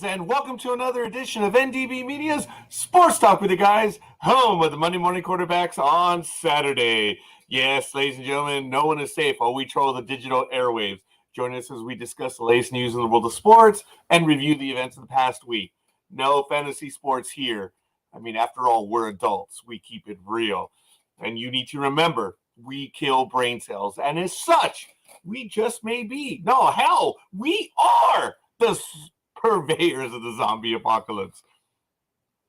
and welcome to another edition of NDB Media's Sports Talk with the Guys, home of the Monday morning quarterbacks on Saturday. Yes, ladies and gentlemen, no one is safe while we troll the digital airwaves. Join us as we discuss the latest news in the world of sports and review the events of the past week. No fantasy sports here. I mean, after all, we're adults. We keep it real. And you need to remember, we kill brain cells. And as such, we just may be. No, hell, we are the purveyors of the zombie apocalypse.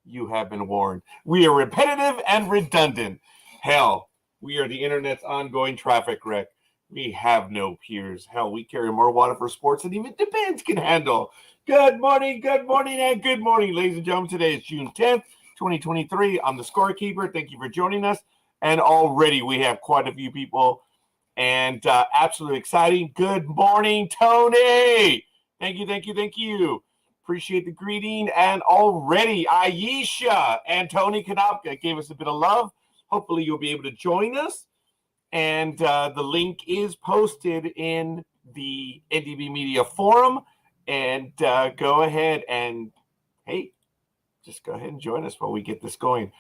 You have been warned. We are repetitive and redundant. Hell, we are the internet's ongoing traffic wreck. We have no peers. Hell, we carry more water for sports than even the bands can handle. Good morning, and good morning, ladies and gentlemen. Today is June 10th, 2023. I'm the Scorekeeper. Thank you for joining us. And already we have quite a few people and absolutely exciting. Good morning, Tony. Thank you. Appreciate the greeting. And already Aisha and Tony Kanopka gave us a bit of love. Hopefully you'll be able to join us. And the link is posted in the NDB Media Forum. And go ahead and, hey, just go ahead and join us while we get this going.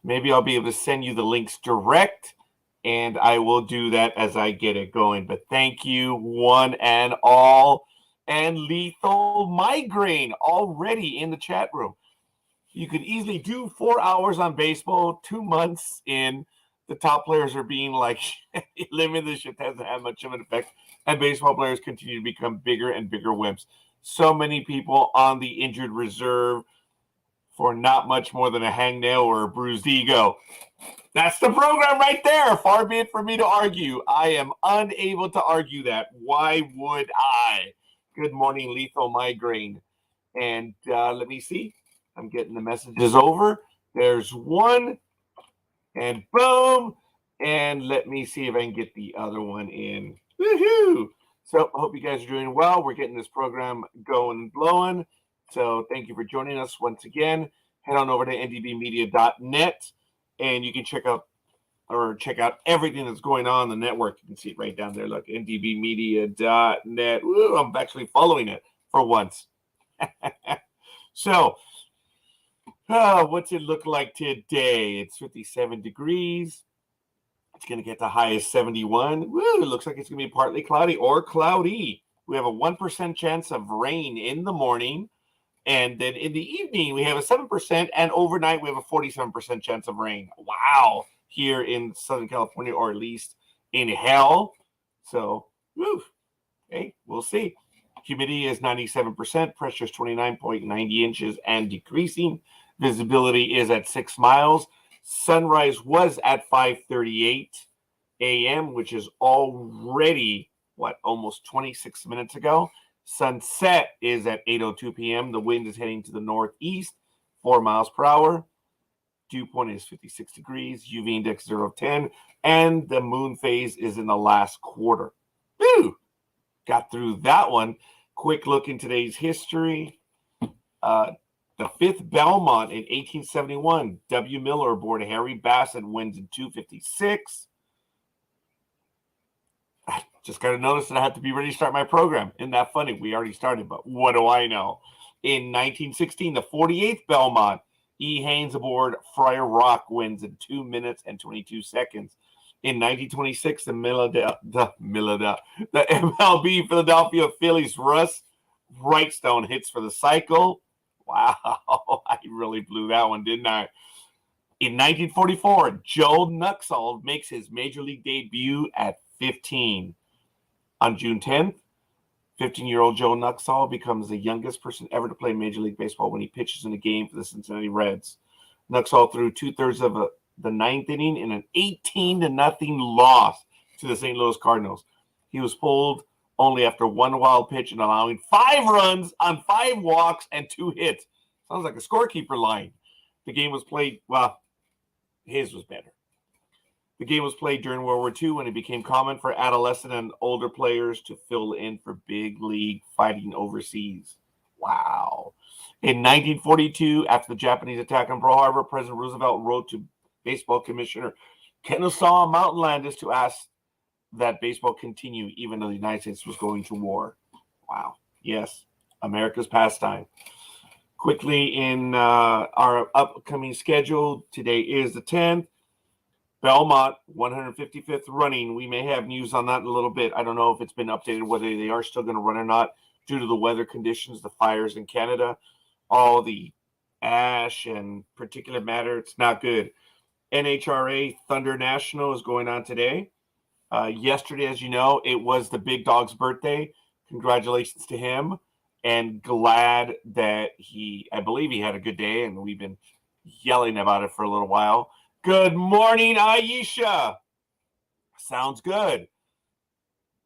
Maybe I'll be able to send you the links direct, and I will do that as I get it going. But thank you, one and all. And Lethal Migraine already in the chat room. You could easily do 4 hours on baseball, 2 months in. The top players are being like, living this shit hasn't had much of an effect. And baseball players continue to become bigger and bigger wimps. So many people on the injured reserve for not much more than a hangnail or a bruised ego. That's the program right there. Far be it for me to argue. I am unable to argue that. Why would I? Good morning, Lethal Migraine. And let me see. I'm getting the messages over. There's one. And boom. And let me see if I can get the other one in. Woohoo! So I hope you guys are doing well. We're getting this program going and blowing. So thank you for joining us once again. Head on over to ndbmedia.net and you can check out everything that's going on the network. You can see it right down there. Look, ndbmedia.net. Woo, I'm actually following it for once. So, what's it look like today? It's 57 degrees. It's going to get the high as 71. Woo, it looks like it's going to be partly cloudy or cloudy. We have a 1% chance of rain in the morning. And then in the evening, we have a 7%. And overnight, we have a 47% chance of rain. Wow. Here in Southern California, or at least in hell. So, woo. Okay, we'll see. Humidity is 97%. Pressure is 29.90 inches and decreasing. Visibility is at 6 miles. Sunrise was at 5:38 a.m., which is already, almost 26 minutes ago. Sunset is at 8:02 p.m. The wind is heading to the northeast, 4 miles per hour. Dew point is 56 degrees. UV index 0.10. And the moon phase is in the last quarter. Woo! Got through that one. Quick look in today's history. The 5th Belmont in 1871. W. Miller aboard Harry Bassett wins in 2:56. I just got to notice that I have to be ready to start my program. Isn't that funny? We already started, but what do I know? In 1916, the 48th Belmont, E. Haynes aboard Friar Rock wins in 2 minutes and 22 seconds. In 1926, the MLB Philadelphia Phillies Russ Brightstone hits for the cycle. Wow, I really blew that one, didn't I? In 1944, Joe Nuxhall makes his major league debut at 15. On June 10th, 15-year-old Joe Nuxhall becomes the youngest person ever to play Major League Baseball when he pitches in a game for the Cincinnati Reds. Nuxhall threw 2/3 of the ninth inning in an 18-0 loss to the St. Louis Cardinals. He was pulled only after one wild pitch and allowing 5 runs on 5 walks and 2 hits. Sounds like a scorekeeper line. The game was played, his was better. The game was played during World War II when it became common for adolescent and older players to fill in for big league fighting overseas. Wow. In 1942, after the Japanese attack on Pearl Harbor, President Roosevelt wrote to baseball commissioner Kennesaw Mountain Landis to ask that baseball continue even though the United States was going to war. Wow. Yes, America's pastime. Quickly in our upcoming schedule, today is the 10th. Belmont, 155th running. We may have news on that in a little bit. I don't know if it's been updated, whether they are still going to run or not due to the weather conditions, the fires in Canada, all the ash and particulate matter. It's not good. NHRA Thunder National is going on today. Yesterday, as you know, it was the big dog's birthday. Congratulations to him. And glad that I believe he had a good day, and we've been yelling about it for a little while. Good morning, Aisha. Sounds good.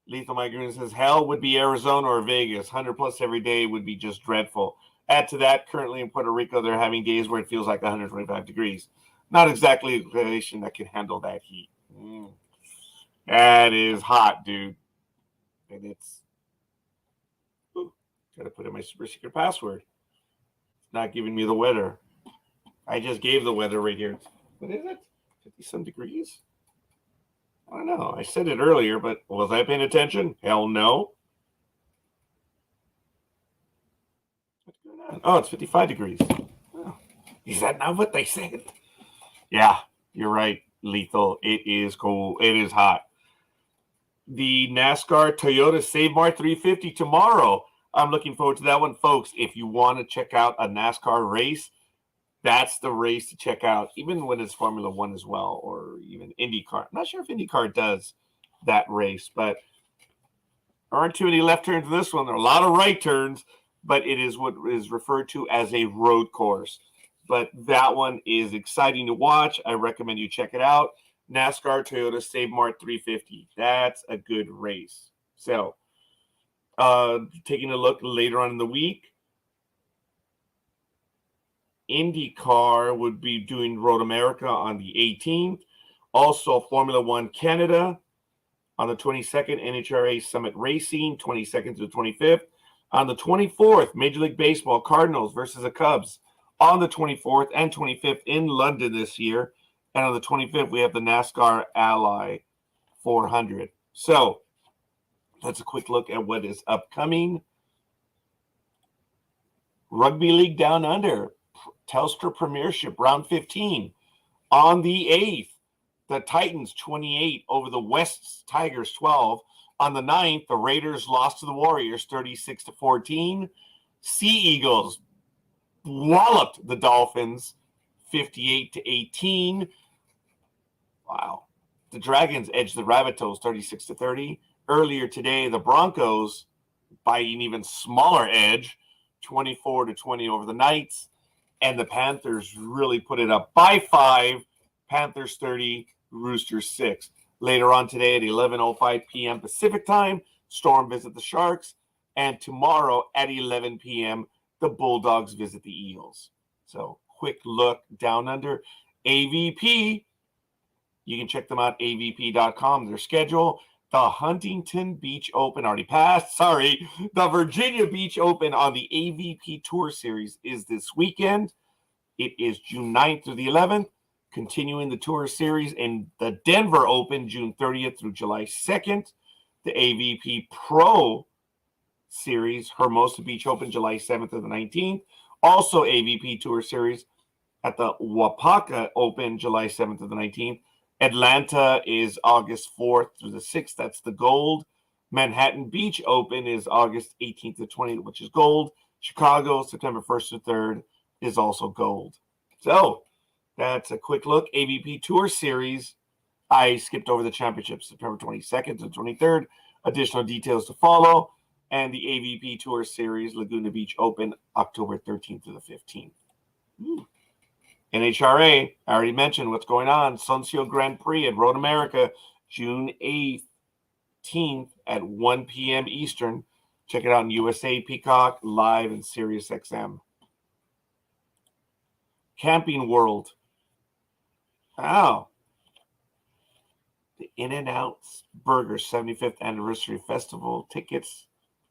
Lethal Migraine says, hell would be Arizona or Vegas. 100 plus every day would be just dreadful. Add to that, currently in Puerto Rico, they're having days where it feels like 125 degrees. Not exactly a location that can handle that heat. That is hot, dude. And it's... got to put in my super secret password. It's not giving me the weather. I just gave the weather right here. What is it? 50-some degrees? I don't know. I said it earlier, but was I paying attention? Hell no. What's going on? Oh, it's 55 degrees. Oh, is that not what they said? Yeah, you're right, Lethal. It is cold. It is hot. The NASCAR Toyota Save Mart 350 tomorrow. I'm looking forward to that one, folks. If you want to check out a NASCAR race, that's the race to check out, even when it's Formula One as well, or even IndyCar. I'm not sure if IndyCar does that race, but there aren't too many left turns in this one. There are a lot of right turns, but it is what is referred to as a road course. But that one is exciting to watch. I recommend you check it out. NASCAR Toyota Save Mart 350. That's a good race. So, taking a look later on in the week, IndyCar would be doing Road America on the 18th. Also, Formula One Canada on the 22nd, NHRA Summit Racing, 22nd to the 25th. On the 24th, Major League Baseball, Cardinals versus the Cubs on the 24th and 25th in London this year. And on the 25th, we have the NASCAR Ally 400. So, that's a quick look at what is upcoming. Rugby League Down Under. Telstra Premiership, round 15. On the 8th, the Titans 28 over the West Tigers 12. On the 9th, the Raiders lost to the Warriors 36-14. Sea Eagles walloped the Dolphins 58-18. Wow. The Dragons edged the Rabbitohs 36-30. Earlier today, the Broncos, by an even smaller edge, 24-20 over the Knights. And the Panthers really put it up by 5. Panthers 30, Roosters 6. Later on today at 11:05 p.m. Pacific time, Storm visit the Sharks. And tomorrow at 11 p.m., the Bulldogs visit the Eagles. So quick look down under. AVP, you can check them out, avp.com, their schedule. The Huntington Beach Open already passed. Sorry. The Virginia Beach Open on the AVP Tour Series is this weekend. It is June 9th through the 11th. Continuing the Tour Series in the Denver Open, June 30th through July 2nd. The AVP Pro Series, Hermosa Beach Open, July 7th to the 19th. Also AVP Tour Series at the Wapaka Open, July 7th to the 19th. Atlanta is August 4th through the 6th. That's the gold. Manhattan Beach Open is August 18th to 20th, which is gold. Chicago, September 1st to 3rd, is also gold. So that's a quick look. AVP Tour Series. I skipped over the championship, September 22nd to 23rd. Additional details to follow. And the AVP Tour Series, Laguna Beach Open, October 13th to the 15th. NHRA, I already mentioned what's going on. Sunseal Grand Prix at Road America, June 18th at 1 p.m. Eastern. Check it out in USA Peacock, live and Sirius XM. Camping World. Wow. The In-N-Out's Burgers 75th Anniversary Festival tickets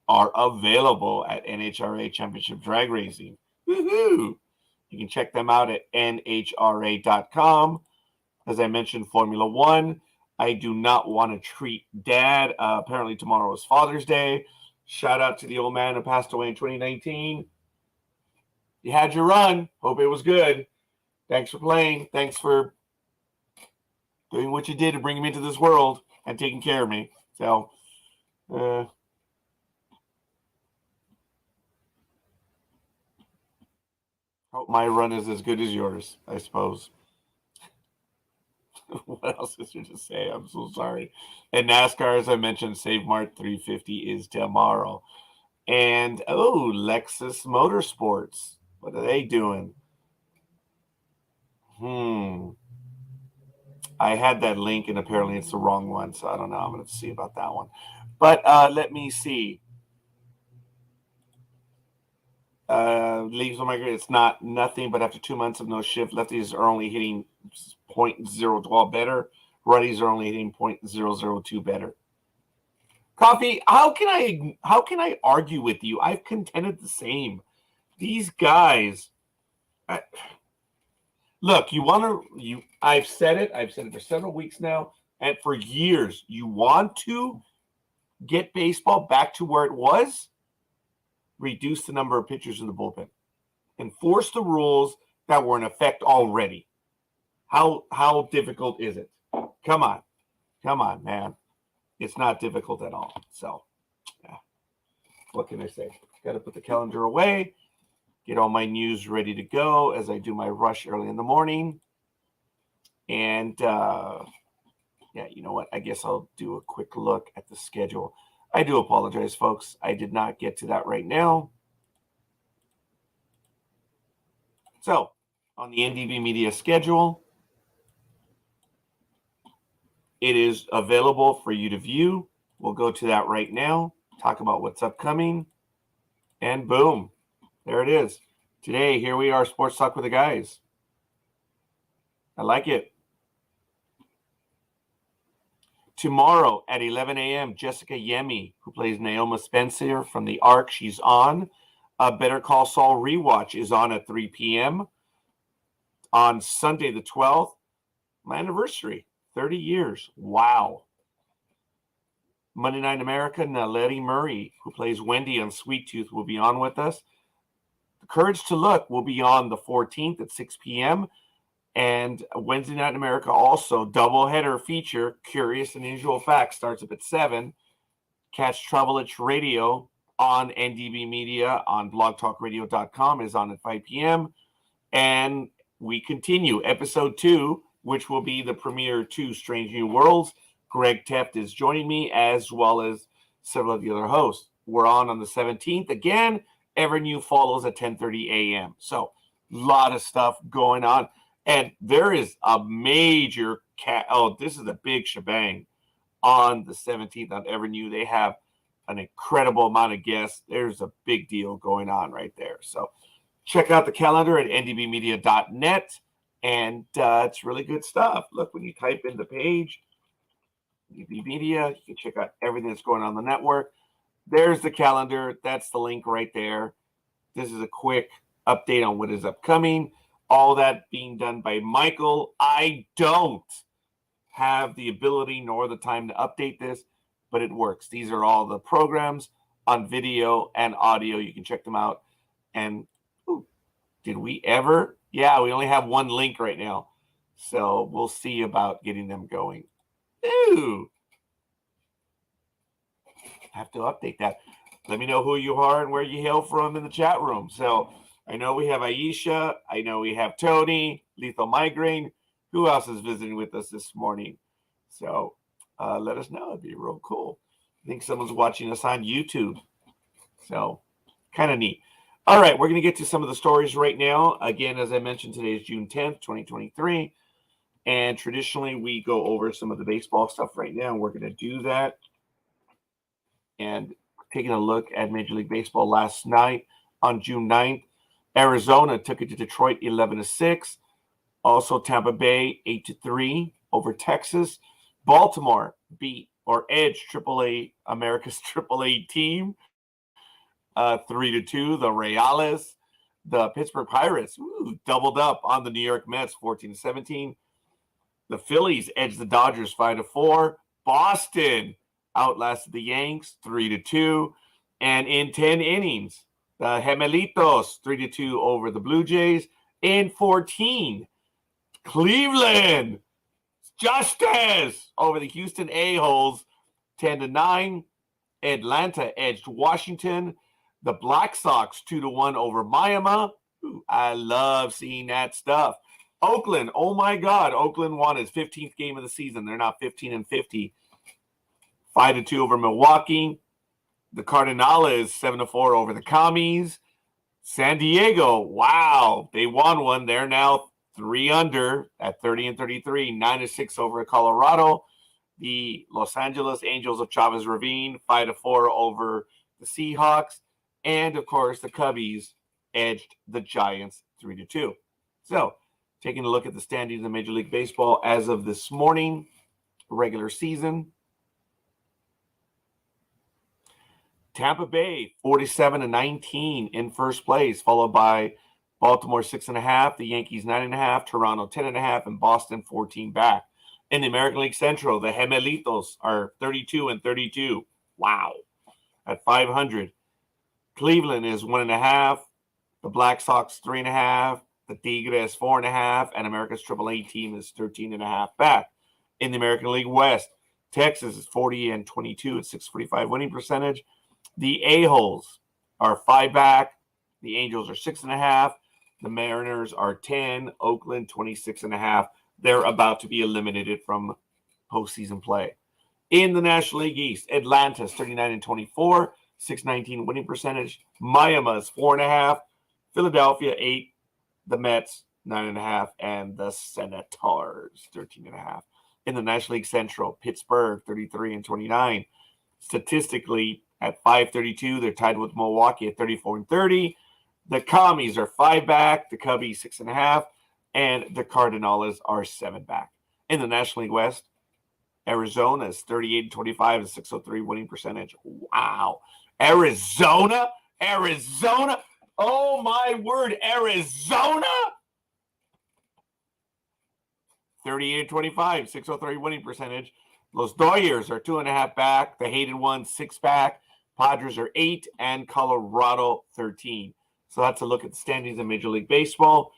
are available at NHRA Championship Drag Racing. Woohoo! You can check them out at nhra.com. As I mentioned, Formula One. I do not want to treat Dad. Apparently tomorrow is Father's Day. Shout out to the old man who passed away in 2019. You had your run. Hope it was good. Thanks for playing. Thanks for doing what you did to bring me into this world and taking care of me. So, hope my run is as good as yours, I suppose. What else is there to say? I'm so sorry. And NASCAR, as I mentioned, Save Mart 350 is tomorrow. And, Lexus Motorsports. What are they doing? I had that link, and apparently it's the wrong one, so I don't know. I'm going to see about that one. But let me see. Leaves on my grade. It's nothing, but after 2 months of no shift, lefties are only hitting 0.012 better. Righties are only hitting 0.002 better. Coffee, how can I argue with you? I've contended the same. These guys, look, I've said it for several weeks now, and for years. You want to get baseball back to where it was? Reduce the number of pitchers in the bullpen. Enforce the rules that were in effect already. How difficult is it? Come on, man. It's not difficult at all. So, yeah. What can I say? Got to put the calendar away, get all my news ready to go as I do my rush early in the morning. And, yeah, you know what? I guess I'll do a quick look at the schedule. I do apologize, folks. I did not get to that right now. So, on the NDB Media schedule, it is available for you to view. We'll go to that right now, talk about what's upcoming, and boom, there it is. Today, here we are, Sports Talk with the guys. I like it. Tomorrow at 11 a.m., Jessica Yemi, who plays Naoma Spencer from the Ark, she's on. Better Call Saul rewatch is on at 3 p.m. On Sunday the 12th, my anniversary, 30 years. Wow. Monday Night America, Naledi Murray, who plays Wendy on Sweet Tooth, will be on with us. The Courage to Look will be on the 14th at 6 p.m. And Wednesday Night America also, doubleheader feature, Curious and Unusual Facts, starts up at 7. Catch Travelich Radio on NDB Media on blogtalkradio.com is on at 5 p.m. And we continue. Episode 2, which will be the premiere 2 Strange New Worlds. Greg Teft is joining me, as well as several of the other hosts. We're on the 17th. Again, Ever New follows at 10:30 a.m. So, a lot of stuff going on. And there is a major this is a big shebang on the 17th on Ever New. They have an incredible amount of guests. There's a big deal going on right there. So, check out the calendar at ndbmedia.net. And it's really good stuff. Look, when you type in the page, NDB Media, you can check out everything that's going on the network. There's the calendar. That's the link right there. This is a quick update on what is upcoming. All that being done by Michael. I don't have the ability nor the time to update this, but it works. These are all the programs on video and audio. You can check them out. And did we ever? Yeah, we only have one link right now. So we'll see about getting them going. Ooh. Have to update that. Let me know who you are and where you hail from in the chat room. So I know we have Aisha. I know we have Tony, Lethal Migraine. Who else is visiting with us this morning? So let us know. It'd be real cool. I think someone's watching us on YouTube. So kind of neat. All right, we're going to get to some of the stories right now. Again, as I mentioned, today is June 10th, 2023. And traditionally, we go over some of the baseball stuff right now. We're going to do that. And taking a look at Major League Baseball last night on June 9th, Arizona took it to Detroit 11-6. Also, Tampa Bay 8-3 over Texas. Baltimore beat or edged AAA, America's AAA team 3-2. The Reales, the Pittsburgh Pirates, doubled up on the New York Mets 14-17. The Phillies edged the Dodgers 5-4. Boston outlasted the Yanks 3-2. And in 10 innings, The Gemelitos, 3-2 over the Blue Jays. In 14, Cleveland Justice over the Houston A-Holes, 10-9. Atlanta edged Washington. The Black Sox 2-1 over Miami. Ooh, I love seeing that stuff. Oakland, oh my God, Oakland won its 15th game of the season. They're now 15-50. 5-2 over Milwaukee. The Cardinals 7-4 over the Commies. San Diego, wow, they won one. They're now 3 under at 30-33, 9-6 over Colorado. The Los Angeles Angels of Chavez Ravine, 5-4 over the Seahawks. And, of course, the Cubbies edged the Giants 3-2. So, taking a look at the standings in Major League Baseball as of this morning, regular season. Tampa Bay, 47-19 in first place, followed by Baltimore 6.5, the Yankees 9.5, Toronto 10.5, and Boston 14 back. In the American League Central, the Gemelitos are 32-32. Wow. At 500. Cleveland is 1.5. The Black Sox 3.5. The Tigres 4.5. And America's AAA team is 13.5 back. In the American League West, Texas is 40-22 at 645 winning percentage. The A-Holes are 5 back. The Angels are 6.5. The Mariners are 10. Oakland 26.5. They're about to be eliminated from postseason play. In the National League East, Atlanta's 39-24, 619 winning percentage. Miami's 4.5. Philadelphia 8. The Mets 9.5, and the Senators 13.5. In the National League Central, Pittsburgh 33-29. Statistically, at 532, they're tied with Milwaukee at 34-30. The Commies are 5 back, the Cubbies 6.5, and the Cardinals are 7 back. In the National League West, Arizona is 38-25 and 603 winning percentage. Wow. Arizona? Oh my word, Arizona? 38-25, 603 winning percentage. Los Dodgers are 2.5 back. The hated ones 6 back. Padres are 8 and Colorado 13. So that's a look at the standings in Major League Baseball.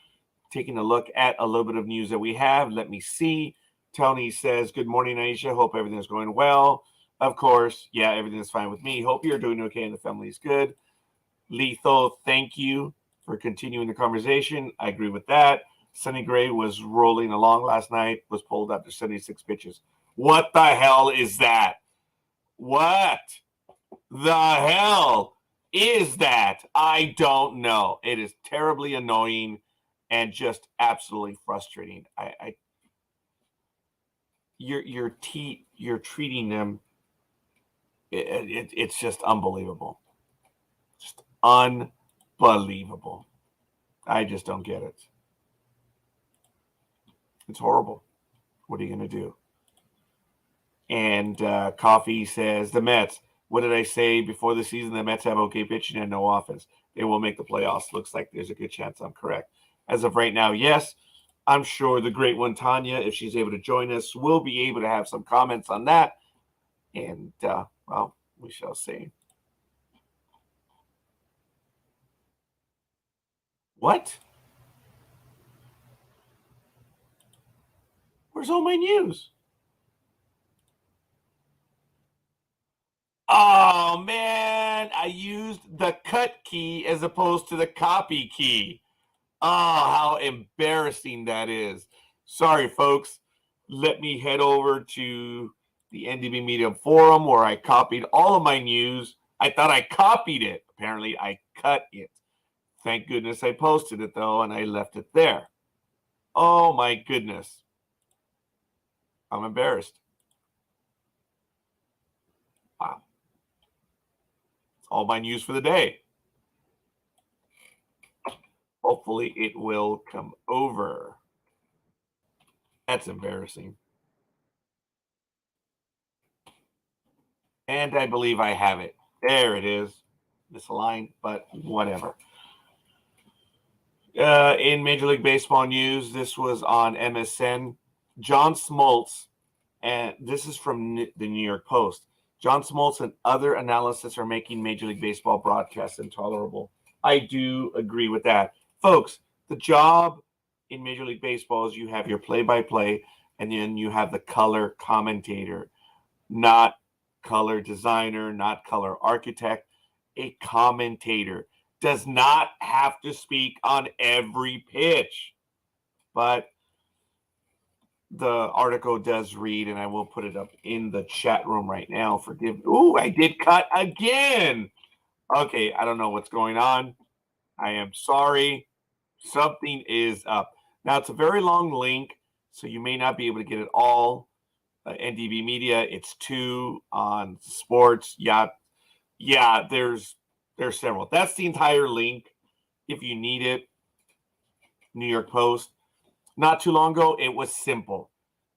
Taking a look at a little bit of news that we have. Let me see. Tony says, good morning, Aisha. Hope everything's going well. Of course, yeah, everything's fine with me. Hope you're doing okay and the family is good. Lethal, thank you for continuing the conversation. I agree with that. Sonny Gray was rolling along last night, was pulled after 76 pitches. What the hell is that? What the hell is that? I don't know. It is terribly annoying and just absolutely frustrating. You're treating them. It's just unbelievable. Just unbelievable. I just don't get it. It's horrible. What are you going to do? And Coffee says, the Mets. What did I say before the season? The Mets have okay pitching and no offense. They will make the playoffs. Looks like there's a good chance I'm correct. As of right now, yes. I'm sure the great one, Tanya, if she's able to join us, will be able to have some comments on that. And, well, we shall see. What? Where's all my news? Oh, man, I used the cut key as opposed to the copy key. Oh, how embarrassing that is. Sorry, folks. Let me head over to the NDB Media Forum where I copied all of my news. I thought I copied it. Apparently, I cut it. Thank goodness I posted it, though, and I left it there. Oh, my goodness. I'm embarrassed. Wow. All my news for the day. Hopefully it will come over. That's embarrassing. And I believe I have it. There it is. Misaligned, but whatever. In Major League Baseball news, this was on MSN. John Smoltz, and this is from the New York Post. John Smoltz and other analysts are making Major League Baseball broadcasts intolerable. I do agree with that. Folks, the job in Major League Baseball is you have your play-by-play, and then you have the color commentator, not color designer, not color architect. A commentator does not have to speak on every pitch, but the article does read, and I will put it up in the chat room right now. Forgive me. Ooh, I did cut again. Okay, I don't know what's going on. I am sorry. Something is up. Now, it's a very long link, so you may not be able to get it all. NDB Media, it's 2 on sports. Yeah, there's several. That's the entire link if you need it. New York Post. Not too long ago, it was simple.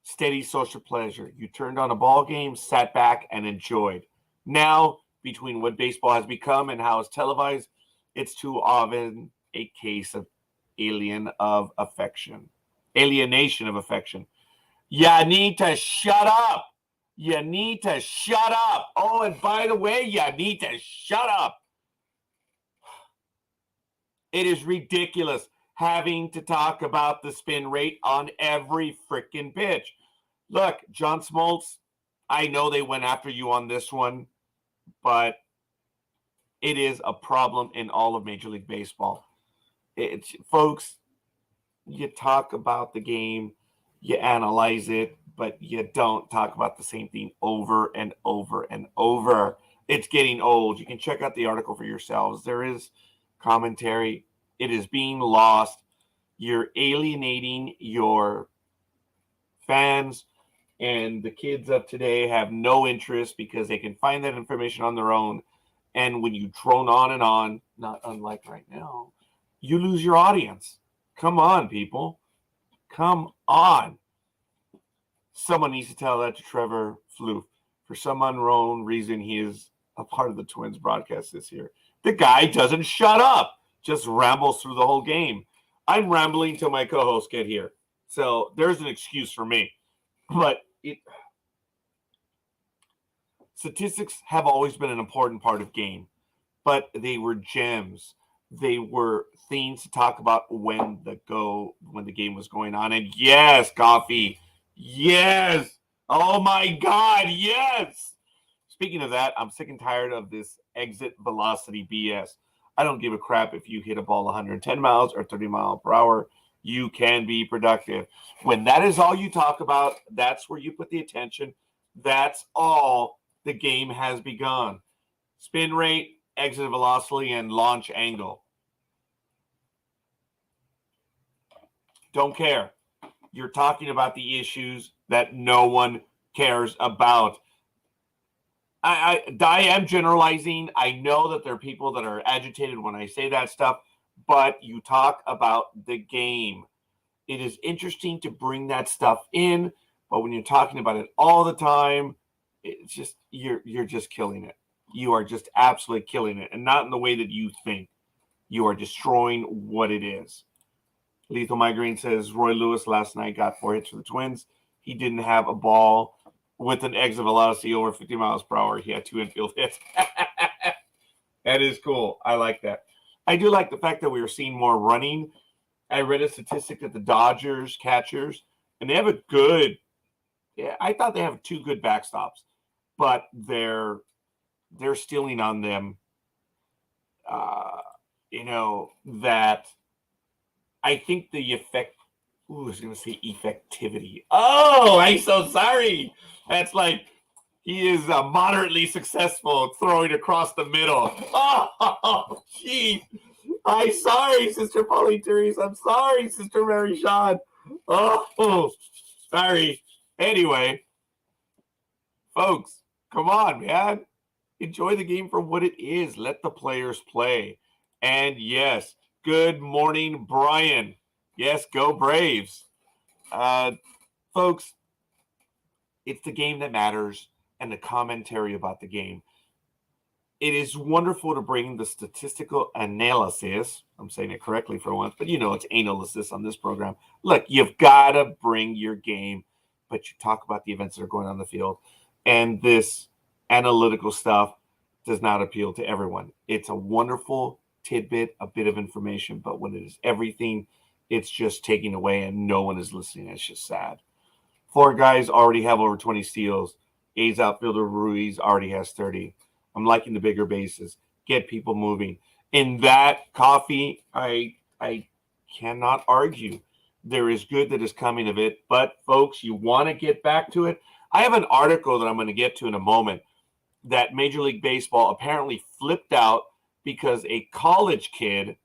Steady social pleasure. You turned on a ball game, sat back, and enjoyed. Now, between what baseball has become and how it's televised, it's too often a case of alienation of affection. You need to shut up. You need to shut up. Oh, and by the way, you need to shut up. It is ridiculous having to talk about the spin rate on every freaking pitch. Look, John Smoltz, I know they went after you on this one, but it is a problem in all of Major League Baseball. Folks, you talk about the game, you analyze it, but you don't talk about the same thing over and over and over. It's getting old. You can check out the article for yourselves. There is commentary. It is being lost. You're alienating your fans, and the kids of today have no interest because they can find that information on their own. And when you drone on and on, not unlike right now, you lose your audience. Come on, people. Come on. Someone needs to tell that to Trevor Floof. For some unknown reason, he is a part of the Twins broadcast this year. The guy doesn't shut up, just rambles through the whole game. I'm rambling till my co-hosts get here. So there's an excuse for me. But statistics have always been an important part of game, but they were gems. They were things to talk about when the game was going on. And yes, Coffee, yes. Oh my God, yes. Speaking of that, I'm sick and tired of this exit velocity BS. I don't give a crap if you hit a ball 110 miles or 30 miles per hour. You can be productive. When that is all you talk about, that's where you put the attention. That's all. The game has begun. Spin rate, exit velocity, and launch angle. Don't care. You're talking about the issues that no one cares about. I am generalizing. I know that there are people that are agitated when I say that stuff, but you talk about the game. It is interesting to bring that stuff in, but when you're talking about it all the time, it's just you're just killing it. You are just absolutely killing it, and not in the way that you think. You are destroying what it is. Lethal Migraine says Roy Lewis last night got 4 hits for the Twins. He didn't have a ball with an exit velocity over 50 miles per hour. He had 2 infield hits. That is cool. I like that. I do like the fact that we are seeing more running. I read a statistic that the Dodgers catchers, and they have a good, I thought they have 2 good backstops, but they're stealing on them, that I think the effect, I was going to say effectivity. Oh, I'm so sorry. That's like he is moderately successful throwing across the middle. Oh, jeez. I'm sorry, Sister Polly Therese. I'm sorry, Sister Mary Sean. Oh, sorry. Anyway, folks, come on, man. Enjoy the game for what it is. Let the players play. And yes, good morning, Brian. Yes, go Braves. Folks, it's the game that matters and the commentary about the game. It is wonderful to bring the statistical analysis. I'm saying it correctly for once, but it's analysis on this program. Look, you've got to bring your game, but you talk about the events that are going on the field. And this analytical stuff does not appeal to everyone. It's a wonderful tidbit, a bit of information. But when it is everything, it's just taking away and no one is listening. It's just sad. 4 guys already have over 20 steals. A's outfielder Ruiz already has 30. I'm liking the bigger bases. Get people moving. In that, Coffee, I cannot argue. There is good that is coming of it. But, folks, you want to get back to it? I have an article that I'm going to get to in a moment that Major League Baseball apparently flipped out because a college kid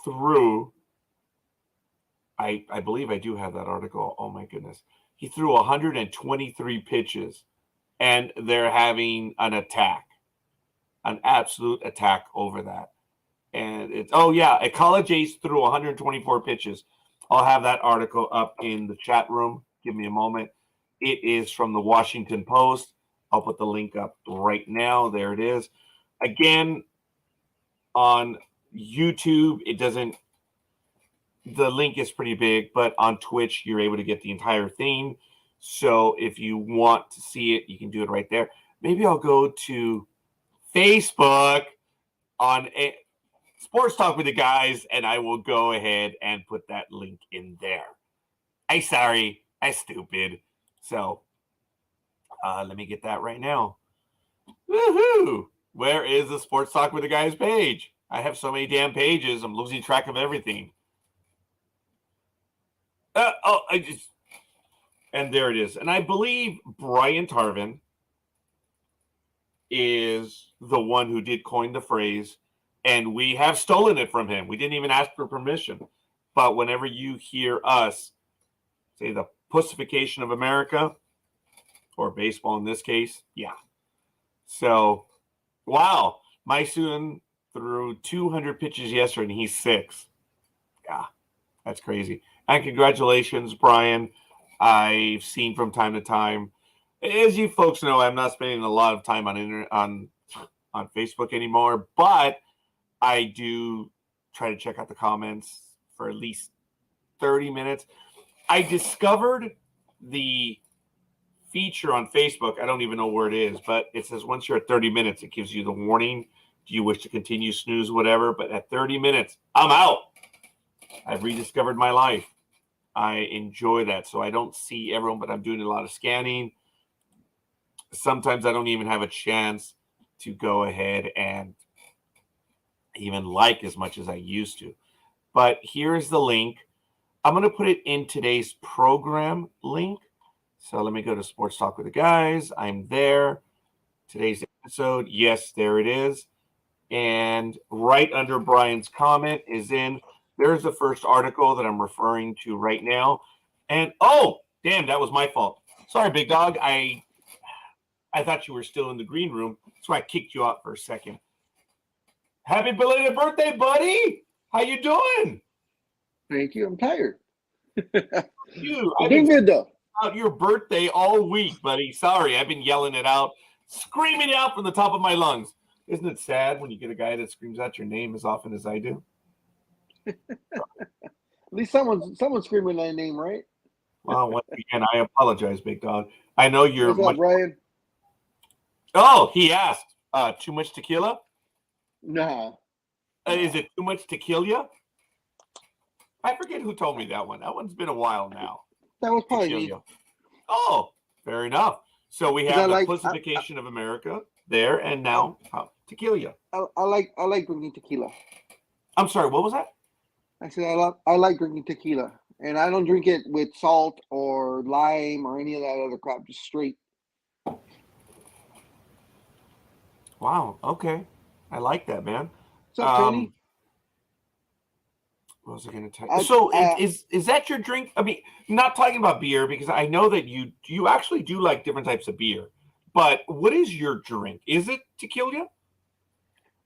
threw, I believe I do have that article. Oh, my goodness. He threw 123 pitches, and they're having an attack, an absolute attack over that. And it's, oh, yeah, a college ace threw 124 pitches. I'll have that article up in the chat room. Give me a moment. It is from the Washington Post. I'll put the link up right now. There it is. Again, on YouTube, it doesn't, the link is pretty big, but on Twitch, you're able to get the entire thing. So if you want to see it, you can do it right there. Maybe I'll go to Facebook on Sports Talk with the Guys, and I will go ahead and put that link in there. I'm stupid. So let me get that right now. Woohoo! Where is the Sports Talk with the Guys page? I have so many damn pages. I'm losing track of everything. And there it is. And I believe Brian Tarvin is the one who did coin the phrase, and we have stolen it from him. We didn't even ask for permission. But whenever you hear us say the pussification of America, or baseball in this case, yeah. So, wow. My son threw 200 pitches yesterday, and he's 6. Yeah, that's crazy. And congratulations, Brian. I've seen from time to time. As you folks know, I'm not spending a lot of time on Facebook anymore, but I do try to check out the comments for at least 30 minutes. I discovered the feature on Facebook. I don't even know where it is, but it says once you're at 30 minutes, it gives you the warning. Do you wish to continue, snooze, whatever? But at 30 minutes, I'm out. I've rediscovered my life. I enjoy that. So I don't see everyone, but I'm doing a lot of scanning. Sometimes I don't even have a chance to go ahead and even like as much as I used to. But here's the link. I'm going to put it in today's program link. So let me go to Sports Talk with the Guys. I'm there. Today's episode. Yes, there it is. And right under Brian's comment is in. There's the first article that I'm referring to right now. And, oh, damn, that was my fault. Sorry, Big Dog. I thought you were still in the green room, so I kicked you out for a second. Happy belated birthday, buddy. How you doing? Thank you. I'm tired. I've been good, though. Out your birthday all week, buddy. Sorry, I've been yelling it out, screaming it out from the top of my lungs. Isn't it sad when you get a guy that screams out your name as often as I do? At least someone's screaming my name, right? Well, once again, I apologize, Big Dog. I know you're What's up, Brian? Oh, he asked. Too much tequila? No. Is it too much tequila? I forget who told me that one. That one's been a while now. That was probably me. Oh, fair enough. So we have the pussification of America there, and now tequila. I like drinking tequila. I'm sorry, what was that? I said I like drinking tequila, and I don't drink it with salt or lime or any of that other crap. Just straight. Wow. Okay, I like that, man. What's up, Tony? What was I going to tell you? So is that your drink? I mean, not talking about beer, because I know that you actually do like different types of beer. But what is your drink? Is it tequila?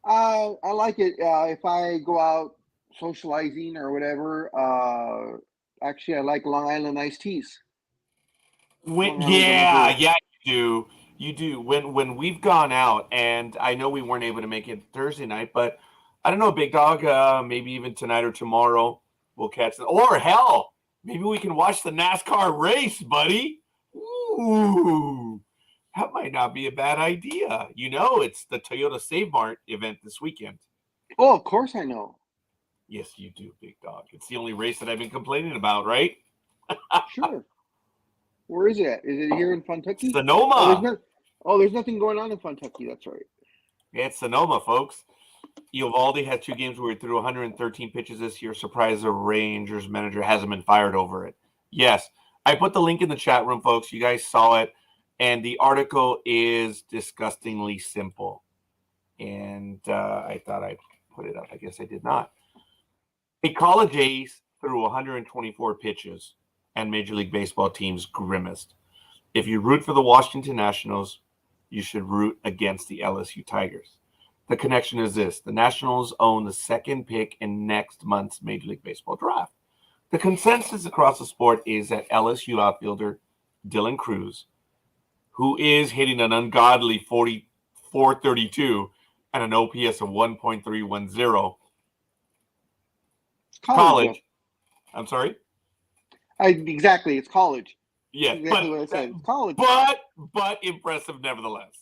I like it if I go out socializing or whatever. Actually, I like Long Island iced teas. Yeah, you do. You do. When we've gone out, and I know we weren't able to make it Thursday night, but I don't know, Big Dog, maybe even tonight or tomorrow we'll catch them. Or hell, maybe we can watch the NASCAR race, buddy. Ooh. that might not be a bad idea. You know, it's the Toyota Save Mart event this weekend. Oh, of course I know. Yes, you do, Big Dog. It's the only race that I've been complaining about, right? Sure. Where is it at? Is it here in Kentucky? Sonoma. There's nothing going on in Kentucky. That's right. It's Sonoma, folks. Eovaldi had 2 games where he threw 113 pitches this year. Surprised the Rangers manager hasn't been fired over it. Yes, I put the link in the chat room, folks. You guys saw it. And the article is disgustingly simple. And I thought I'd put it up. I guess I did not. A college ace threw 124 pitches, and Major League Baseball teams grimaced. If you root for the Washington Nationals, you should root against the LSU Tigers. The connection is this. The Nationals own the 2nd pick in next month's Major League Baseball draft. The consensus across the sport is that LSU outfielder Dylan Cruz, who is hitting an ungodly 432 and an OPS of 1.310, college. I'm sorry? Exactly. It's college. Yeah, exactly what I said. It's college. But impressive nevertheless.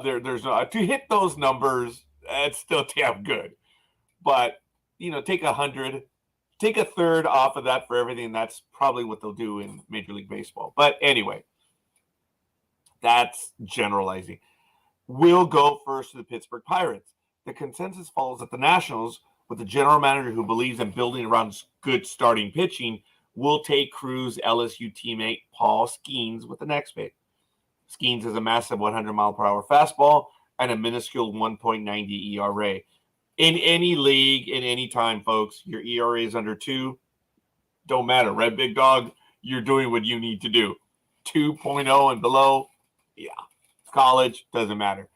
There's no to hit those numbers. It's still damn good, but take 100, take a third off of that for everything. That's probably what they'll do in Major League Baseball. But anyway, that's generalizing. We'll go first to the Pittsburgh Pirates. The consensus follows that the Nationals, with the general manager who believes in building around good starting pitching, will take Cruz LSU teammate Paul Skeens with the next pick. Skeens has a massive 100-mile-per-hour fastball and a minuscule 1.90 ERA. In any league, in any time, folks, your ERA is under 2. Don't matter, right, Big Dog? You're doing what you need to do. 2.0 and below, yeah. College, doesn't matter.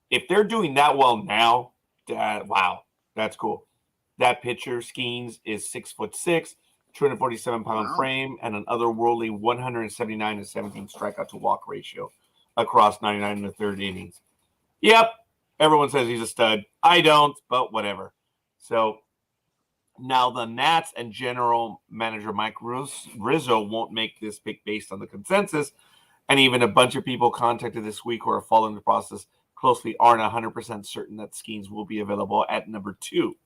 If they're doing that well now, wow, that's cool. That pitcher, Skeens, is 6'6", 247-pound frame, and an otherworldly 179-17 strikeout to walk ratio across 99 1/3 innings. Yep, everyone says he's a stud. I don't, but whatever. So now the Nats and general manager Mike Rizzo won't make this pick based on the consensus, and even a bunch of people contacted this week who are following the process closely aren't 100% certain that Skeens will be available at number 2,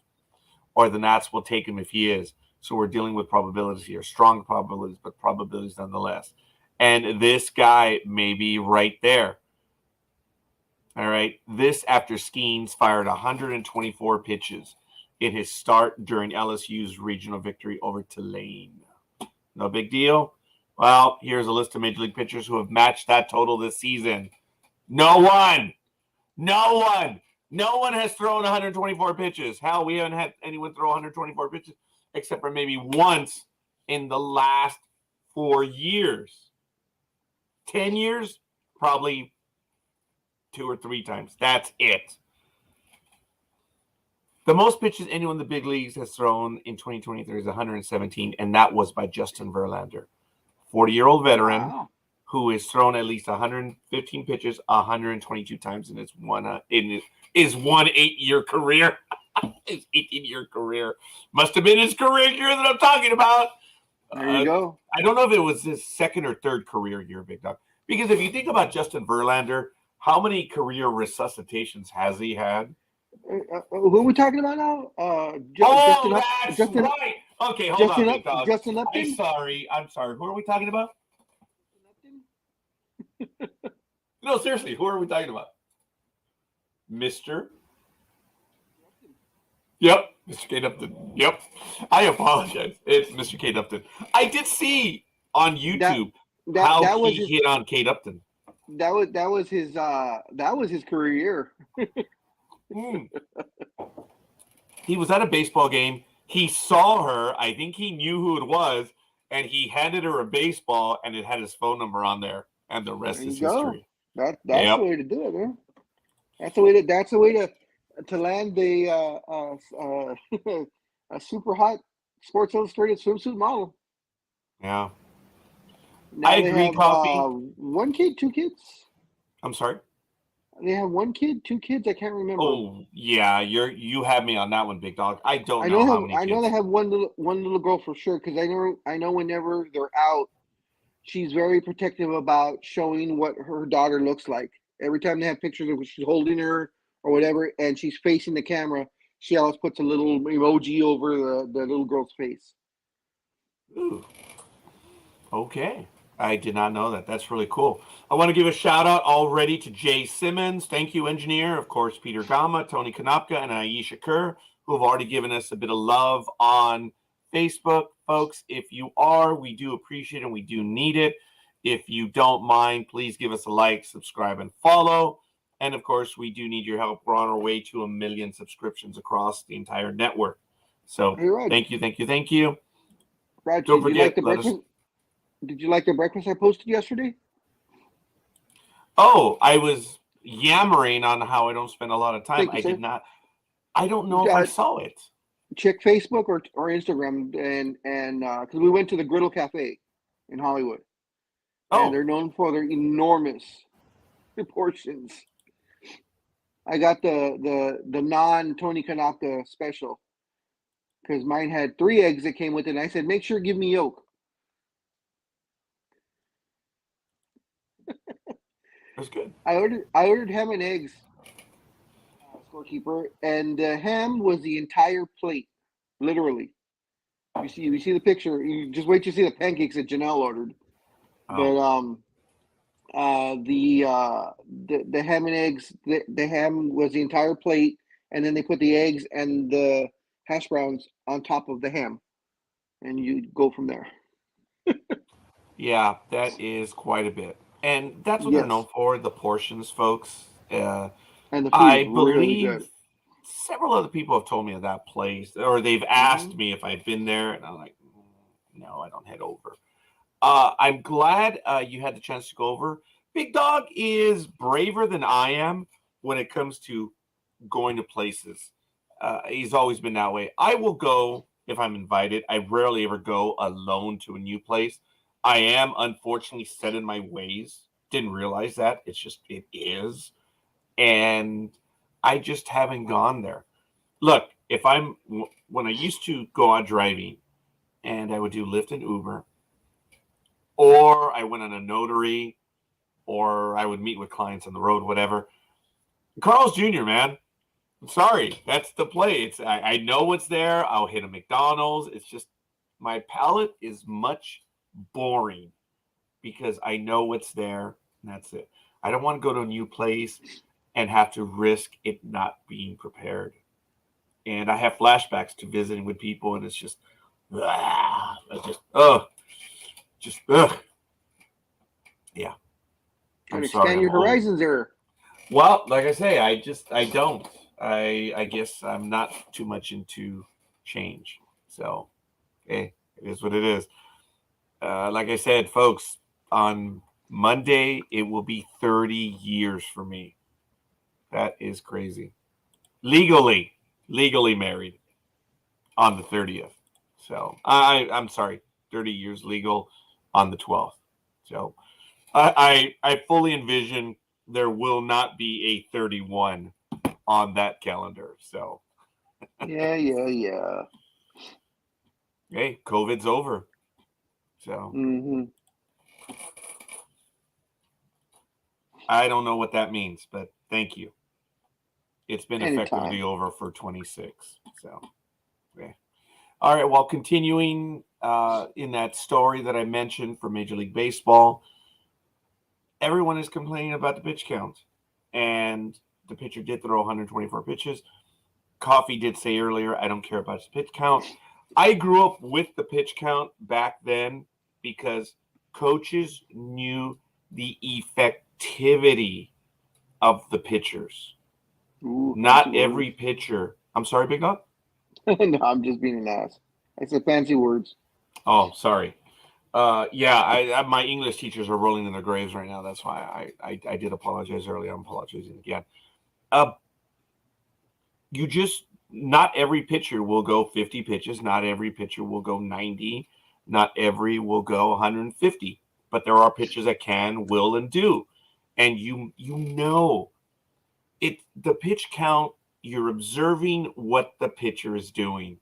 or the Nats will take him if he is. So we're dealing with probabilities here, strong probabilities, but probabilities nonetheless. And this guy may be right there. All right. This after Skeens fired 124 pitches in his start during LSU's regional victory over Tulane. No big deal. Well, here's a list of Major League pitchers who have matched that total this season. No one has thrown 124 pitches. Hell, we haven't had anyone throw 124 pitches except for maybe once in the last 4 years. 10 years, probably 2 or 3 times. That's it. The most pitches anyone in the big leagues has thrown in 2023 is 117, and that was by Justin Verlander, 40-year-old veteran who has thrown at least 115 pitches 122 times in his one 8-year career. His 18-year career. Must have been his career year that I'm talking about. There you go. I don't know if it was his 2nd or 3rd career year, Big Dog. Because if you think about Justin Verlander, how many career resuscitations has he had? Who are we talking about now? Justin, right. Okay, hold on, Big Dog. Justin Upton? I'm sorry. Who are we talking about? No, seriously, who are we talking about? Mr. Yep, Mr. Kate Upton. Yep. I apologize. It's Mr. Kate Upton. I did see on YouTube how he hit on Kate Upton. That was his career year. He was at a baseball game. He saw her. I think he knew who it was, and he handed her a baseball, and it had his phone number on there, and the rest is history. That's the way to do it, man. That's the way to land a super hot Sports Illustrated swimsuit model. Yeah. Now I agree, Coffee. 1 kid, 2 kids? I'm sorry? They have 1 kid, 2 kids? I can't remember. Oh, yeah. You have me on that one, Big Dog. I don't know how many kids. I know they have one little girl for sure, because I know whenever they're out, she's very protective about showing what her daughter looks like. Every time they have pictures of she's holding her or whatever, and she's facing the camera, she always puts a little emoji over the little girl's face. Ooh. Okay. I did not know that. That's really cool. I want to give a shout out already to Jay Simmons. Thank you, engineer. Of course, Peter Gama, Tony Kanapka, and Aisha Kerr, who have already given us a bit of love on Facebook. Folks, if you are, we do appreciate it and we do need it. If you don't mind, please give us a like, subscribe, and follow. And of course, we do need your help. We're on our way to 1 million subscriptions across the entire network. So Hey, Rod. thank you, thank you, thank you. Rod, Don't did you forget, like the let us. breakfast? Did you like the breakfast I posted yesterday? Oh, I was yammering on how I don't spend a lot of time. Thank you, I sir. did not. I don't know if I saw it. Check Facebook or Instagram, and because we went to the Griddle Cafe in Hollywood, and Oh, they're known for their enormous portions. I got the non Tony Kanaka special because mine had 3 eggs that came with it. And I said, make sure give me yolk. that's good. I ordered ham and eggs, Scorekeeper, and the ham was the entire plate, literally. You see the picture. You just wait to see the pancakes that Janelle ordered. But Oh, the ham and eggs, the ham was the entire plate, and then they put the eggs and the hash browns on top of the ham, and you go from there. yeah, that is quite a bit. And that's what they're Yes, known for, the portions, folks. and the food is I really believe good. several other people have told me of that place, or they've Hmm. asked me if I've been there, and I'm like, no, I don't head over. I'm glad you had the chance to go over. Big Dog is braver than I am when it comes to going to places. He's always been that way. I will go if I'm invited. I rarely ever go alone to a new place. I am unfortunately set in my ways. Didn't realize that. It's just, it is. And I just haven't gone there. Look, when I used to go out driving and I would do Lyft and Uber, or I went on a notary, or I would meet with clients on the road, whatever. Carl's Jr., man. I'm sorry. That's the play. I know what's there. I'll hit a McDonald's. It's just my palate is much boring because I know what's there and that's it. I don't want to go to a new place and have to risk it not being prepared. And I have flashbacks to visiting with people, and it's just, just, yeah. And I'm sorry, expand I'm your old. horizons there. Well, like I say, I don't. I guess I'm not too much into change. So, hey, it is what it is. Like I said, folks, on Monday it will be 30 years for me. That is crazy. Legally, legally married on the 30th. So I'm sorry, 30 years legal on the 12th. So I fully envision there will not be a 31 on that calendar. So, Yeah. hey, COVID's over. So, Hmm. I don't know what that means, but thank you. It's been effectively Anytime. over for 26. So, okay. All right. Well, continuing in that story that I mentioned for Major League Baseball, everyone is complaining about the pitch count. And the pitcher did throw 124 pitches. Coffee did say earlier, I don't care about his pitch count. I grew up with the pitch count back then because coaches knew the effectivity of the pitchers. Ooh, fancy Not words. every pitcher. I'm sorry, Big Dog? No, I'm just being an ass. I said fancy words. Oh, sorry. Yeah, my English teachers are rolling in their graves right now. That's why I did apologize earlier. I'm apologizing again. Uh, you just not every pitcher will go 50 pitches. Not every pitcher will go 90. Not every will go 150. But there are pitchers that can, will, and do. And you know it. The pitch count. You're observing what the pitcher is doing,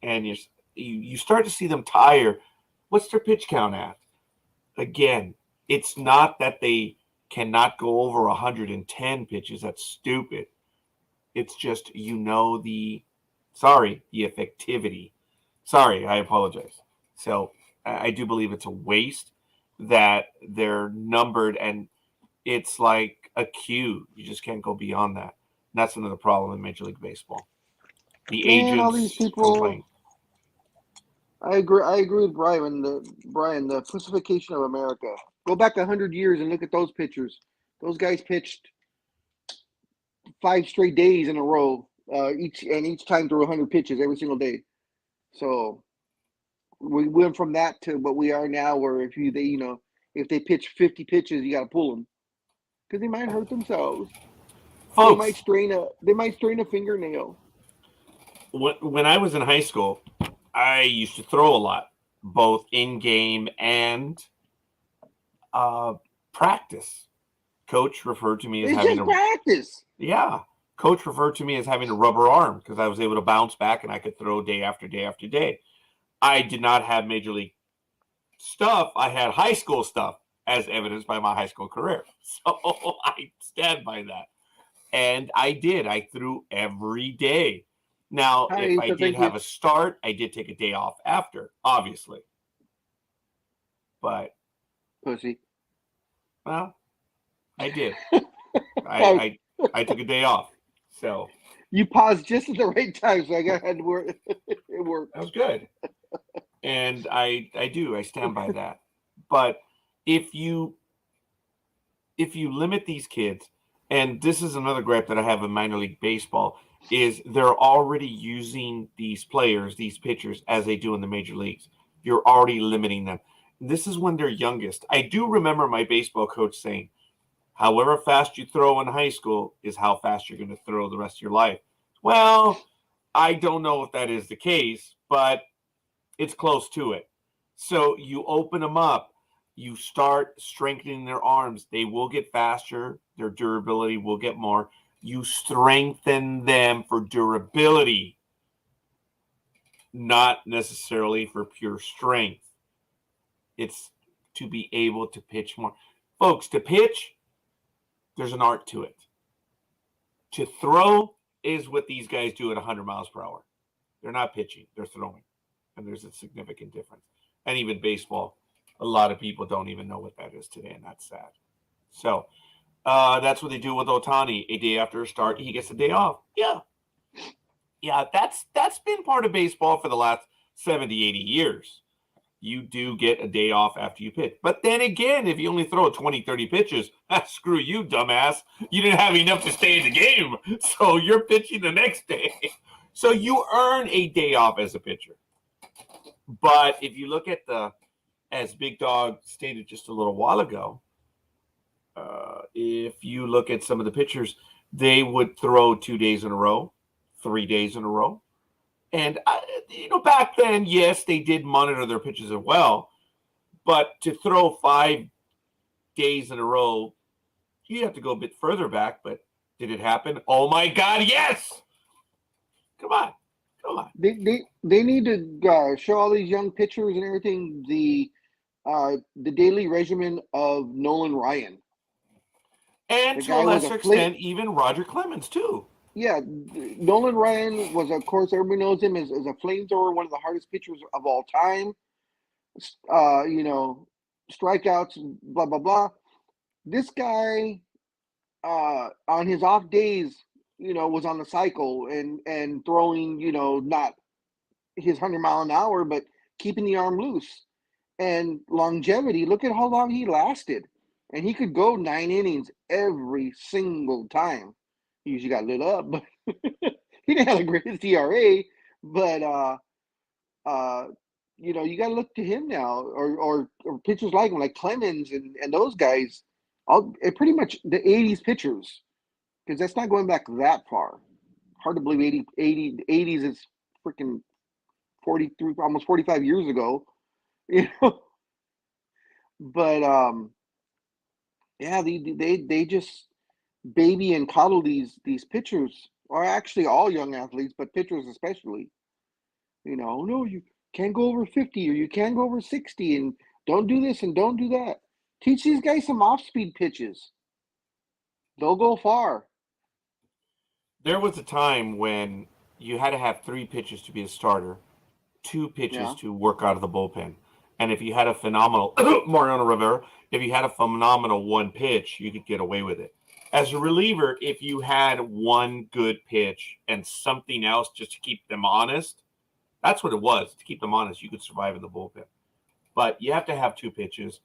and you start to see them tire. What's their pitch count at? again, it's not that they cannot go over 110 pitches. That's stupid. It's just, the effectivity. Sorry, I apologize. So I do believe it's a waste that they're numbered, and it's like a cue. You just can't go beyond that. And that's another problem in Major League Baseball. The Man, all these agents people. complain. I agree with Brian. The pussification of America. Go back 100 years and look at those pitchers. Those guys pitched 5 straight days in a row, each time threw 100 pitches every single day. So we went from that to what we are now, where if they pitch 50 pitches, you got to pull them because they might hurt themselves. Folks, They might strain a fingernail. when I was in high school, I used to throw a lot, both in game and practice. Coach referred to me as having practice. Yeah, coach referred to me as having a rubber arm because I was able to bounce back and I could throw day after day after day. I did not have major league stuff. I had high school stuff, as evidenced by my high school career. So I stand by that. And I did. I threw every day. Now, if I did have a start, I did take a day off after, obviously. But pussy. Well, I did. I took a day off. So you paused just at the right time, so I had to work. It worked. That was good. And I stand by that. But if you limit these kids, and this is another gripe that I have in minor league baseball, is they're already using these players, these pitchers, as they do in the major leagues. You're already limiting them. This is when they're youngest. I do remember my baseball coach saying, however fast you throw in high school is how fast you're going to throw the rest of your life. Well, I don't know if that is the case, but it's close to it. So you open them up. You start strengthening their arms. They will get faster. Their durability will get more. You strengthen them for durability, not necessarily for pure strength. It's to be able to pitch more. Folks, to pitch, there's an art to it. To throw is what these guys do at 100 miles per hour. They're not pitching, they're throwing. And there's a significant difference. And even baseball, a lot of people don't even know what that is today, and that's sad. So that's what they do with Ohtani. A day after a start, he gets a day off. Yeah, that's been part of baseball for the last 70, 80 years. You do get a day off after you pitch. But then again, if you only throw 20, 30 pitches, screw you, dumbass. You didn't have enough to stay in the game. So you're pitching the next day. So you earn a day off as a pitcher. But if you look at as Big Dawg stated just a little while ago, if you look at some of the pitchers, they would throw 2 days in a row, 3 days in a row. And, back then, yes, they did monitor their pitches as well. But to throw 5 days in a row, you have to go a bit further back. But did it happen? Oh, my God, yes! Come on. They need to show all these young pitchers and everything the daily regimen of Nolan Ryan. And to a lesser extent, even Roger Clemens, too. Yeah, Nolan Ryan was, of course, everybody knows him as a flamethrower, one of the hardest pitchers of all time. Strikeouts, blah, blah, blah. This guy, on his off days, was on the cycle and throwing, not his 100-mile-an-hour, but keeping the arm loose. And longevity, look at how long he lasted. And he could go 9 innings every single time. He usually got lit up, but he didn't have the greatest ERA. But you got to look to him now, or pitchers like him, like Clemens and those guys. Pretty much the '80s pitchers, because that's not going back that far. Hard to believe 80s is freaking 43, almost 45 years ago. But yeah, they just baby and coddle these pitchers, or actually all young athletes, but pitchers especially. No, you can't go over 50 or you can't go over 60, and Don't do this and don't do that. Teach these guys some off-speed pitches. They'll go far. There was a time when you had to have 3 pitches to be a starter, 2 pitches to work out of the bullpen. And if you had a phenomenal Mariano Rivera, if you had a phenomenal 1 pitch, you could get away with it. As a reliever, if you had 1 good pitch and something else just to keep them honest, that's what it was. To keep them honest, you could survive in the bullpen. But you have to have 2 pitches.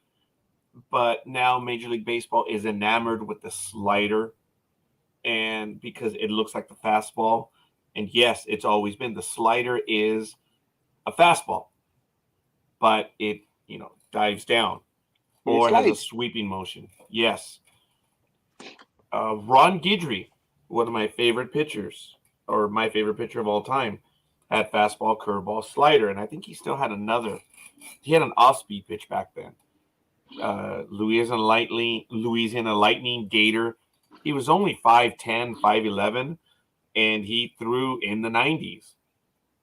But now Major League Baseball is enamored with the slider, and because it looks like the fastball. And yes, it's always been. The slider is a fastball, but it, dives down or has a sweeping motion. Yes. Ron Guidry, one of my favorite pitchers, or my favorite pitcher of all time, had fastball, curveball, slider, and I think he still had another. He had an off-speed pitch back then. Louisiana Lightning Gator. He was only 5'10", 5'11", and he threw in the 90s.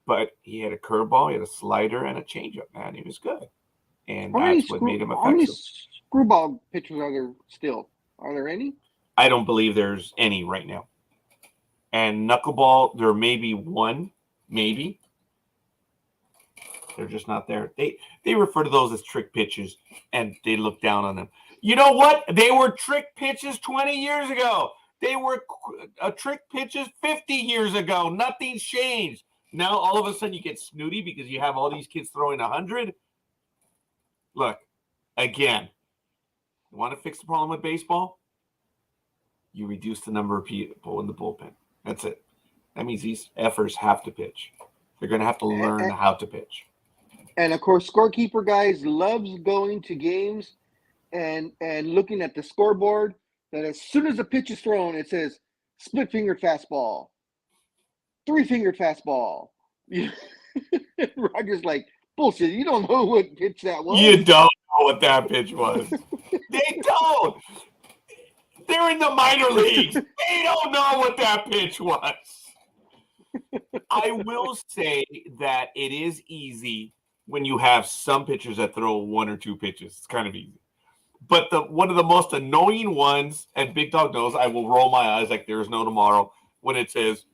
But he had a curveball, he had a slider, and a changeup, man. He was good. And that's what made him effective. How many screwball pitchers are there still? Are there any? I don't believe there's any right now. And knuckleball, there may be one, maybe. They're just not there. They refer to those as trick pitches, and they look down on them. You know what? They were trick pitches 20 years ago. They were trick pitches 50 years ago. Nothing's changed. Now, all of a sudden, you get snooty because you have all these kids throwing 100. Look, again, you want to fix the problem with baseball? You reduce the number of people in the bullpen. That's it. That means these effers have to pitch. They're going to have to learn how to pitch. And, of course, Scorekeeper, guys, loves going to games and looking at the scoreboard that as soon as the pitch is thrown, it says split-fingered fastball, 3-fingered fastball. Roger's like, bullshit, you don't know what pitch that was. You don't know what that pitch was. They don't. They're in the minor leagues. They don't know what that pitch was. I will say that it is easy when you have some pitchers that throw 1 or 2 pitches. It's kind of easy. But one of the most annoying ones, and Big Dog knows, I will roll my eyes like there's no tomorrow, when it says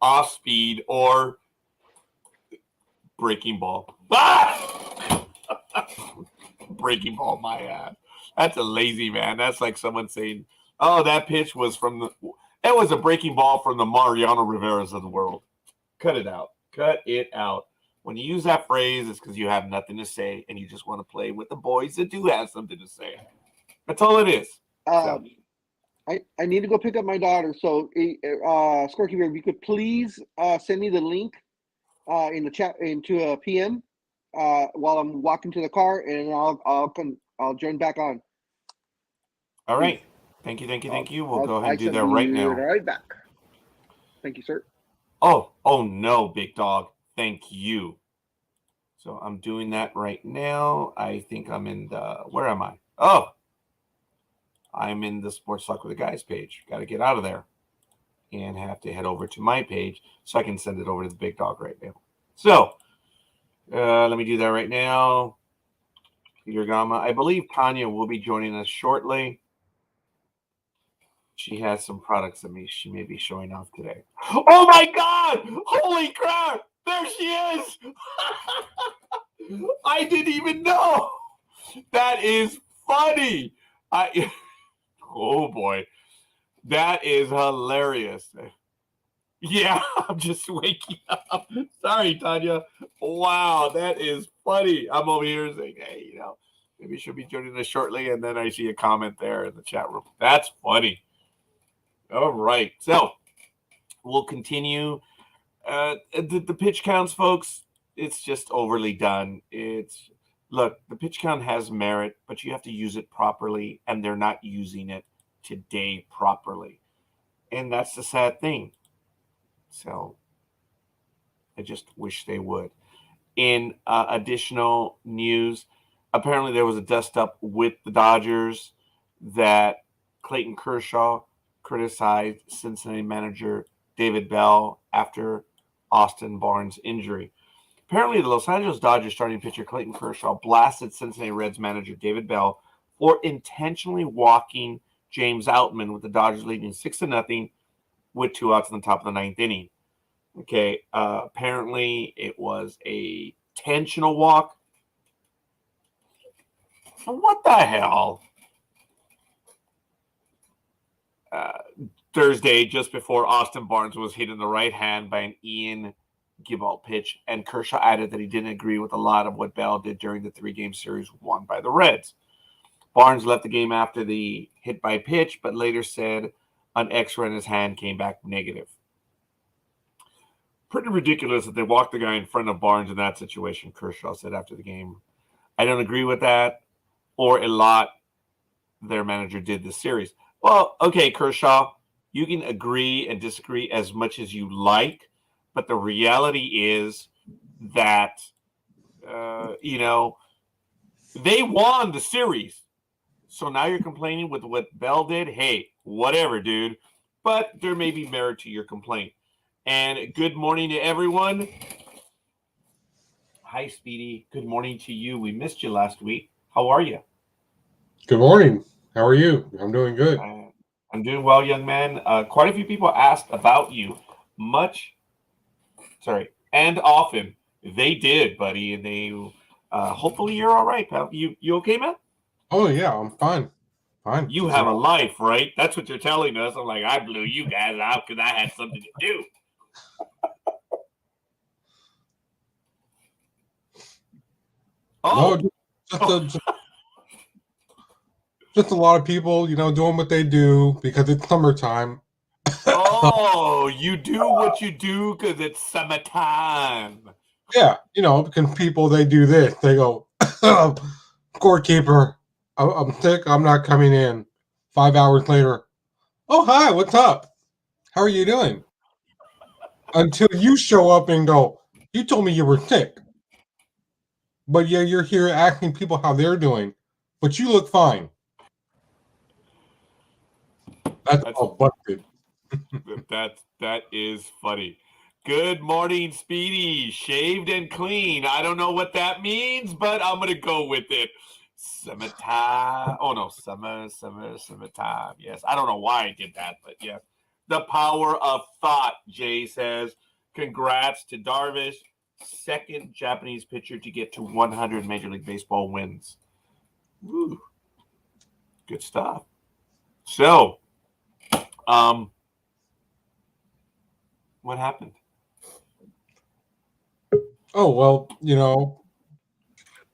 off speed or breaking ball. Ah! Breaking ball, my ass. That's a lazy man. That's like someone saying, oh, that pitch was that was a breaking ball from the Mariano Riveras of the world. Cut it out. Cut it out. When you use that phrase, it's because you have nothing to say and you just want to play with the boys that do have something to say. That's all it is. I need to go pick up my daughter. So, Scorekeeper, if you could please send me the link in the chat into a PM while I'm walking to the car, and I'll join back on. All right. Thank you. We'll go ahead and do that right now. Right back. Thank you, sir. Oh no, Big Dog. Thank you. So I'm doing that right now. I think I'm in where am I? Oh, I'm in the Sports Talk with the Guys page. Got to get out of there and have to head over to my page so I can send it over to the Big Dog right now. So let me do that right now. Peter Gama. I believe Tanya will be joining us shortly. She has some products that she may be showing off today. Oh my God! Holy crap! There she is! I didn't even know. That is funny. Oh boy, that is hilarious. Yeah, I'm just waking up. Sorry, Tanya. Wow, that is funny. I'm over here saying, hey, maybe she'll be joining us shortly, and then I see a comment there in the chat room. That's funny. All right, so we'll continue. The pitch counts, folks, it's just overly done. Look, the pitch count has merit, but you have to use it properly, and they're not using it today properly. And that's the sad thing. So I just wish they would. In additional news, apparently there was a dust-up with the Dodgers that Clayton Kershaw criticized Cincinnati manager David Bell after Austin Barnes' injury. Apparently, the Los Angeles Dodgers starting pitcher Clayton Kershaw blasted Cincinnati Reds manager David Bell for intentionally walking James Outman, with the Dodgers leading 6-0 with 2 outs in the top of the 9th inning. Okay, apparently it was a intentional walk. What the hell? Thursday, just before Austin Barnes was hit in the right hand by an Ian Gibalt pitch, and Kershaw added that he didn't agree with a lot of what Bell did during the 3-game series won by the Reds. Barnes left the game after the hit by pitch, but later said an X-ray in his hand came back negative. Pretty ridiculous that they walked the guy in front of Barnes in that situation, Kershaw said after the game. I don't agree with that, or a lot their manager did this series. Well, okay, Kershaw, you can agree and disagree as much as you like, but the reality is that, they won the series. So now you're complaining with what Bell did? Hey, whatever, dude. But there may be merit to your complaint. And good morning to everyone. Hi, Speedy. Good morning to you. We missed you last week. How are you? Good morning. How are you? I'm doing good. I'm doing well, young man. Quite a few people asked about you. And often. They did, buddy. And they hopefully you're all right, pal. You okay, man? Oh, yeah, I'm fine. Fine. You have a life, right? That's what you're telling us. I'm like, I blew you guys out because I had something to do. No, just a lot of people, doing what they do because it's summertime. Oh, you do what you do because it's summertime. Yeah, because people, they do this. They go, Scorekeeper, I'm sick. I'm not coming in. 5 hours later, oh, hi, what's up? How are you doing? Until you show up and go, you told me you were sick. But yeah, you're here asking people how they're doing, but you look fine. That's all busted. That is funny. Good morning, Speedy. Shaved and clean. I don't know what that means, but I'm gonna go with it. Summertime. Oh no, summertime. Yes, I don't know why I did that, but yes. The power of thought. Jay says, "Congrats to Darvish, second Japanese pitcher to get to 100 Major League Baseball wins." Woo. Good stuff. So, what happened? Oh, well,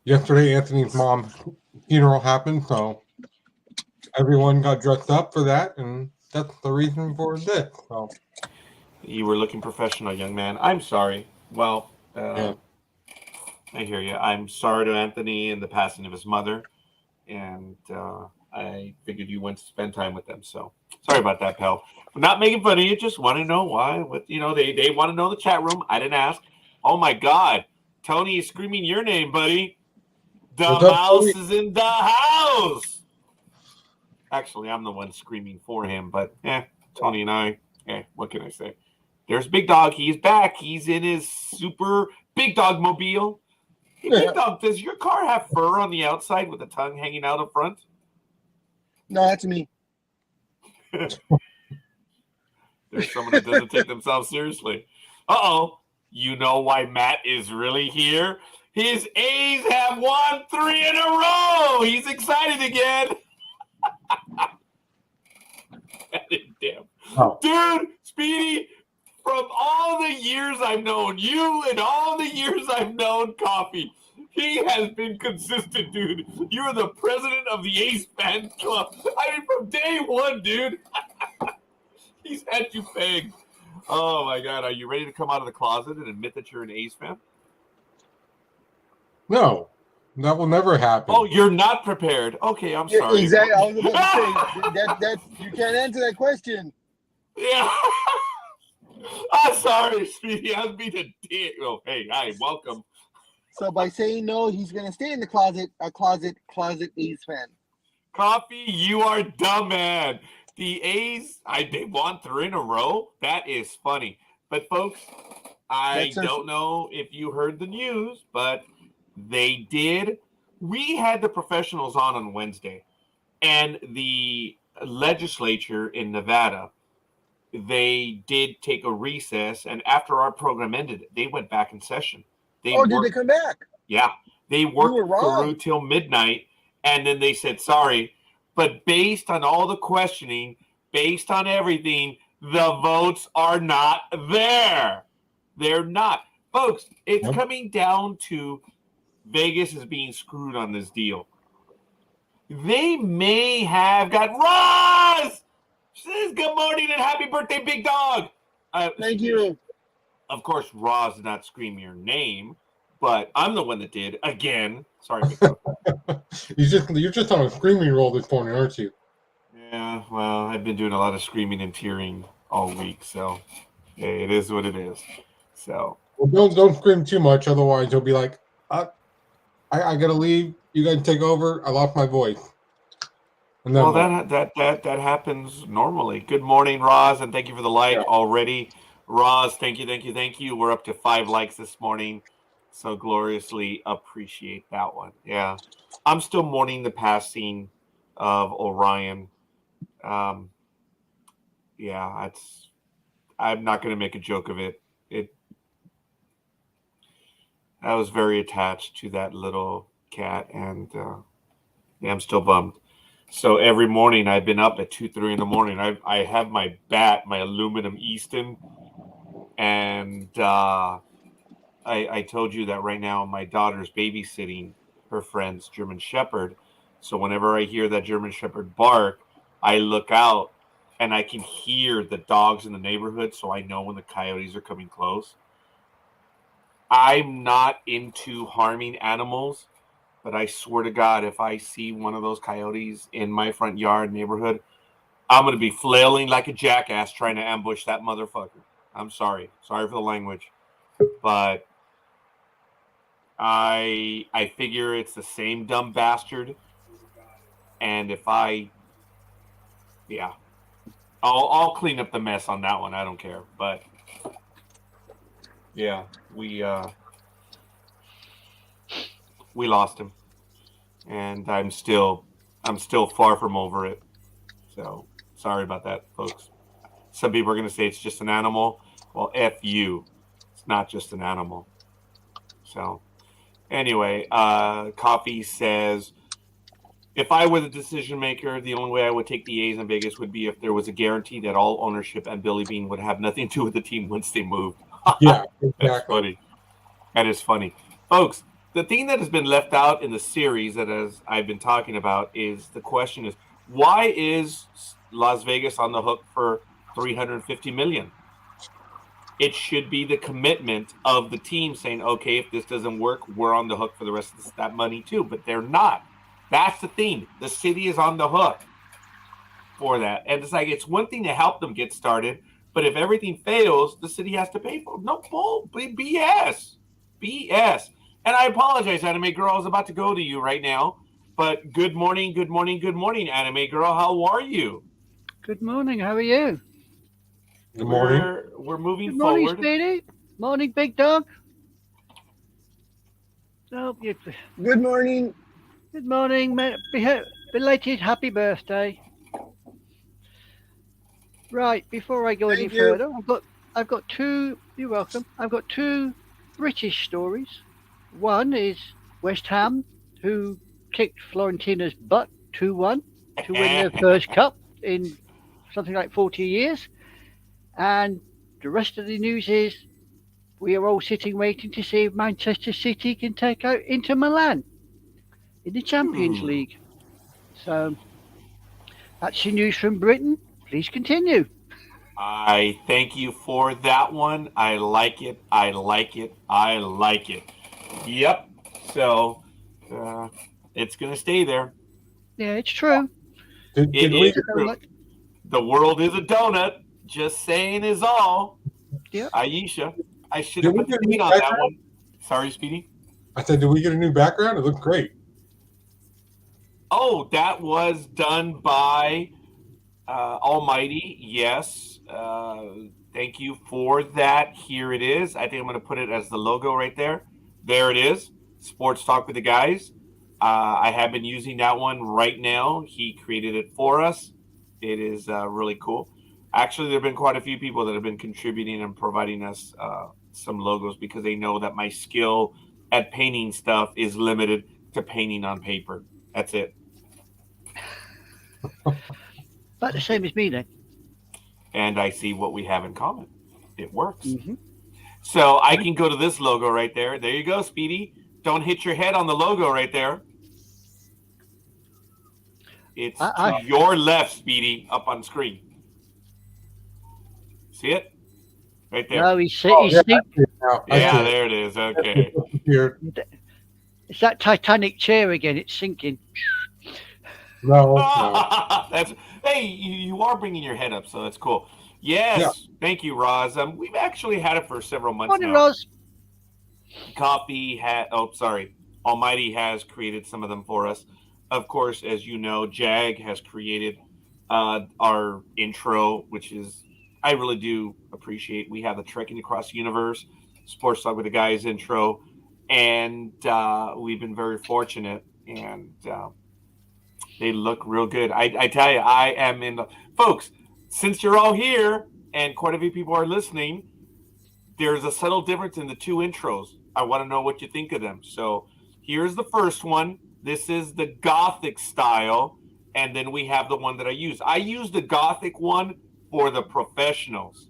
yesterday Anthony's mom's funeral happened, so everyone got dressed up for that, and that's the reason for this. So you were looking professional, young man. I'm sorry. Well, yeah. I hear you. I'm sorry to Anthony and the passing of his mother, and I figured you went to spend time with them. So sorry about that, pal. I'm not making fun of you. Just want to know why. What they want to know the chat room. I didn't ask. Oh my God, Tony is screaming your name, buddy. The mouse is in the house. Actually, I'm the one screaming for him, but Tony and I. What can I say? There's Big Dog. He's back. He's in his super Big Dog mobile. Hey, Big Dog, does your car have fur on the outside with the tongue hanging out up front? No, that's me. There's someone that doesn't take themselves seriously. Uh-oh. You know why Matt is really here? His A's have won 3 in a row. He's excited again. Damn. Oh. Dude, Speedy, from all the years I've known you and all the years I've known Coffee, he has been consistent, dude. You're the president of the Ace fan club. I mean, from day one, dude. He's had you pegged. Oh, my God. Are you ready to come out of the closet and admit that you're an Ace fan? No, that will never happen. Oh, you're not prepared. Okay, I'm sorry. Exactly. I was about to say, you can't answer that question. Yeah. I'm sorry, Speedy. I was being a dick. Oh, hey, hi, welcome. So by saying no, he's going to stay in the closet, a closet A's fan. Coffee, you are dumb, man. The A's, they won 3 in a row. That is funny. But, folks, I don't know if you heard the news, but they did. We had the professionals on Wednesday, and the legislature in Nevada, they did take a recess, and after our program ended, they went back in session. Did they come back? Yeah, they worked were wrong. through till midnight, and then they said sorry. But based on all the questioning, based on everything, the votes are not there. They're not. Folks, it's coming down to Vegas is being screwed on this deal. They may have got Roz! Says good morning and happy birthday, Big Dog. Thank you. Of course, Roz did not scream your name, but I'm the one that did. Again. Sorry, Big Dog. You're just on a screaming roll this morning, aren't you? Yeah, well, I've been doing a lot of screaming and tearing all week, so hey, it is what it is. So well, don't scream too much, otherwise you'll be like, I gotta leave. You guys take over. I lost my voice. And then that happens normally. Good morning, Roz, and thank you for the like already. Roz, thank you. We're up to 5 likes this morning, so gloriously appreciate that one. Yeah, I'm still mourning the passing of Orion. I'm not going to make a joke of it. I was very attached to that little cat, and I'm still bummed. So every morning I've been up at 2-3 in the morning. I have my bat, my aluminum Easton, and I told you that right now my daughter's babysitting her friend's German Shepherd. So whenever I hear that German Shepherd bark, I look out and I can hear the dogs in the neighborhood, so I know when the coyotes are coming close. I'm not into harming animals, but I swear to God, if I see one of those coyotes in my front yard neighborhood, I'm going to be flailing like a jackass trying to ambush that motherfucker. I'm sorry. Sorry for the language. But I figure it's the same dumb bastard. And if I'll clean up the mess on that one. I don't care. But yeah, we lost him, and I'm still far from over it. So sorry about that, folks. Some people are going to say it's just an animal. Well, F you. It's not just an animal. So anyway, Coffee says, if I were the decision maker, the only way I would take the A's in Vegas would be if there was a guarantee that all ownership and Billy Bean would have nothing to do with the team once they moved. Yeah, exactly. That's funny. That is funny. Folks, the thing that has been left out in the series that as I've been talking about is the question is, why is Las Vegas on the hook for $350 million? It should be the commitment of the team saying, okay, if this doesn't work, we're on the hook for the rest of that money too. But they're not. That's the thing. The city is on the hook for that. And it's like, it's one thing to help them get started, but if everything fails, the city has to pay for it. No bull, BS. And I apologize, Anime Girl. I was about to go to you right now. But good morning, Anime Girl. How are you? Good morning. How are you? Good morning. We're moving Good morning, forward. Speedy. Morning, Big Dog. Oh, Good morning. good morning. Belated happy birthday. Right, before I go any Thank you. further, I've got two. You're welcome. I've got two British stories. One is West Ham, who kicked Florentina's butt 2-1 to win their first cup in something like 40 years. And the rest of the news is we are all sitting waiting to see if Manchester City can take out Inter Milan in the Champions League. So that's your news from Britain. Please continue. I thank you for that one. I like it. Yep. So it's going to stay there. Yeah, it's true. Did It we is true. The world is a donut. Just saying is all. Yep. Aisha, I should Did have we put the get a date new on that background? one. Sorry, Speedy. I said, did we get a new background? It looked great. Oh, that was done by Almighty. Yes. Thank you for that. Here it is. I think I'm going to put it as the logo right there. There it is. Sports Talk with the Guys. I have been using that one right now. He created it for us. It is really cool. Actually, there have been quite a few people that have been contributing and providing us some logos because they know that my skill at painting stuff is limited to painting on paper. That's it. About the same as me then. And I see what we have in common. It works. Mm-hmm. So I can go to this logo right there. There you go, Speedy. Don't hit your head on the logo right there. It's to your left, Speedy, up on screen. See it? Right there. No, he's Yeah, there it is. Okay. It's that Titanic chair again. It's sinking. No. Hey, you are bringing your head up, so that's cool. Yes. Yeah. Thank you, Roz. We've actually had it for several months now. Roz. Almighty has created some of them for us. Of course, as you know, Jag has created our intro, which is, I really do appreciate. We have the Trekking Across the Universe, Sports Talk with the Guys intro, and we've been very fortunate, and they look real good. I tell you, I am in the... Folks, since you're all here, and quite a few people are listening, there's a subtle difference in the two intros. I want to know what you think of them. So here's the first one. This is the Gothic style, and then we have the one that I use. I use the Gothic one for the professionals.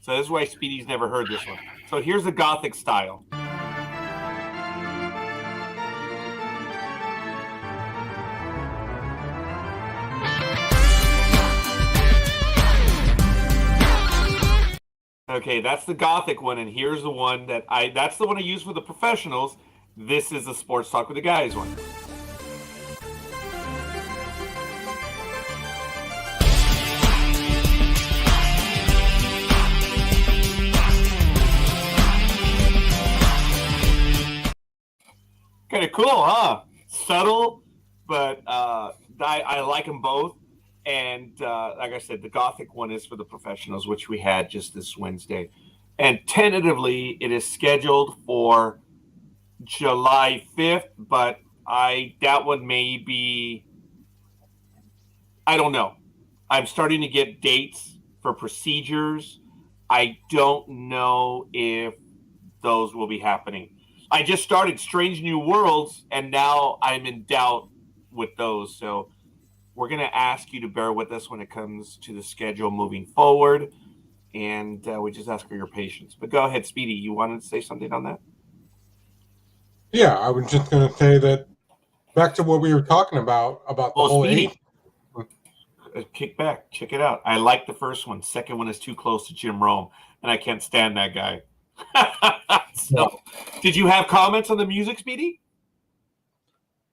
So this is why Speedy's never heard this one. So here's the Gothic style. Okay, that's the Gothic one, and here's the one that's the one I use for the professionals. This is the Sports Talk with the Guys one. Kind of cool, huh? Subtle, but I like them both. And like I said, the Gothic one is for the professionals, which we had just this Wednesday. And tentatively, it is scheduled for July 5th, but that one may be, I don't know. I'm starting to get dates for procedures. I don't know if those will be happening. I just started Strange New Worlds, and now I'm in doubt with those. So we're going to ask you to bear with us when it comes to the schedule moving forward, and we just ask for your patience. But go ahead, Speedy. You wanted to say something on that? Yeah, I was just going to say that back to what we were talking about the whole Speedy. Kick back. Check it out. I like the first one. Second one is too close to Jim Rome, and I can't stand that guy. So, did you have comments on the music, Speedy?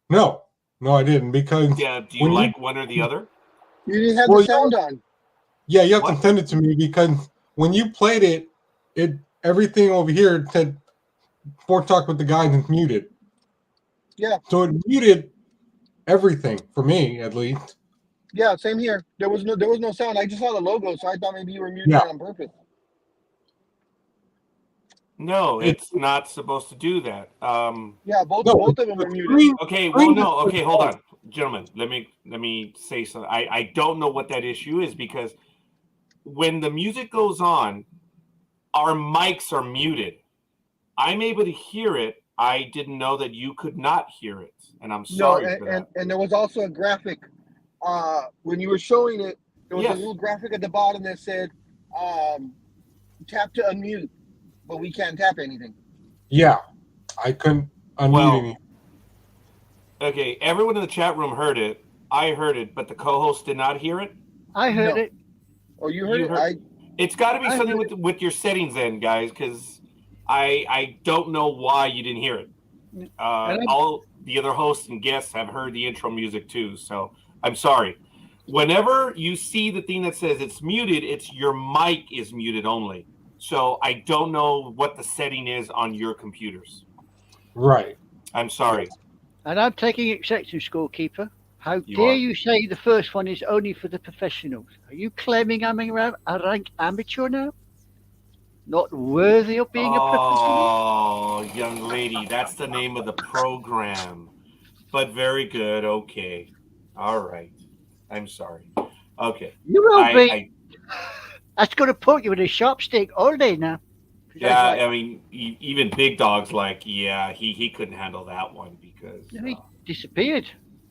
No, I didn't, because do you like one or the other? You didn't have the sound on. Yeah, you have to send it to me, because when you played it everything over here said Sports Talk with the Guys is muted. Yeah. So it muted everything for me, at least. Yeah, same here. There was no sound. I just saw the logo, so I thought maybe you were muting it on purpose. No, it's not supposed to do that. Yeah, both of them are muted. Okay, well, no. Okay, hold on, gentlemen. Let me say something. I don't know what that issue is, because when the music goes on, our mics are muted. I'm able to hear it. I didn't know that you could not hear it, and I'm sorry for that. And there was also a graphic when you were showing it. There was a little graphic at the bottom that said tap to unmute, but we can't tap anything. Yeah, I couldn't unmute anything. Okay, everyone in the chat room heard it. I heard it, but the co-host did not hear it. I heard it. Oh, you heard it? It's got to be something with your settings then, guys, because I don't know why you didn't hear it. All the other hosts and guests have heard the intro music too, so I'm sorry. Whenever you see the thing that says it's muted, it's your mic is muted only. So I don't know what the setting is on your computers. Right. I'm sorry. And I'm taking exception, Scorekeeper. How dare you say the first one is only for the professionals? Are you claiming I'm a rank amateur now? not worthy of being a professional. Oh, young lady, that's the name of the program. But very good. Okay. All right. I'm sorry. Okay. You will be. I That's going to put you in a sharp stick all day now. 'Cause I was yeah, like, I mean, even Big Dog's like, yeah, he couldn't handle that one because, he disappeared.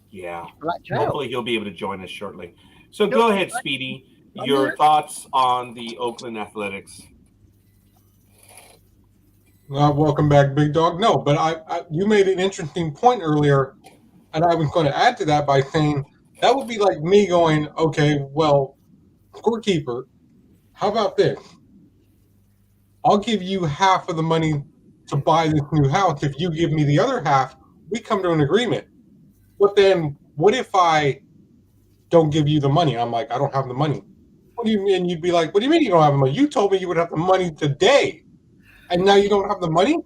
yeah. Blacked out. Hopefully he'll be able to join us shortly. So go ahead, Speedy. I'm Your here. thoughts on the Oakland Athletics? Welcome back, Big Dog. No, but you made an interesting point earlier, and I was going to add to that by saying that would be like me going, okay, well, Scorekeeper, how about this? I'll give you half of the money to buy this new house. If you give me the other half, we come to an agreement. But then what if I don't give you the money? I'm like, I don't have the money. What do you mean? You'd be like, what do you mean you don't have the money? You told me you would have the money today, and now you don't have the money?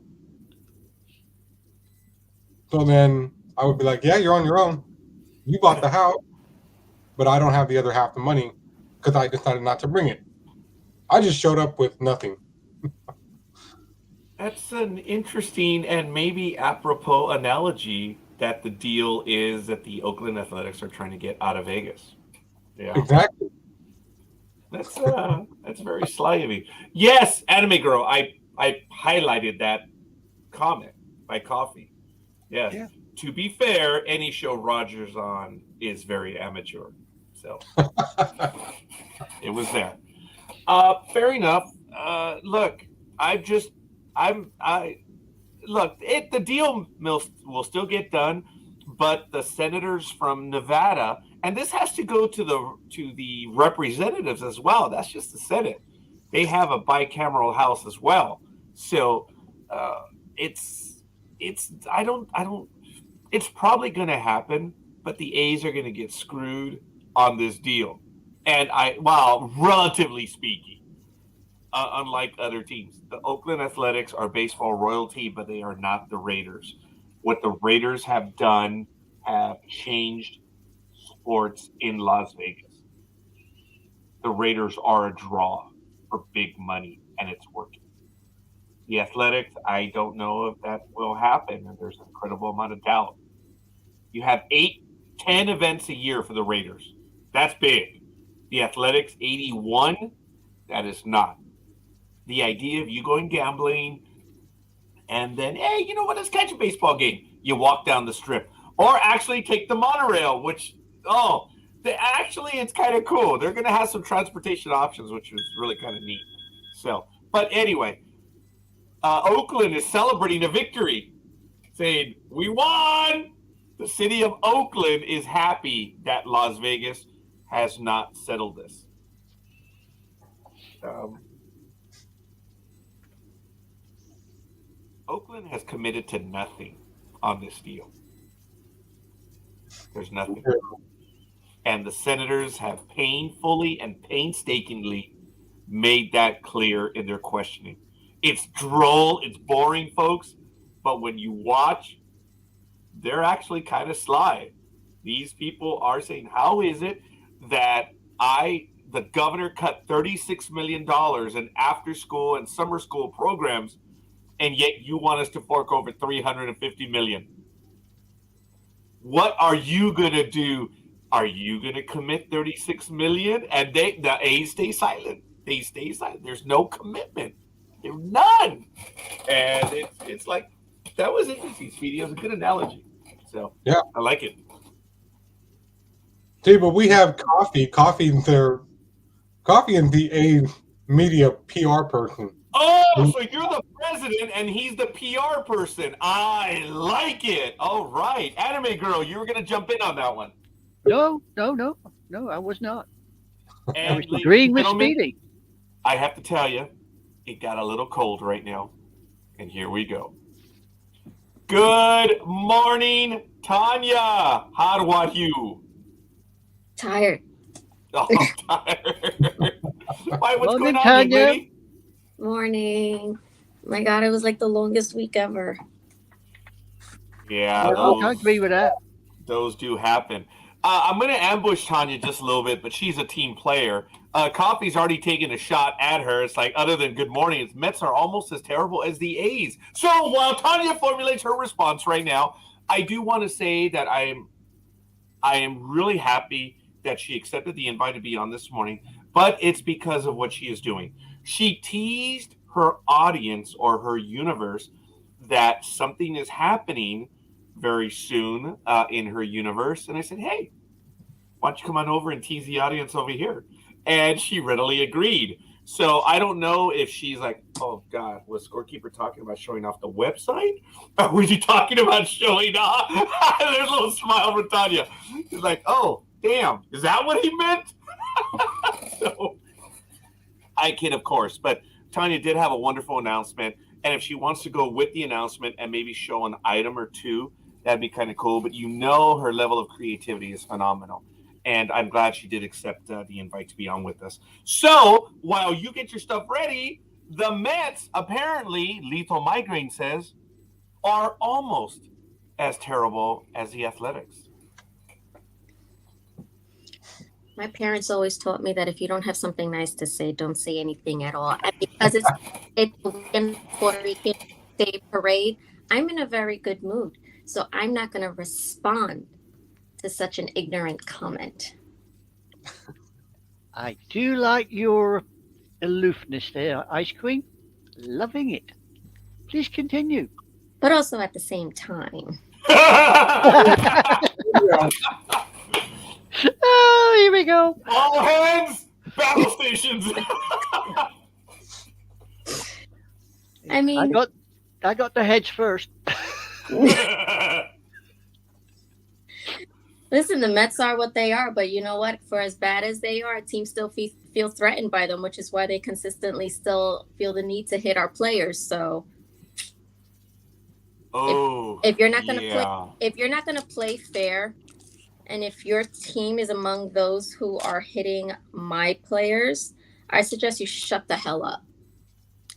So then I would be like, yeah, you're on your own. You bought the house, but I don't have the other half the money because I decided not to bring it. I just showed up with nothing. That's an interesting and maybe apropos analogy that the deal is that the Oakland Athletics are trying to get out of Vegas. Yeah. Exactly. That's very sly of you. Yes, Anime Girl, I highlighted that comment by Coffee. Yes. Yeah. To be fair, any show Roger's on is very amateur. So it was there. Fair enough. Look, the deal will still get done, but the senators from Nevada, and this has to go to the representatives as well. That's just the Senate. They have a bicameral house as well. So it's probably going to happen, but the A's are going to get screwed on this deal. And relatively speaking, unlike other teams, the Oakland Athletics are baseball royalty, but they are not the Raiders. What the Raiders have done have changed sports in Las Vegas. The Raiders are a draw for big money, and it's working. The Athletics, I don't know if that will happen, and there's an incredible amount of doubt. You have 8-10 events a year for the Raiders. That's big. The Athletics, 81, that is not. The idea of you going gambling and then, hey, you know what, let's catch a baseball game. You walk down the strip. Or actually take the monorail, which, it's kind of cool. They're going to have some transportation options, which is really kind of neat. So, but anyway, Oakland is celebrating a victory, saying, we won! The city of Oakland is happy that Las Vegas has not settled this. Oakland has committed to nothing on this deal. There's nothing. And the Senators have painfully and painstakingly made that clear in their questioning. It's droll, it's boring, folks, but when you watch, they're actually kind of sly. These people are saying, how is it that the governor cut $36 million in after school and summer school programs, and yet you want us to fork over $350 million? What are you going to do? Are you going to commit $36 million? And the A's stay silent. They stay silent. There's no commitment. There's none. And it's like, that was interesting, Speedy. It was a good analogy. So, yeah, I like it. See, but we have Coffee. Coffee and the A media PR person. Oh, so you're the president and he's the PR person. I like it. All right. Anime Girl, you were going to jump in on that one. No, I was not. And I was agreeing with Speedy. I have to tell you, it got a little cold right now. And here we go. Good morning, Tanya. How are you? Tired. Oh, I'm tired. Why, what's Morning, going on, Tanya. lady? Morning. My God, it was like the longest week ever. Yeah, I agree with that. those do happen. I'm going to ambush Tanya just a little bit, but she's a team player. Coffee's already taken a shot at her. It's like, other than good morning, the Mets are almost as terrible as the A's. So while Tanya formulates her response right now, I do want to say that I am really happy that she accepted the invite to be on this morning, but it's because of what she is doing. She teased her audience or her universe that something is happening very soon in her universe. And I said, hey, why don't you come on over and tease the audience over here? And she readily agreed. So I don't know if she's like, oh, God, was Scorekeeper talking about showing off the website? Or was he talking about showing off? There's a little smile from Tanya. She's like, oh, damn, is that what he meant? So I kid, of course. But Tanya did have a wonderful announcement. And if she wants to go with the announcement and maybe show an item or two, that'd be kind of cool. But you know her level of creativity is phenomenal. And I'm glad she did accept the invite to be on with us. So while you get your stuff ready, the Mets, apparently, Lethal Migraine says, are almost as terrible as the Athletics. My parents always taught me that if you don't have something nice to say, don't say anything at all. And because it's a Puerto Rican Day parade, I'm in a very good mood. So I'm not going to respond to such an ignorant comment. I do like your aloofness there, Ice Queen. Loving it. Please continue. But also at the same time. Oh, here we go. All hands, battle stations. I mean, I got the heads first. listen, the Mets are what they are, but you know what? For as bad as they are, teams still feel threatened by them, which is why they consistently still feel the need to hit our players. So, if you're not going to play fair, and if your team is among those who are hitting my players, I suggest you shut the hell up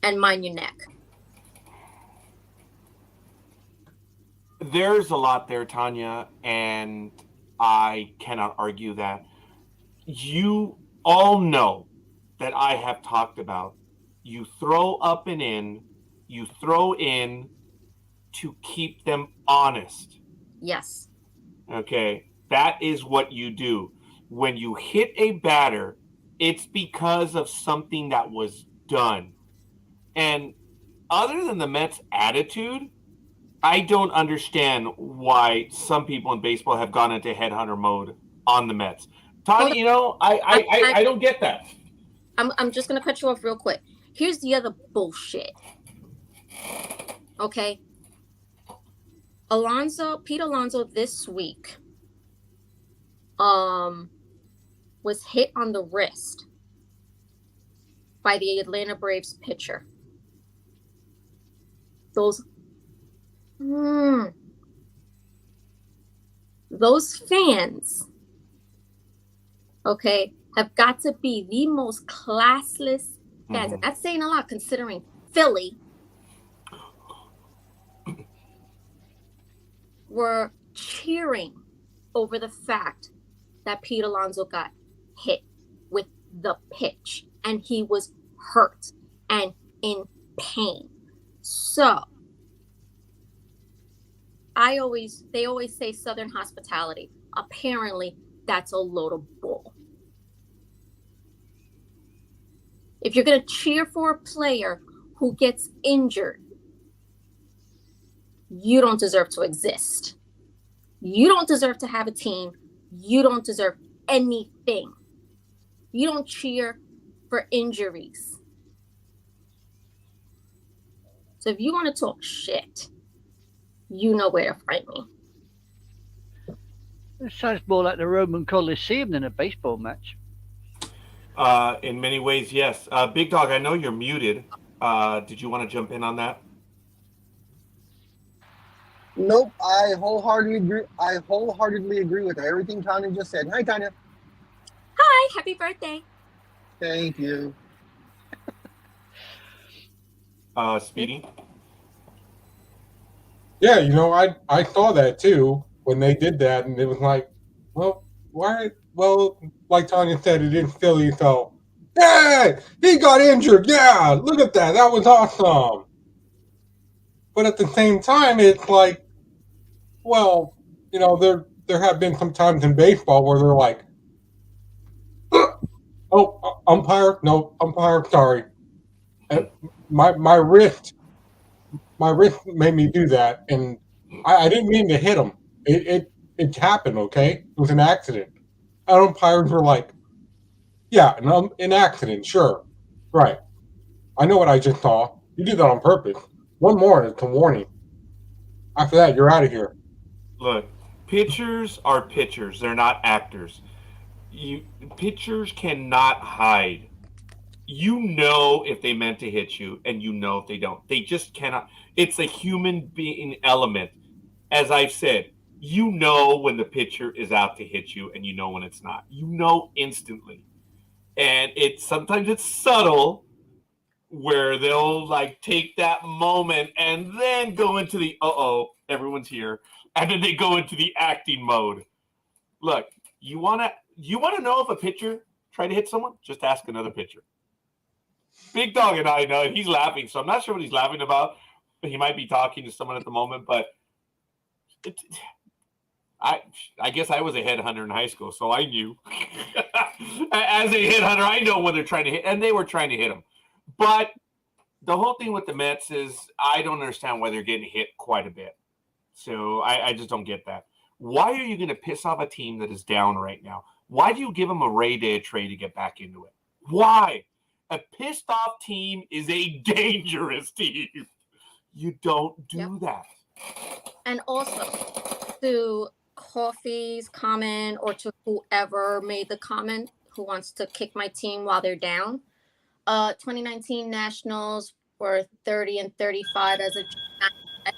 and mind your neck. There's a lot there, Tanya, and I cannot argue that. You all know that I have talked about you throw up and in, you throw in to keep them honest. Yes. Okay, that is what you do. When you hit a batter, it's because of something that was done. And other than the Mets' attitude, I don't understand why some people in baseball have gone into headhunter mode on the Mets. Tanya, you know, I don't get that. I'm just going to cut you off real quick. Here's the other bullshit. Okay. Pete Alonso this week was hit on the wrist by the Atlanta Braves pitcher. Those fans, okay, have got to be the most classless fans. And that's saying a lot considering Philly were cheering over the fact that Pete Alonso got hit with the pitch and he was hurt and in pain. So they always say Southern hospitality. Apparently, that's a load of bull. If you're going to cheer for a player who gets injured, you don't deserve to exist. You don't deserve to have a team. You don't deserve anything. You don't cheer for injuries. So if you want to talk shit, you know where to find me. It sounds more like the Roman Coliseum than a baseball match. In many ways, yes. Big Dog, I know you're muted. Did you want to jump in on that? Nope, I wholeheartedly agree with everything Tanya just said. Hi, Tanya. Hi, happy birthday. Thank you. Speedy? Yeah, you know, I saw that too when they did that, and it was like, well, Why? Well, like Tanya said, it in Philly, so hey, he got injured. Yeah, look at that. That was awesome. But at the same time, it's like, well, there have been some times in baseball where they're like, oh, umpire, no, umpire, sorry, Uh, my wrist made me do that, and I didn't mean to hit him. It happened. Okay, it was an accident. And umpires were like, yeah, an accident, sure, right. I know what I just saw. You did that on purpose. One more, and it's a warning. After that, you're out of here. Look, pitchers are pitchers. They're not actors. You Pitchers cannot hide. You know if they meant to hit you, and you know if they don't. They just cannot. It's a human being element. As I've said, you know when the pitcher is out to hit you, and you know when it's not. You know instantly, and sometimes it's subtle, where they'll like take that moment and then go into the everyone's here, and then they go into the acting mode. Look, you wanna know if a pitcher tried to hit someone? Just ask another pitcher. Big Dog and I know he's laughing, so I'm not sure what he's laughing about. But he might be talking to someone at the moment. But it, I guess I was a headhunter in high school, so I knew. As a headhunter, I know when they're trying to hit, and they were trying to hit him. But the whole thing with the Mets is I don't understand why they're getting hit quite a bit. So I just don't get that. Why are you going to piss off a team that is down right now? Why do you give them a Ray Day trade to get back into it? Why? A pissed off team is a dangerous team. You don't do that. And also to Coffee's comment, or to whoever made the comment who wants to kick my team while they're down. 2019 Nationals were 30-35 as a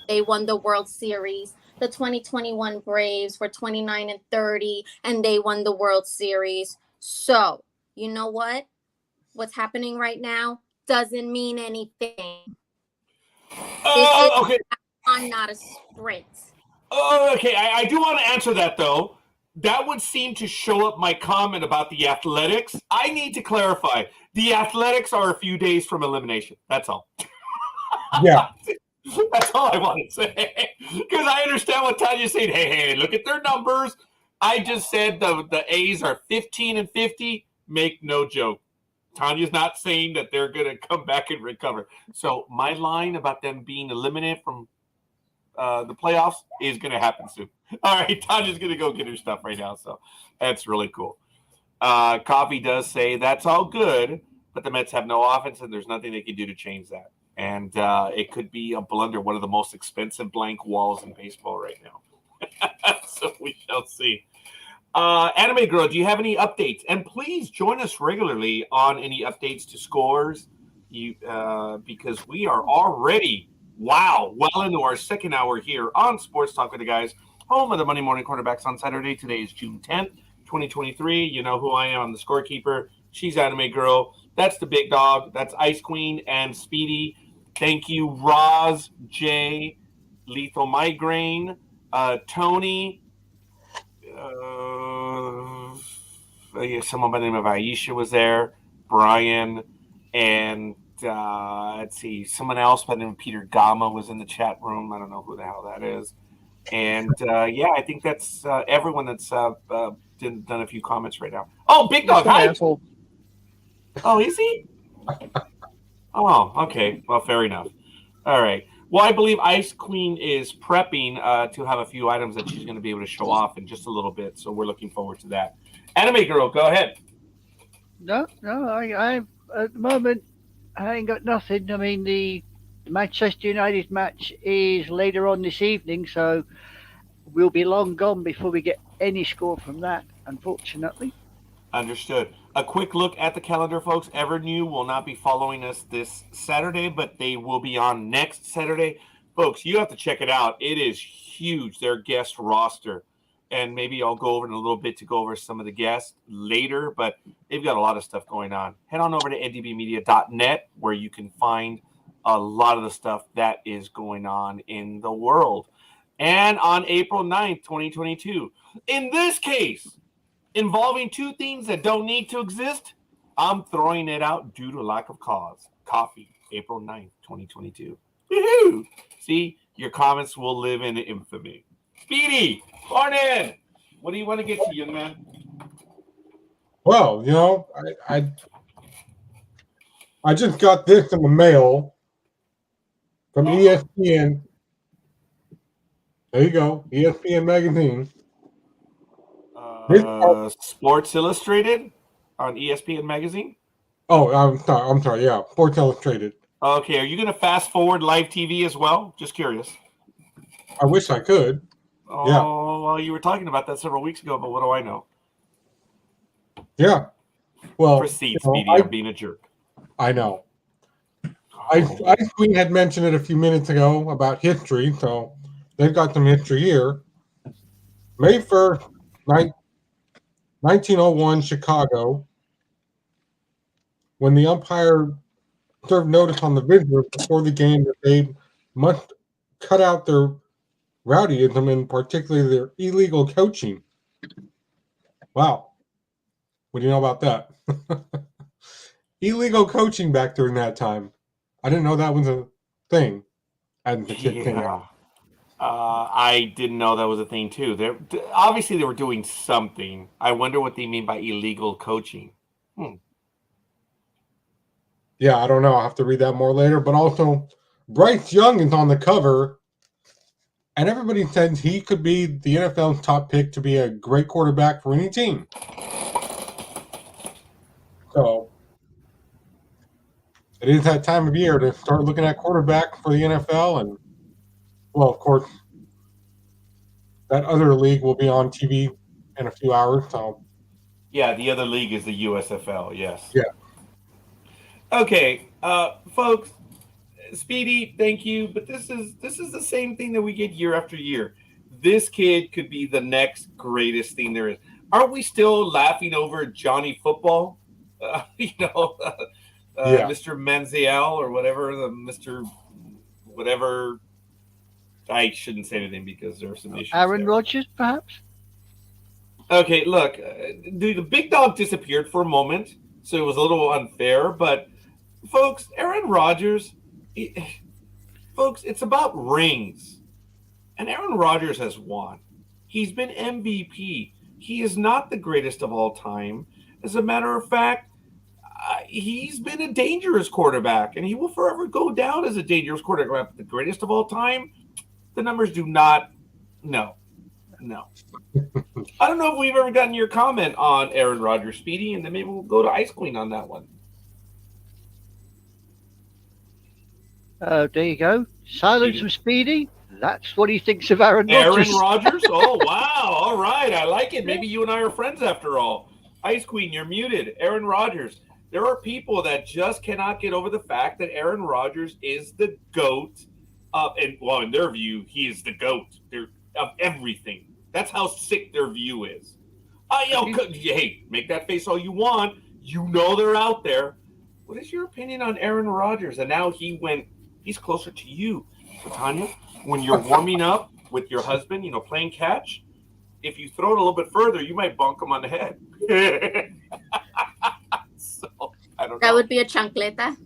they won the World Series. The 2021 Braves were 29-30 and they won the World Series. So, you know what? What's happening right now doesn't mean anything. Okay. I'm not a sprint. Okay. I do want to answer that, though. That would seem to show up my comment about the Athletics. I need to clarify. The Athletics are a few days from elimination. That's all. Yeah. That's all I want to say. Because I understand what Tanya's saying. Hey, look at their numbers. I just said the A's are 15-50. Make no joke. Tanya's not saying that they're going to come back and recover. So my line about them being eliminated from the playoffs is going to happen soon. All right, Tanya's going to go get her stuff right now. So that's really cool. Coffee does say that's all good, but the Mets have no offense, and there's nothing they can do to change that. And it could be a blunder, one of the most expensive blank walls in baseball right now. So we shall see. Anime Girl, do you have any updates? And please join us regularly on any updates to scores, because we are already, well into our second hour here on Sports Talk with the Guys, home of the Monday Morning Quarterbacks on Saturday. Today is June 10th, 2023. You know who I am. I'm the Scorekeeper. She's Anime Girl. That's the Big Dog. That's Ice Queen and Speedy. Thank you, Roz, Jay, Lethal Migraine, Tony, someone by the name of Aisha was there, Brian, and let's see, someone else by the name of Peter Gama was in the chat room. I don't know who the hell that is. And I think that's everyone that's done a few comments right now. Oh, Big Dog, hi. Asshole. Oh, is he? Oh, okay. Well, fair enough. All right. Well, I believe Ice Queen is prepping to have a few items that she's going to be able to show off in just a little bit. So we're looking forward to that. Anime Girl, go ahead. No, I at the moment I ain't got nothing. I mean, the Manchester United match is later on this evening, so we'll be long gone before we get any score from that, unfortunately. Understood. A quick look at the calendar, folks. Evernew will not be following us this Saturday, but they will be on next Saturday. Folks, you have to check it out. It is huge, their guest roster. And maybe I'll go over in a little bit to go over some of the guests later, but they've got a lot of stuff going on. Head on over to ndbmedia.net, where you can find a lot of the stuff that is going on in the world. And on April 9th, 2022, in this case, involving two things that don't need to exist, I'm throwing it out due to lack of cause. Coffee, April 9th, 2022. Woohoo! See, your comments will live in infamy. Speedy, morning. What do you want to get to, young man? Well, you know, I just got this in the mail from ESPN. There you go, ESPN magazine. Sports Illustrated on ESPN magazine. Oh, I'm sorry. Yeah, Sports Illustrated. Okay, are you going to fast forward live TV as well? Just curious. I wish I could. Oh, Yeah. Well, you were talking about that several weeks ago, but what do I know? Yeah. Well, proceed, Speedy. I'm being a jerk. I know. Ice Queen had mentioned it a few minutes ago about history, so they've got some history here. May 1st, 1901, Chicago, when the umpire served notice on the visitors before the game that they must cut out their rowdyism and particularly their illegal coaching. Wow. What do you know about that? Illegal coaching back during that time. I didn't know that was a thing. I didn't know that was a thing too. Obviously they were doing something. I wonder what they mean by illegal coaching. Yeah, I don't know. I'll have to read that more later. But also, Bryce Young is on the cover, and everybody says he could be the NFL's top pick to be a great quarterback for any team. So, it is that time of year to start looking at quarterback for the NFL. And, well, of course, that other league will be on TV in a few hours. So, yeah, the other league is the USFL, yes. Yeah. Okay, folks, Speedy, thank you. But this is the same thing that we get year after year. This kid could be the next greatest thing there is. Aren't we still laughing over Johnny Football? Mr. Manziel or whatever, Mr. Whatever. I shouldn't say anything because there are some issues. Aaron Rodgers, perhaps? Okay, look, the big dog disappeared for a moment, so it was a little unfair, but folks, Aaron Rodgers, folks, it's about rings. And Aaron Rodgers has won. He's been MVP. He is not the greatest of all time. As a matter of fact, he's been a dangerous quarterback, and he will forever go down as a dangerous quarterback. But the greatest of all time, the numbers do not. No. I don't know if we've ever gotten your comment on Aaron Rodgers, Speedy, and then maybe we'll go to Ice Queen on that one. There you go. Silence from Speedy. That's what he thinks of Aaron Rodgers. Aaron Rodgers? Oh, wow. All right. I like it. Maybe you and I are friends after all. Ice Queen, you're muted. Aaron Rodgers. There are people that just cannot get over the fact that Aaron Rodgers is the GOAT. In their view, he is the GOAT of everything. That's how sick their view is. Hey, make that face all you want. You know they're out there. What is your opinion on Aaron Rodgers? And now he's closer to you. So, Tanya, when you're warming up with your husband, playing catch, if you throw it a little bit further, you might bonk him on the head. So, I don't know. That would be a chancleta.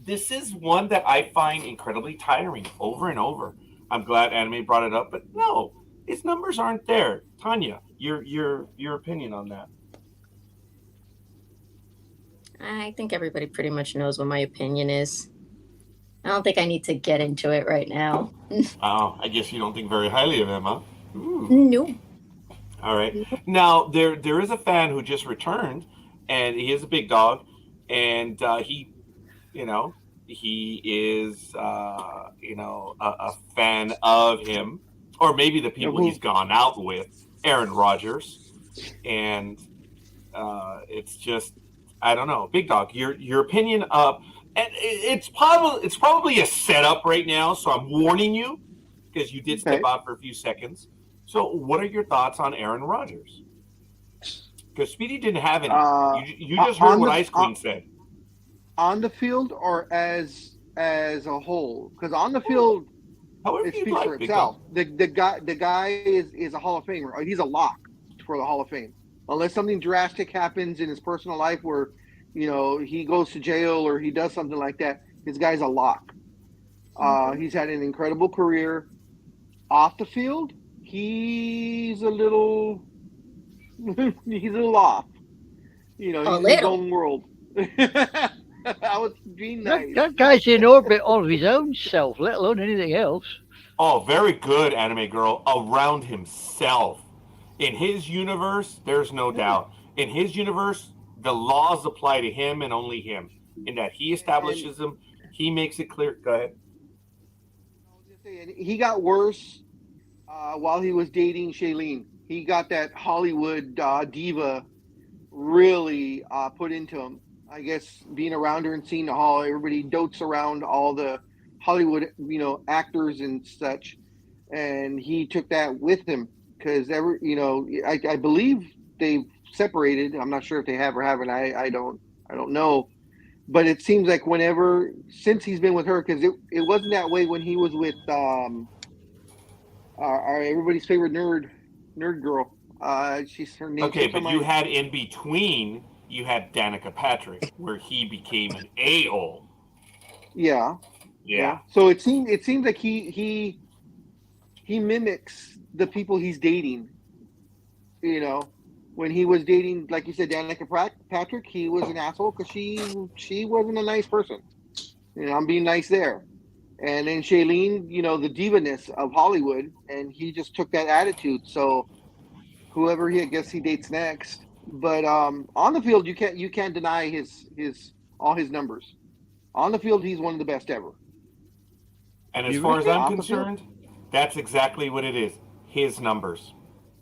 This is one that I find incredibly tiring over and over. I'm glad Anime brought it up, but no, his numbers aren't there. Tanya, your opinion on that? I think everybody pretty much knows what my opinion is. I don't think I need to get into it right now. Oh, I guess you don't think very highly of him, huh? Ooh. No. All right. Now, there is a fan who just returned, and he is a big dog, and he is, a fan of him, or maybe the people he's gone out with, Aaron Rodgers, and it's just, I don't know, big dog. Your opinion of, and it's probably a setup right now, so I'm warning you because you did step out for a few seconds. So, what are your thoughts on Aaron Rodgers? Because Speedy didn't have any. You just heard what Ice Queen said. On the field or as a whole? Because on the field, However It you'd speaks like, for Big itself. Dog. The guy is a Hall of Famer. He's a lock for the Hall of Fame, unless something drastic happens in his personal life where, he goes to jail or he does something like that. This guy's a lock. He's had an incredible career. Off the field, he's a little off. He's in his little. own world. I was being nice. That guy's in orbit all of his own self, let alone anything else. Oh, very good, Anime Girl. Around himself. In his universe, there's no doubt. In his universe, the laws apply to him and only him. In that he establishes them, he makes it clear. Go ahead. He got worse while he was dating Shailene. He got that Hollywood diva really put into him. I guess being around her and seeing how everybody dotes around all the Hollywood, actors and such, and he took that with him because I believe they've separated. I'm not sure if they have or haven't. I don't know. But it seems like since he's been with her, because it wasn't that way when he was with everybody's favorite nerd girl. She's her name. Okay, but you had in between, you had Danica Patrick, where he became an a-hole. Yeah. So it seems like he mimics the people he's dating. When he was dating, like you said, Danica Patrick, he was an asshole because she wasn't a nice person. I'm being nice there. And then Shailene, the diva-ness of Hollywood, and he just took that attitude. So whoever I guess he dates next. But on the field, you can't deny all his numbers. On the field, he's one of the best ever. And as far as I'm concerned, that's exactly what it is. His numbers.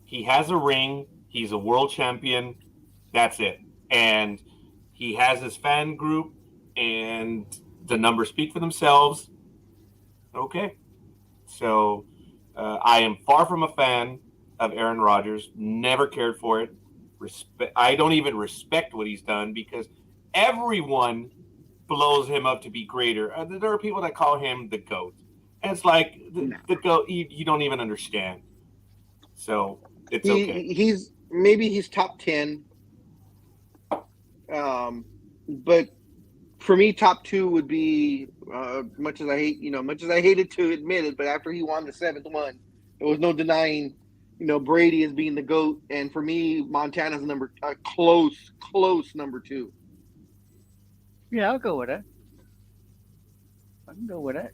He has a ring. He's a world champion. That's it. And he has his fan group, and the numbers speak for themselves. Okay. So I am far from a fan of Aaron Rodgers. Never cared for it. I don't even respect what he's done because everyone blows him up to be greater. There are people that call him the GOAT. And it's like the GOAT, you don't even understand. So it's okay. He's top 10. But for me, top 2 would be much as I hated to admit it, but after he won the 7th one, there was no denying, Brady as being the GOAT, and for me, Montana's a close number 2. Yeah, I'll go with that. I can go with that.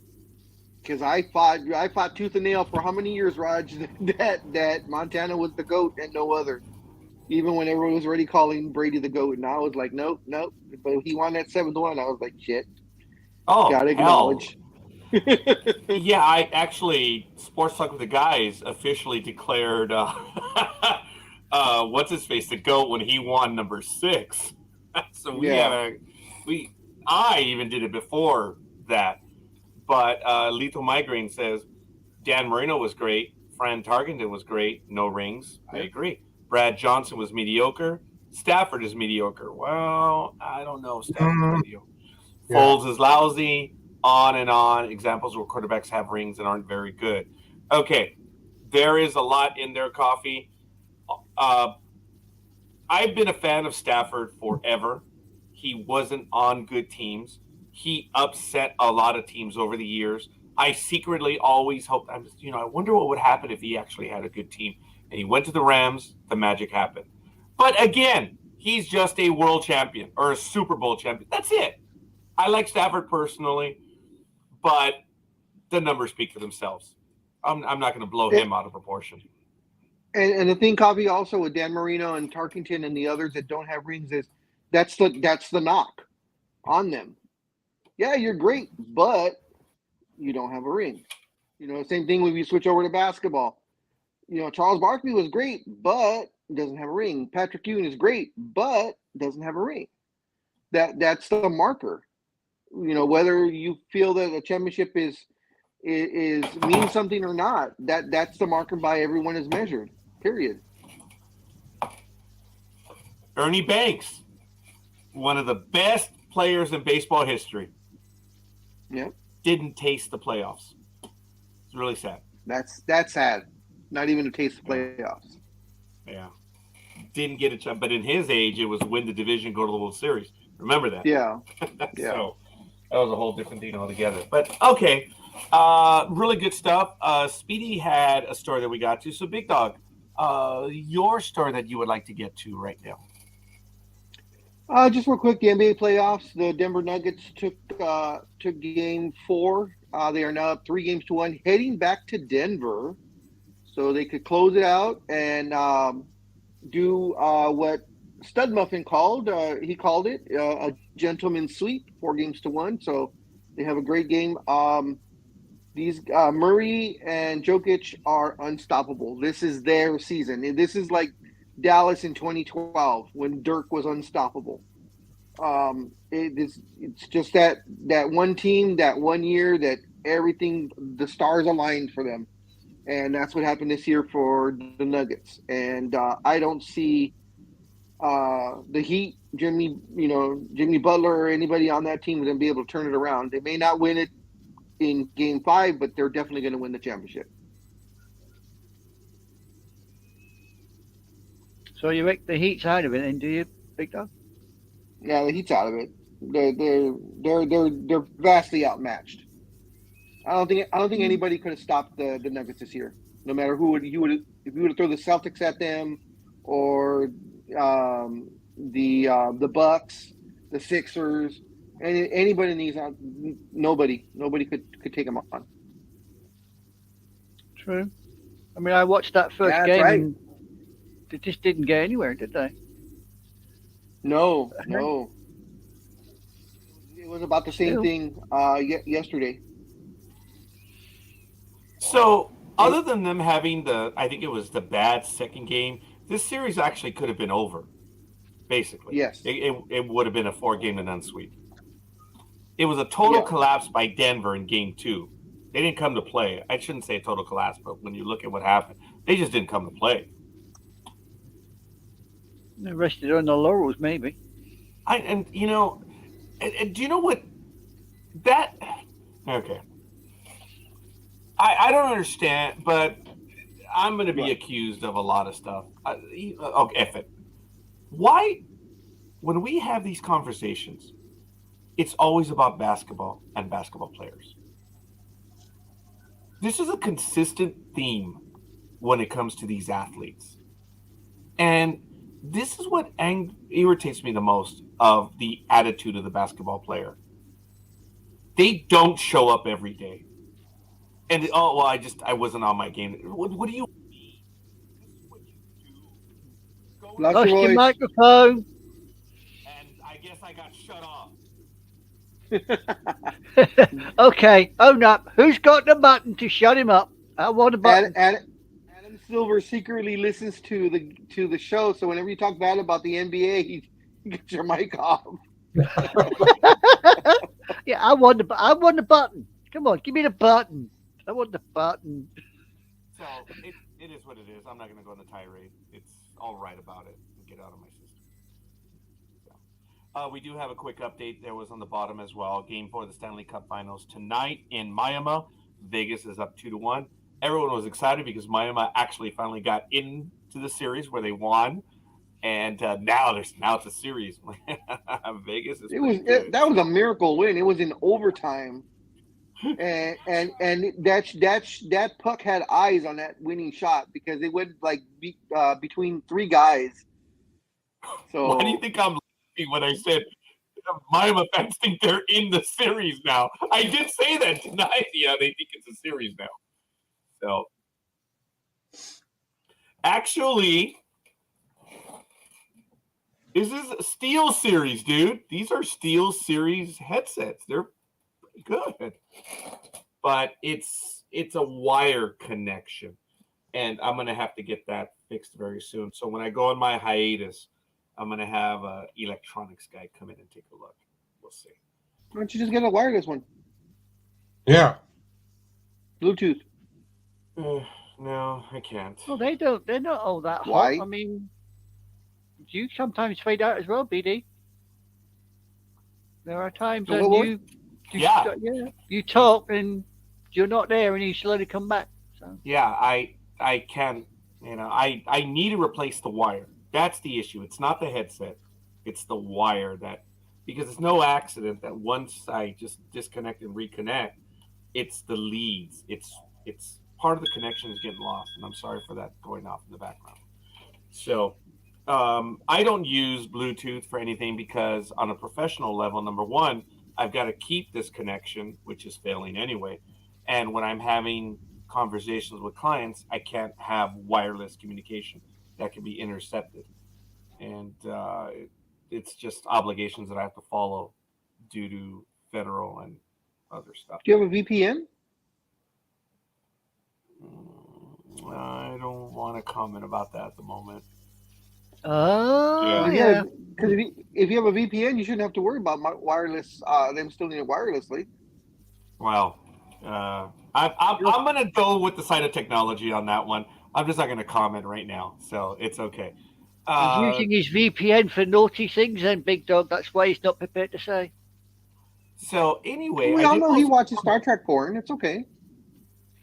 Because I fought tooth and nail for how many years, Raj, that Montana was the GOAT and no other. Even when everyone was already calling Brady the GOAT, and I was like, nope. But he won that 7th one. I was like, shit. Oh, gotta acknowledge. Yeah, I actually, Sports Talk with the Guys officially declared what's his face the GOAT when he won number 6. So I even did it before that. But Lethal Migraine says Dan Marino was great. Fran Tarkenton was great. No rings. I agree. Brad Johnson was mediocre. Stafford is mediocre. Well, I don't know. Stafford's mediocre. Yeah. Foles is lousy. On and on. Examples where quarterbacks have rings and aren't very good. Okay. There is a lot in their coffee. I've been a fan of Stafford forever. He wasn't on good teams. He upset a lot of teams over the years. I secretly always hoped, I wonder what would happen if he actually had a good team. And he went to the Rams, the magic happened. But again, he's just a world champion or a Super Bowl champion. That's it. I like Stafford personally, but the numbers speak for themselves. I'm not going to blow him out of proportion. And the thing, Coffee, also with Dan Marino and Tarkenton and the others that don't have rings is that's the knock on them. Yeah, you're great, but you don't have a ring. Same thing when you switch over to basketball. Charles Barkley was great, but doesn't have a ring. Patrick Ewing is great, but doesn't have a ring. That's the marker. Whether you feel that a championship is means something or not, that's the marker by everyone is measured. Period. Ernie Banks, one of the best players in baseball history. Yeah. Didn't taste the playoffs. It's really sad. That's sad. Not even a taste of playoffs. Yeah. Didn't get a chance, but in his age, it was win the division, go to the World Series. Remember that? Yeah. Yeah. So that was a whole different thing altogether. But okay, really good stuff. Speedy had a story that we got to. So Big Dog, your story that you would like to get to right now. Just real quick, the NBA playoffs. The Denver Nuggets took Game 4. They are now up 3-1, heading back to Denver, so they could close it out and do what Stud Muffin called. He called it a gentleman's sweep, 4-1. So they have a great game. These Murray and Jokic are unstoppable. This is their season. This is like Dallas in 2012 when Dirk was unstoppable. It's just that one team, that 1 year, that everything, the stars aligned for them, and that's what happened this year for the Nuggets. And I don't see the Heat, Jimmy Butler, or anybody on that team going to be able to turn it around. They may not win it in Game 5, but they're definitely going to win the championship. So you make the Heat's out of it, then, do you, Big Dog? Yeah, the Heat's out of it. They're vastly outmatched. I don't think anybody could have stopped the Nuggets this year. No matter if you would have thrown the Celtics at them, or the Bucks, the Sixers, anybody in these, nobody could take them on. True. I mean, I watched that first That's game, right. and they just didn't get anywhere, did they? No. It was about the same thing yesterday. So, other than them having I think it was the bad second game, this series actually could have been over. Basically, Yes. It would have been a 4-0 sweep. It was a total collapse by Denver in Game 2. They didn't come to play. I shouldn't say a total collapse, but when you look at what happened, they just didn't come to play. They rested on the laurels, maybe. Do you know what that? Okay, I don't understand, but I'm going to be accused of a lot of stuff. Okay, F it. Why, when we have these conversations, it's always about basketball and basketball players. This is a consistent theme when it comes to these athletes. And this is what irritates me the most of the attitude of the basketball player. They don't show up every day. And, I wasn't on my game. What do you mean? This is what you do. Lost your microphone. And I guess I got shut off. Okay, own up. Who's got the button to shut him up? I want a button. Adam Silver secretly listens to the show, so whenever you talk bad about the NBA, he gets your mic off. Yeah, I want the button. Come on, give me the button. I want the button. So it is what it is. I'm not going to go on the tirade. It's all right about it. Get out of my system. So, we do have a quick update. There was on the bottom as well. Game 4 of the Stanley Cup Finals tonight in Miami. Vegas is up 2-1. Everyone was excited because Miami actually finally got into the series where they won, and now it's a series. Vegas is. That was a miracle win. It was in overtime. And that puck had eyes on that winning shot because it went between three guys. So why do you think I'm laughing when I said Miami fans think they're in the series now? I did say that tonight. Yeah, they think it's a series now. So actually, this is a Steel Series, dude. These are Steel Series headsets. They're good, but it's a wire connection, and I'm gonna have to get that fixed very soon. So when I go on my hiatus, I'm gonna have a electronics guy come in and take a look. We'll see. Why don't you just get a wireless one? Yeah. Bluetooth. No, I can't. Well, they're not all that hot. Why? I mean, you sometimes fade out as well, BD. There are times when you talk and you're not there, and you slowly come back. So Yeah, I can, I need to replace the wire. That's the issue. It's not the headset. It's the wire because it's no accident that once I just disconnect and reconnect, it's the leads. It's part of the connection is getting lost, and I'm sorry for that going off in the background. So I don't use Bluetooth for anything because on a professional level, number one, I've got to keep this connection, which is failing anyway. And when I'm having conversations with clients, I can't have wireless communication that can be intercepted. And it's just obligations that I have to follow due to federal and other stuff. Do you have a VPN? I don't want to comment about that at the moment. oh Yeah. yeah. Because if you have a VPN, you shouldn't have to worry about wireless. Them still doing it wirelessly. Well, I'm going to go with the side of technology on that one. I'm just not going to comment right now, so it's okay. He's using his VPN for naughty things, then Big Dog. That's why he's not prepared to say. So anyway, We I all did know he post- watches Star Trek porn. It's okay.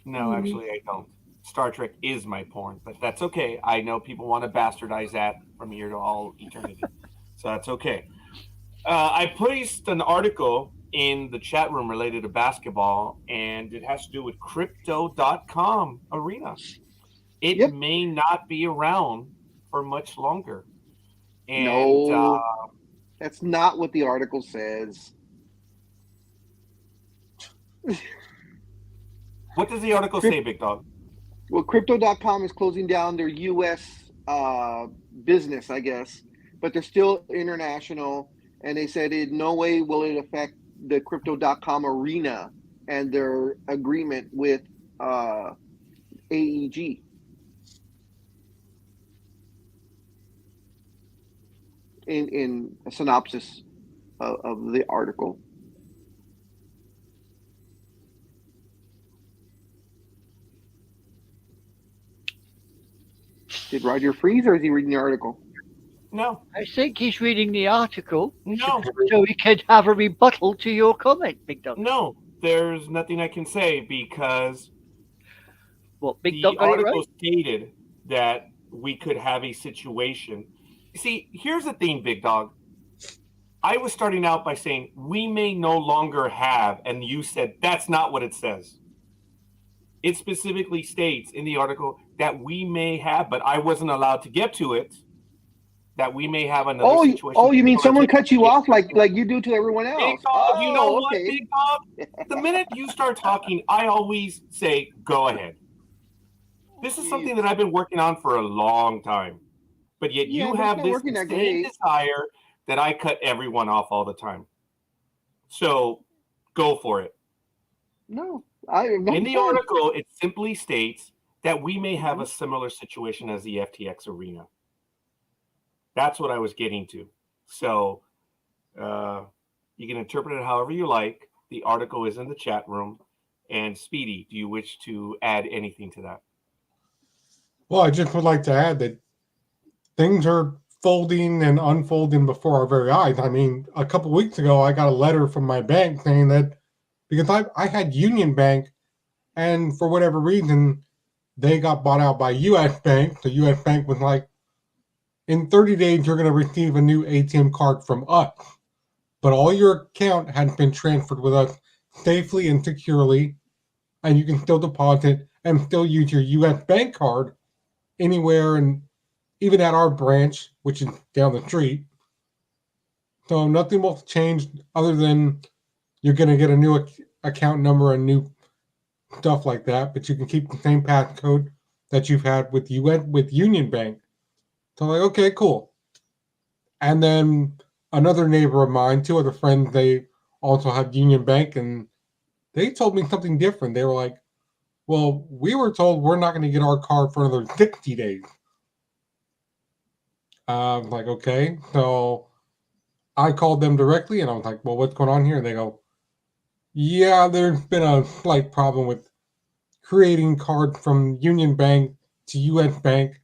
No, actually, I don't. Star Trek is my porn, but that's okay. I know people want to bastardize that from here to all eternity, so that's okay. I placed an article in the chat room related to basketball, and it has to do with crypto.com arena. It may not be around for much longer. And No, that's not what the article says. What does the article say, Big Dog? Well, crypto.com is closing down their U.S. Business, I guess, but they're still international. And they said in no way will it affect the crypto.com arena and their agreement with AEG. In a synopsis of the article. Did Roger freeze, or is he reading the article? No. I think he's reading the article. No. So he can have a rebuttal to your comment, Big Dog. No. There's nothing I can say because What, Big the Dog got it article right? stated that we could have a situation. See, here's the thing, Big Dog. I was starting out by saying we may no longer have, and you said that's not what it says. It specifically states in the article that we may have, but I wasn't allowed to get to it, that we may have another situation. Oh, you mean someone cut you off like you do to everyone else? Big Dog, you know what, okay. Big Dog? The minute you start talking, I always say, go ahead. This is something that I've been working on for a long time. But yet you have this insane desire that I cut everyone off all the time. So go for it. No. In the article, it simply states that we may have a similar situation as the FTX arena. That's what I was getting to. So you can interpret it however you like. The article is in the chat room. And Speedy, do you wish to add anything to that? Well, I just would like to add that things are folding and unfolding before our very eyes. I mean, a couple weeks ago, I got a letter from my bank saying that because I had Union Bank, and for whatever reason, they got bought out by U.S. Bank. The U.S. Bank was like, in 30 days, you're going to receive a new ATM card from us. But all your account has been transferred with us safely and securely, and you can still deposit and still use your U.S. Bank card anywhere, and even at our branch, which is down the street. So nothing will change other than you're going to get a new account number and new stuff like that, but you can keep the same passcode that you've had with Union Bank. So I'm like, okay, cool. And then another neighbor of mine, two other friends, they also have Union Bank, and they told me something different. They were like, well, we were told we're not going to get our card for another 60 days. I'm like, okay. So I called them directly, and I was like, well, what's going on here? And they go, yeah, there's been a slight problem with creating cards from Union Bank to U.S. Bank.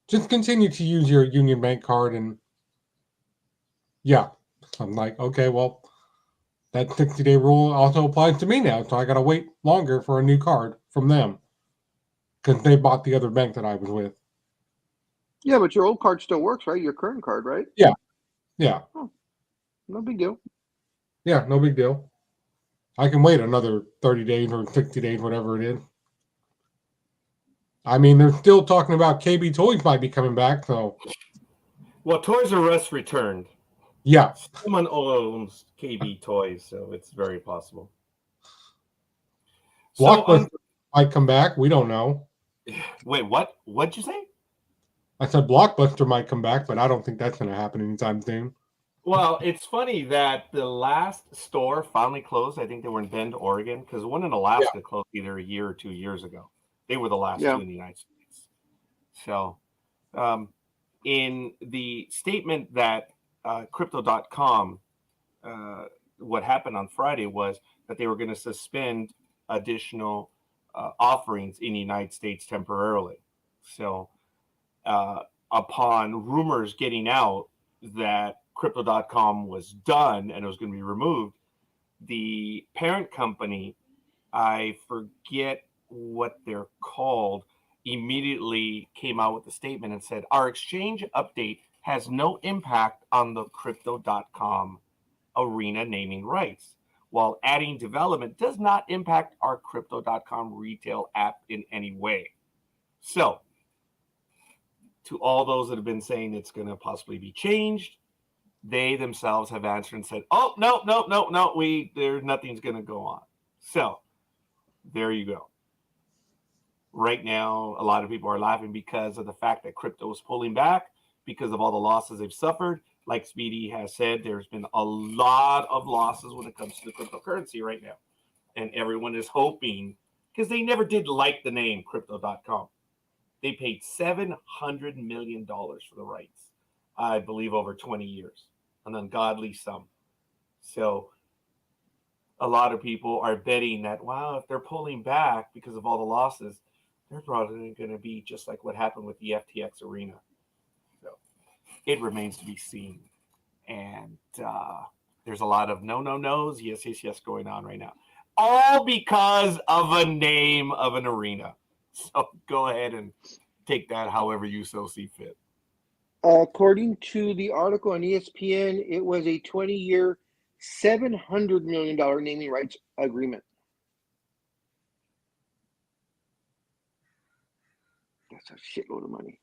Just continue to use your Union Bank card. And yeah, I'm like, okay, well, that 60-day rule also applies to me now. So I got to wait longer for a new card from them because they bought the other bank that I was with. Yeah, but your old card still works, right? Your current card, right? Yeah. No big deal. Yeah, no big deal. I can wait another 30 days or 60 days, whatever it is. I mean, they're still talking about KB Toys might be coming back, so. Well, Toys R Us returned. Yeah. Someone owns KB Toys, so it's very possible. Blockbuster might come back. We don't know. Wait, what? What'd you say? I said Blockbuster might come back, but I don't think that's going to happen anytime soon. Well, it's funny that the last store finally closed. I think they were in Bend, Oregon, because one in Alaska closed either a year or 2 years ago. They were the last two in the United States. So, in the statement that Crypto.com, what happened on Friday was that they were going to suspend additional offerings in the United States temporarily. So, upon rumors getting out that Crypto.com was done and it was going to be removed, the parent company, I forget what they're called, immediately came out with a statement and said, our exchange update has no impact on the Crypto.com arena naming rights, while adding development does not impact our Crypto.com retail app in any way. So, to all those that have been saying it's going to possibly be changed, they themselves have answered and said, oh, no, nothing's going to go on. So, there you go. Right now, a lot of people are laughing because of the fact that crypto is pulling back because of all the losses they've suffered. Like Speedy has said, there's been a lot of losses when it comes to the cryptocurrency right now. And everyone is hoping, because they never did like the name Crypto.com. They paid $700 million for the rights, I believe, over 20 years, an ungodly sum. So a lot of people are betting that, wow, if they're pulling back because of all the losses, they're probably going to be just like what happened with the FTX arena. So it remains to be seen. And there's a lot of no's, yes going on right now. All because of a name of an arena. So go ahead and take that however you so see fit. According to the article on ESPN, it was a 20-year, $700 million naming rights agreement. That's a shitload of money.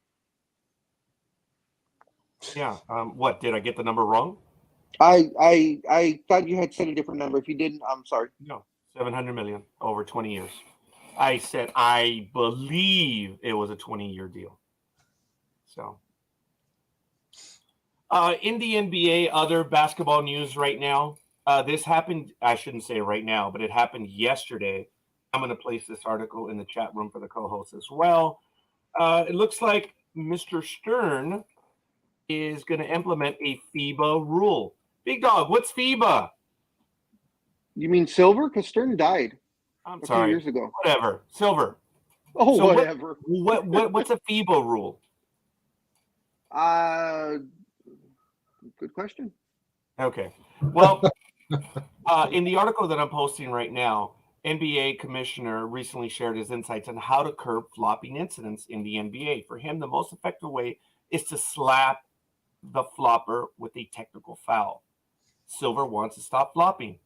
Yeah. What, did I get the number wrong? I thought you had said a different number. If you didn't, I'm sorry. No, 700 million over 20 years. I said I believe it was a 20-year deal. So, in the NBA, other basketball news right now. This happened, I shouldn't say right now, but it happened yesterday. I'm going to place this article in the chat room for the co-hosts as well. It looks like Mr. Stern is going to implement a FIBA rule. Big Dog, what's FIBA? You mean silver? Because Stern died. I'm a sorry. few years ago. Whatever. Silver. Oh, So whatever. What's a FIBA rule? Good question. Okay. Well, in the article that I'm posting right now, NBA commissioner recently shared his insights on how to curb flopping incidents in the NBA. For him, the most effective way is to slap the flopper with a technical foul. Silver wants to stop flopping.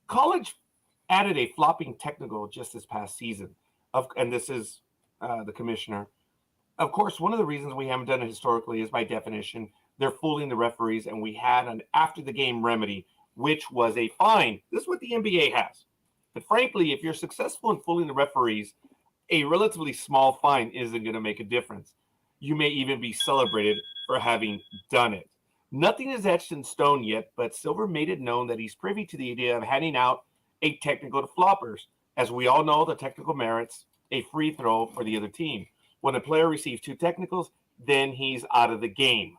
College added a flopping technical just this past season. And this is the commissioner. Of course, one of the reasons we haven't done it historically is by definition, they're fooling the referees, and we had an after-the-game remedy, which was a fine. This is what the NBA has. But frankly, if you're successful in fooling the referees, a relatively small fine isn't going to make a difference. You may even be celebrated for having done it. Nothing is etched in stone yet, but Silver made it known that he's privy to the idea of handing out a technical to floppers. As we all know, the technical merits a free throw for the other team. When a player receives 2 technicals, then he's out of the game.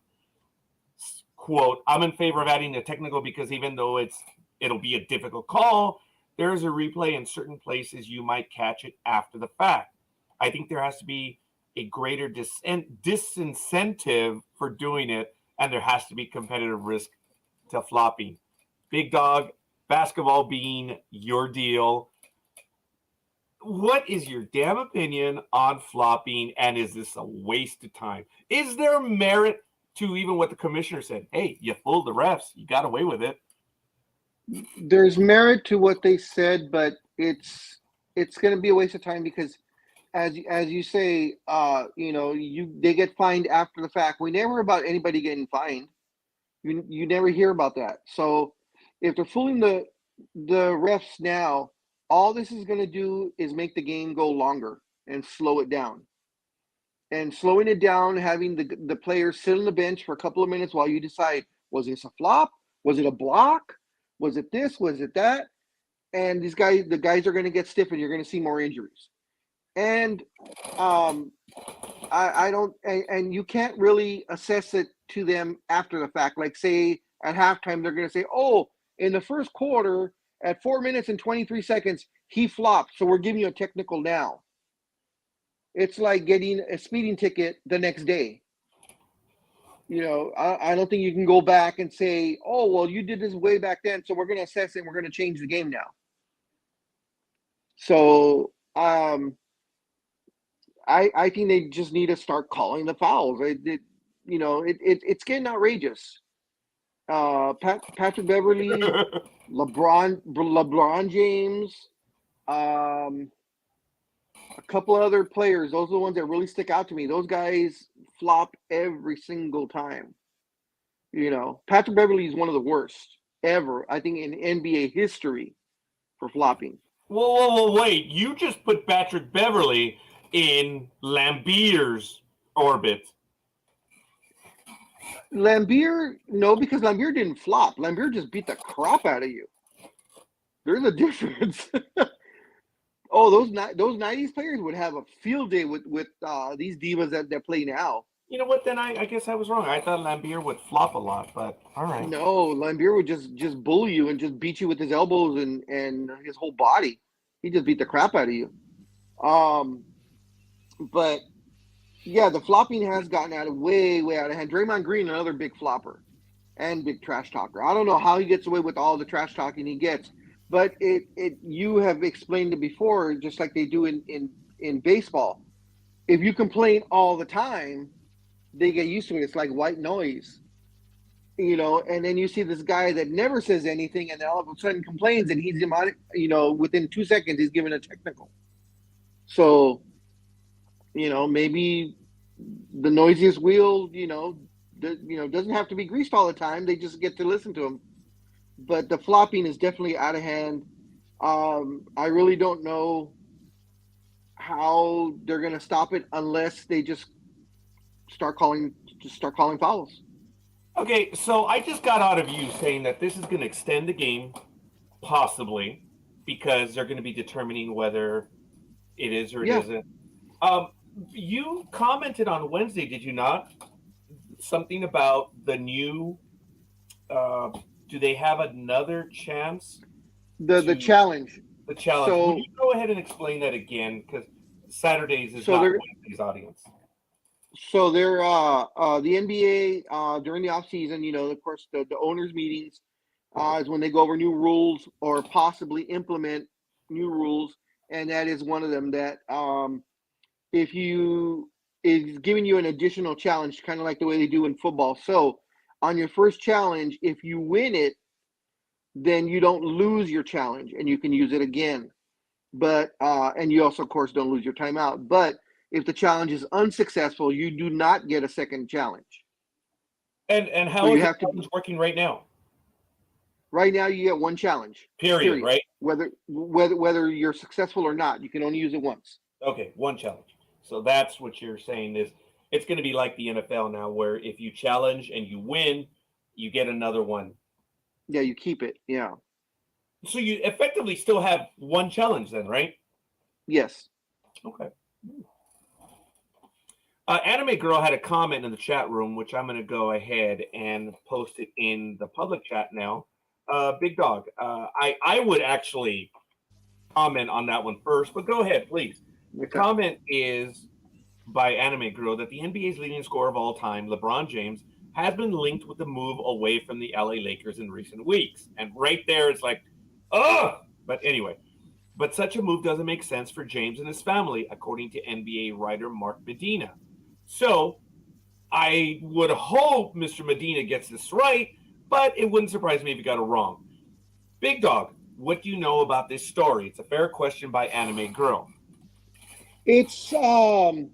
Quote, I'm in favor of adding a technical because even though it'll be a difficult call, there is a replay in certain places you might catch it after the fact. I think there has to be a greater disincentive for doing it, and there has to be competitive risk to flopping. Big Dog, basketball being your deal, what is your damn opinion on flopping, and is this a waste of time? Is there merit to even what the commissioner said? Hey, you fooled the refs. You got away with it. There's merit to what they said, but it's going to be a waste of time because, as you say, they get fined after the fact. We never hear about anybody getting fined. You never hear about that. So if they're fooling the refs now, all this is going to do is make the game go longer and slow it down. And slowing it down, having the players sit on the bench for a couple of minutes while you decide, was this a flop? Was it a block? Was it this? Was it that? And the guys are going to get stiff, and you're going to see more injuries. And I don't, and you can't really assess it to them after the fact. Like, say at halftime, they're going to say, "Oh, in the first quarter, at 4 minutes and 23 seconds, he flopped, so we're giving you a technical now." It's like getting a speeding ticket the next day. I don't think you can go back and say, "Oh, well, you did this way back then, so we're going to assess it and we're going to change the game now." So I think they just need to start calling the fouls. It's getting outrageous. Patrick Beverly, LeBron James, a couple of other players. Those are the ones that really stick out to me. Those guys flop every single time. Patrick Beverly is one of the worst ever, I think, in NBA history for flopping. Whoa, wait. You just put Patrick Beverly in Lambier's orbit. Lambier, no, because Lambier didn't flop. Lambier just beat the crap out of you. There's a difference. Oh, those 90s players would have a field day with these divas that play now. You know what? Then I guess I was wrong. I thought Lambier would flop a lot, but all right. No, Lambier would just bully you and just beat you with his elbows and his whole body. He just beat the crap out of you. But yeah, the flopping has gotten way out of hand. Draymond Green, another big flopper and big trash talker. I don't know how he gets away with all the trash talking he gets, but you have explained it before, just like they do in baseball. If you complain all the time, they get used to it. It's like white noise, and then you see this guy that never says anything and then all of a sudden complains, and he's within 2 seconds, he's given a technical. So, maybe the noisiest wheel, doesn't have to be greased all the time. They just get to listen to him. But the flopping is definitely out of hand. I really don't know how they're going to stop it unless they just start calling fouls. Okay, so I just got out of you saying that this is going to extend the game, possibly, because they're going to be determining whether it is or it isn't. You commented on Wednesday, did you not? Something about the new. Do they have another chance? The challenge. The challenge. So, will you go ahead and explain that again? Because Saturdays is not Wednesday's audience. So they're the NBA during the off season. Of course, the owners' meetings is when they go over new rules or possibly implement new rules, and that is one of them. That is giving you an additional challenge, kind of like the way they do in football. So on your first challenge, if you win it, then you don't lose your challenge and you can use it again. But and you also, of course, don't lose your timeout. But if the challenge is unsuccessful, you do not get a second challenge. And how is it working right now? Right now, you get one challenge. Period. Right? Whether you're successful or not, you can only use it once. Okay, one challenge. So that's what you're saying is it's going to be like the NFL now, where if you challenge and you win, you get another one. Yeah, you keep it. Yeah. So you effectively still have one challenge then, right? Yes. Okay. Anime Girl had a comment in the chat room, which I'm going to go ahead and post it in the public chat now. Big Dog, I would actually comment on that one first, but go ahead, please. The comment is by Anime Girl that the NBA's leading scorer of all time, LeBron James, has been linked with the move away from the LA Lakers in recent weeks. And right there, it's like, But anyway, but such a move doesn't make sense for James and his family, according to NBA writer Mark Medina. So I would hope Mr. Medina gets this right, but it wouldn't surprise me if he got it wrong. Big Dog, what do you know about this story? It's a fair question by Anime Girl. It's the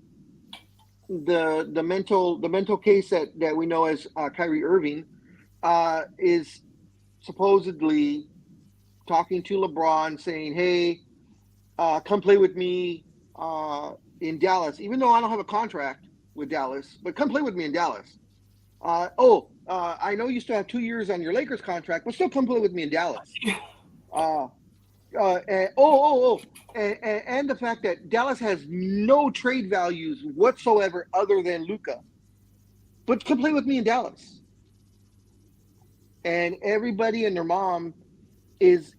mental case that we know as Kyrie Irving is supposedly talking to LeBron, saying, "Hey, come play with me in Dallas, even though I don't have a contract with Dallas, but come play with me in Dallas. I know you still have 2 years on your Lakers contract, but still come play with me in Dallas." And the fact that Dallas has no trade values whatsoever other than Luka, but come play with me in Dallas. And everybody and their mom is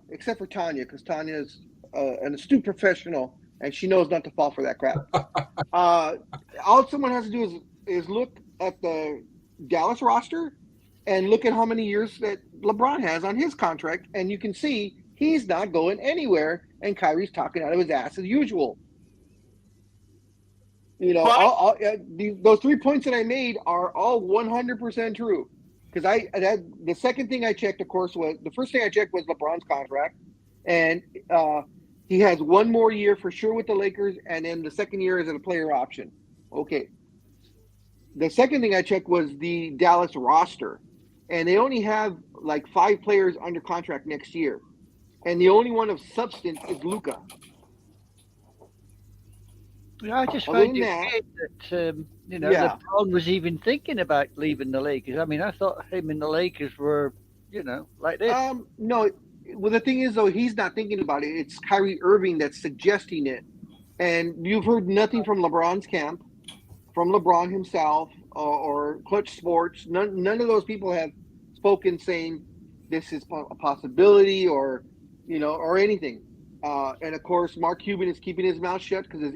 except for Tanya, because Tanya is an astute professional and she knows not to fall for that crap. All someone has to do is look at the Dallas roster and look at how many years that LeBron has on his contract, and you can see he's not going anywhere, and Kyrie's talking out of his ass as usual. You know, those 3 points that I made are all 100% true. Because the second thing I checked, of course, was the first thing I checked was LeBron's contract, and he has 1 more year for sure with the Lakers, and then the second year is a player option. Okay. The second thing I checked was the Dallas roster, and they only have like 5 players under contract next year, and the only one of substance is Luka. Yeah, I just found it weird that LeBron was even thinking about leaving the Lakers. I mean, I thought him and the Lakers were, like this. No. Well, the thing is, though, he's not thinking about it. It's Kyrie Irving that's suggesting it, and you've heard nothing from LeBron's camp, from LeBron himself, or Clutch Sports. None of those people have spoken saying this is a possibility or anything. And of course, Mark Cuban is keeping his mouth shut, because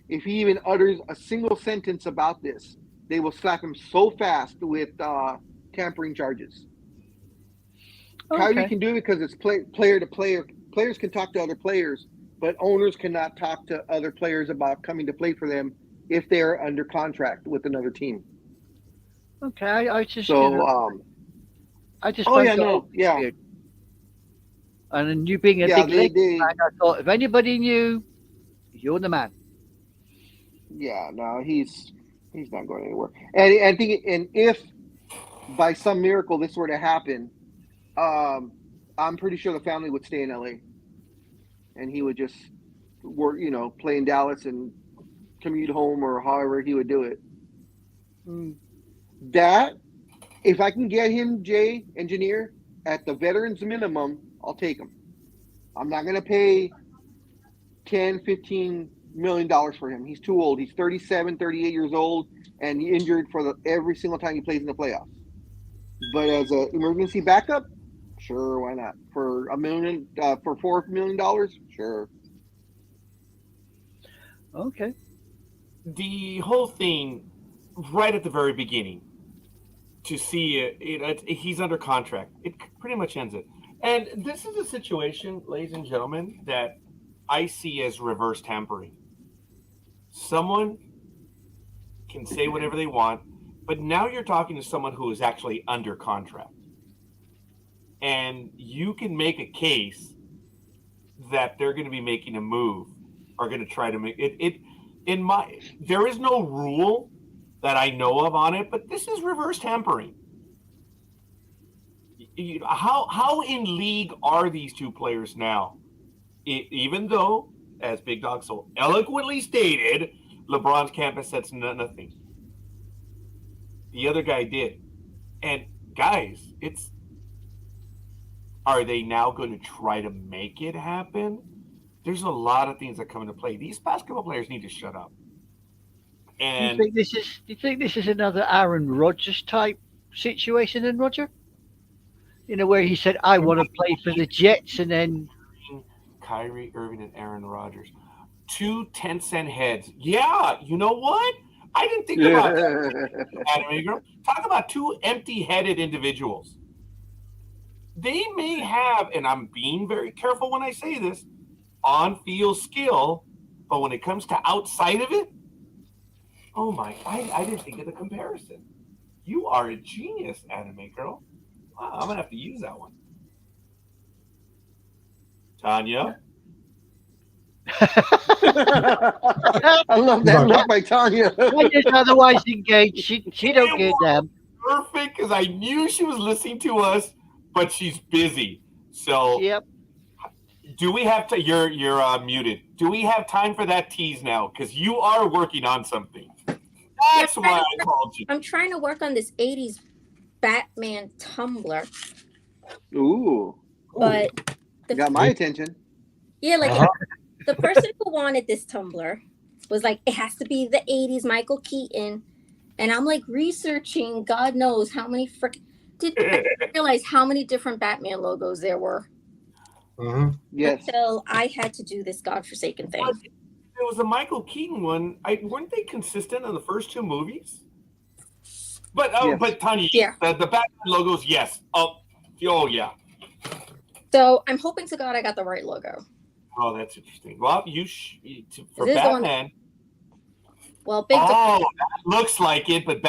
if he even utters a single sentence about this, they will slap him so fast with tampering charges. Okay. Kyrie can do it because it's player to player. Players can talk to other players, but owners cannot talk to other players about coming to play for them if they are under contract with another team. Okay, I just weird. And then you being a big Lakers fan, I thought if anybody knew, you're the man. Yeah, no, he's not going anywhere. And if by some miracle this were to happen, I'm pretty sure the family would stay in LA, and he would just work, play in Dallas and commute home, or however he would do it. That, if I can get him, Jay, engineer, at the veterans minimum, I'll take him. I'm not going to pay $10-15 million for him. He's too old. He's 37, 38 years old, and injured for every single time he plays in the playoffs. But as an emergency backup, sure, why not? For $4 million, sure. Okay. The whole thing, right at the very beginning, to see he's under contract, it pretty much ends it. And this is a situation, ladies and gentlemen, that I see as reverse tampering. Someone can say whatever they want, but now you're talking to someone who is actually under contract. And you can make a case that they're going to be making a move, or going to try to make it. There is no rule that I know of on it, but this is reverse tampering. How in league are these two players now? Even though, as Big Dog so eloquently stated, LeBron's campus says nothing. The other guy did. And guys, are they now going to try to make it happen? There's a lot of things that come into play. These basketball players need to shut up. And do you think this is another Aaron Rodgers type situation then, Roger? Where he said, I want to play for the Jets, and then Kyrie Irving and Aaron Rodgers. 2 10-cent heads. Yeah, you know what? I didn't think about that. Talk about 2 empty-headed individuals. they may have, and I'm being very careful when I say this, on-field skill, but when it comes to outside of it, oh my, I didn't think of the comparison. You are a genius, anime girl. Wow, I'm gonna have to use that one. Tanya? I love that look by Tanya. Tanya's otherwise engaged. She don't give them. Perfect, because I knew she was listening to us, but she's busy. So Yep. do we have to? You're muted. Do we have time for that tease now? Because you are working on something. That's why I called you. I'm trying to work on this 80s Batman Tumblr. Ooh, But got my attention. yeah, like the person who wanted this Tumblr was like, it has to be the 80s Michael Keaton. And I'm like researching, God knows how many I realize how many different Batman logos there were. Yes. Until I had to do this godforsaken thing. It was a Michael Keaton one. Weren't they consistent in the first two movies? But Yes. But Tanya, the Batman logos, yes. Oh yeah. So I'm hoping to God I got the right logo. Oh, that's interesting. Well, for This is Batman. Well, Big Dog. Oh, that looks like it, but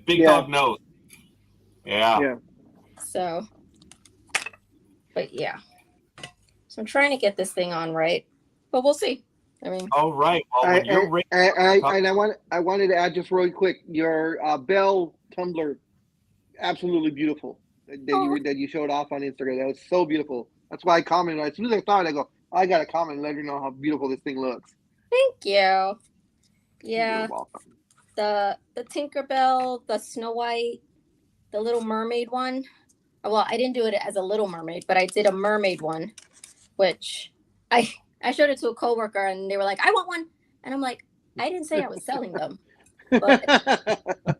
Big Dog knows. Yeah. So, but yeah. So I'm trying to get this thing on right, but we'll see. I mean, all right. Well, when you're ready, and I wanted to add just really quick your Bell Tumblr, absolutely beautiful that you showed off on Instagram. That was so beautiful. That's why I commented as soon as I thought it, I go, I got to comment and let her know how beautiful this thing looks. Thank you. Yeah. You're welcome. The Tinkerbell, the Snow White, the Little Mermaid one. Well, I didn't do it as a Little Mermaid, but I did a mermaid one, which I showed it to a coworker and they were like, I want one. And I'm like, I didn't say I was selling them. But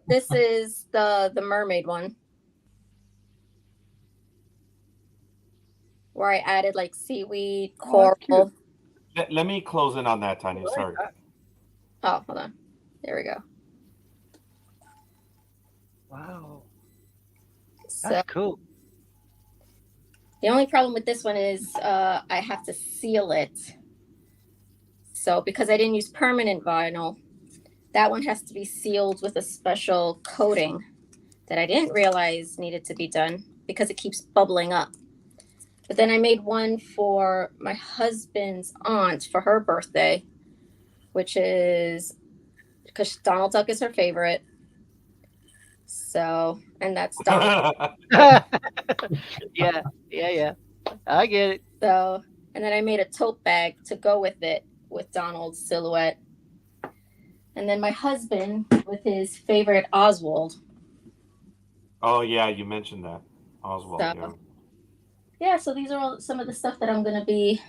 this is the mermaid one. Where I added like seaweed, coral. Let me close in on that, Tanya. Sorry. Oh, hold on. There we go. Wow. That's cool. The only problem with this one is I have to seal it. So because I didn't use permanent vinyl, that one has to be sealed with a special coating that I didn't realize needed to be done because it keeps bubbling up. But then I made one for my husband's aunt for her birthday, which is because Donald Duck is her favorite. So, and that's Donald. Yeah. I get it. So, and then I made a tote bag to go with it with Donald's silhouette. And then my husband with his favorite Oswald. Oh, yeah, you mentioned that. Oswald, so, yeah, so these are all some of the stuff that I'm going to be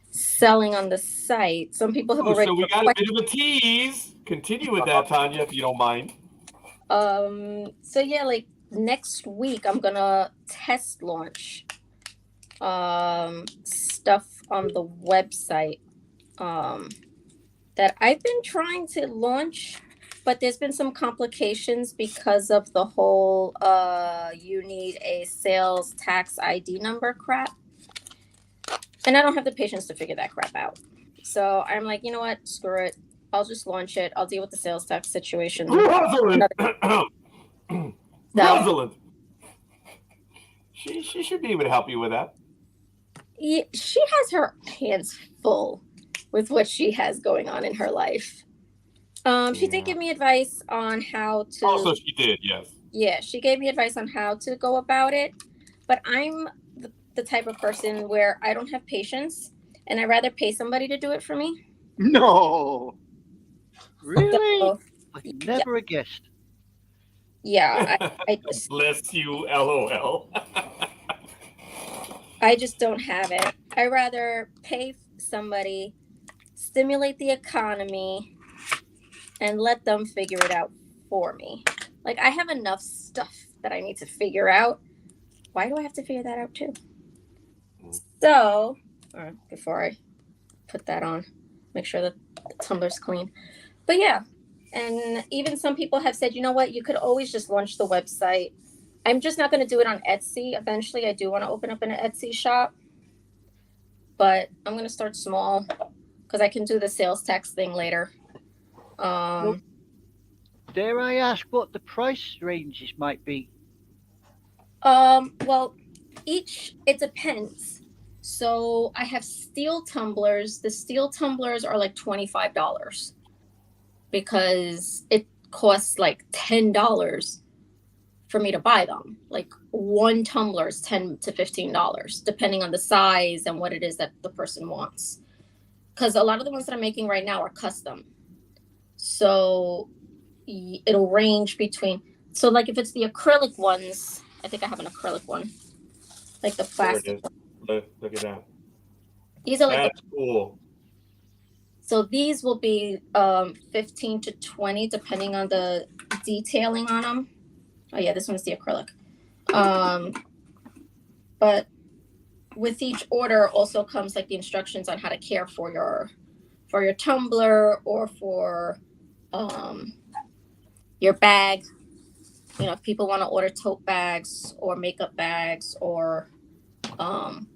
selling on the site. Some people have already. So we got a bit of a tease. Continue with that, Tanya, if you don't mind. So yeah, like next week I'm gonna test launch stuff on the website that I've been trying to launch, but there's been some complications because of the whole you need a sales tax ID number crap. And I don't have the patience to figure that crap out. So I'm like, you know what? Screw it. I'll just launch it. I'll deal with the sales tax situation. Rosalind! Rosalind! She should be able to help you with that. Yeah, she has her hands full with what she has going on in her life. She did give me advice on how to... Also, she did, yes. Yeah, she gave me advice on how to go about it. But I'm the type of person where I don't have patience, and I'd rather pay somebody to do it for me. No. Really? So, never a guest. Yeah, I just... Bless you, LOL. I just don't have it. I'd rather pay somebody, stimulate the economy, and let them figure it out for me. Like, I have enough stuff that I need to figure out. Why do I have to figure that out too? So, before I put that on, make sure that the tumbler's clean. But yeah, and even some people have said, you know what, you could always just launch the website I'm just not going to do it on Etsy. Eventually, I do want to open up an Etsy shop, but I'm going to start small because I can do the sales tax thing later. Dare I ask what the price ranges might be? Well, it depends. So I have steel tumblers. The steel tumblers are like $25 because it costs like $10 for me to buy them. Like one tumbler is $10 to $15, depending on the size and what it is that the person wants. Because a lot of the ones that I'm making right now are custom. So it'll range between, so like if it's the acrylic ones, I think I have an acrylic one, like the plastic one. Look at that. These are like That's cool. So these will be 15 to 20 depending on the detailing on them. Oh yeah, this one's the acrylic. But with each order also comes like the instructions on how to care for your tumbler or for your bag. You know, if people want to order tote bags or makeup bags or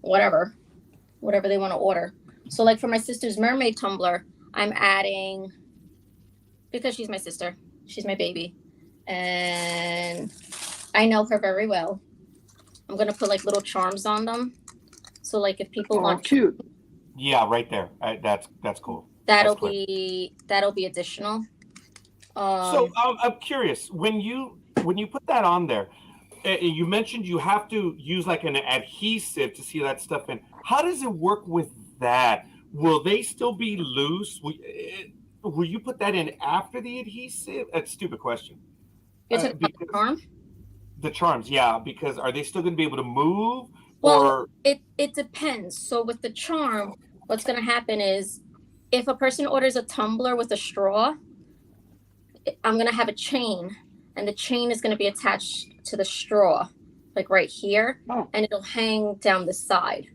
whatever they want to order. So like for my sister's mermaid tumbler, I'm adding, because she's my sister, she's my baby, and I know her very well, I'm going to put like little charms on them. So like if people want cute. Yeah, right there. That's cool. That'll be additional. So I'm curious, when you put that on there, you mentioned you have to use like an adhesive to see that stuff in. How does it work with that? Will they still be loose? Will you put that in after the adhesive? That's a stupid question. You're talking about the charm? The charms, yeah, because are they still going to be able to move? Well, or it depends. So with the charm, what's going to happen is if a person orders a tumbler with a straw, I'm going to have a chain, and the chain is going to be attached to the straw, like right here, and it'll hang down the side.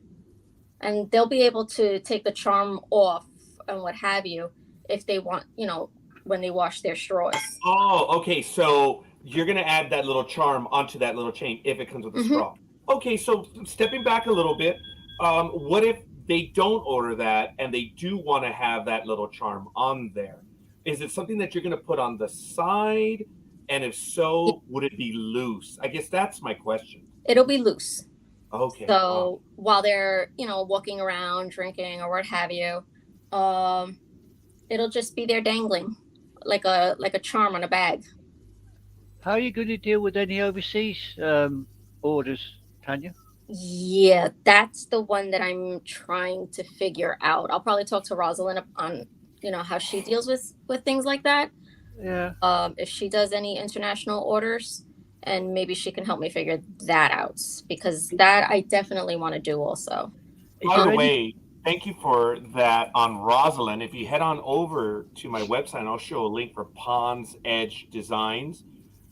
And they'll be able to take the charm off and what have you if they want, you know, when they wash their straws. Oh, okay. So you're going to add that little charm onto that little chain if it comes with a straw. Okay, so stepping back a little bit, what if they don't order that and they do want to have that little charm on there? Is it something that you're going to put on the side? And if so, would it be loose? I guess that's my question. It'll be loose. Okay. So while they're, you know, walking around, drinking or what have you, it'll just be there dangling like a charm on a bag. How are you going to deal with any overseas orders, Tanya? Yeah, that's the one that I'm trying to figure out. I'll probably talk to Rosalind on, you know, how she deals with things like that. Yeah. If she does any international orders, and maybe she can help me figure that out, because that I definitely want to do also. By the way, thank you for that on Rosalind. If you head on over to my website, I'll show a link for Pond's Edge Designs.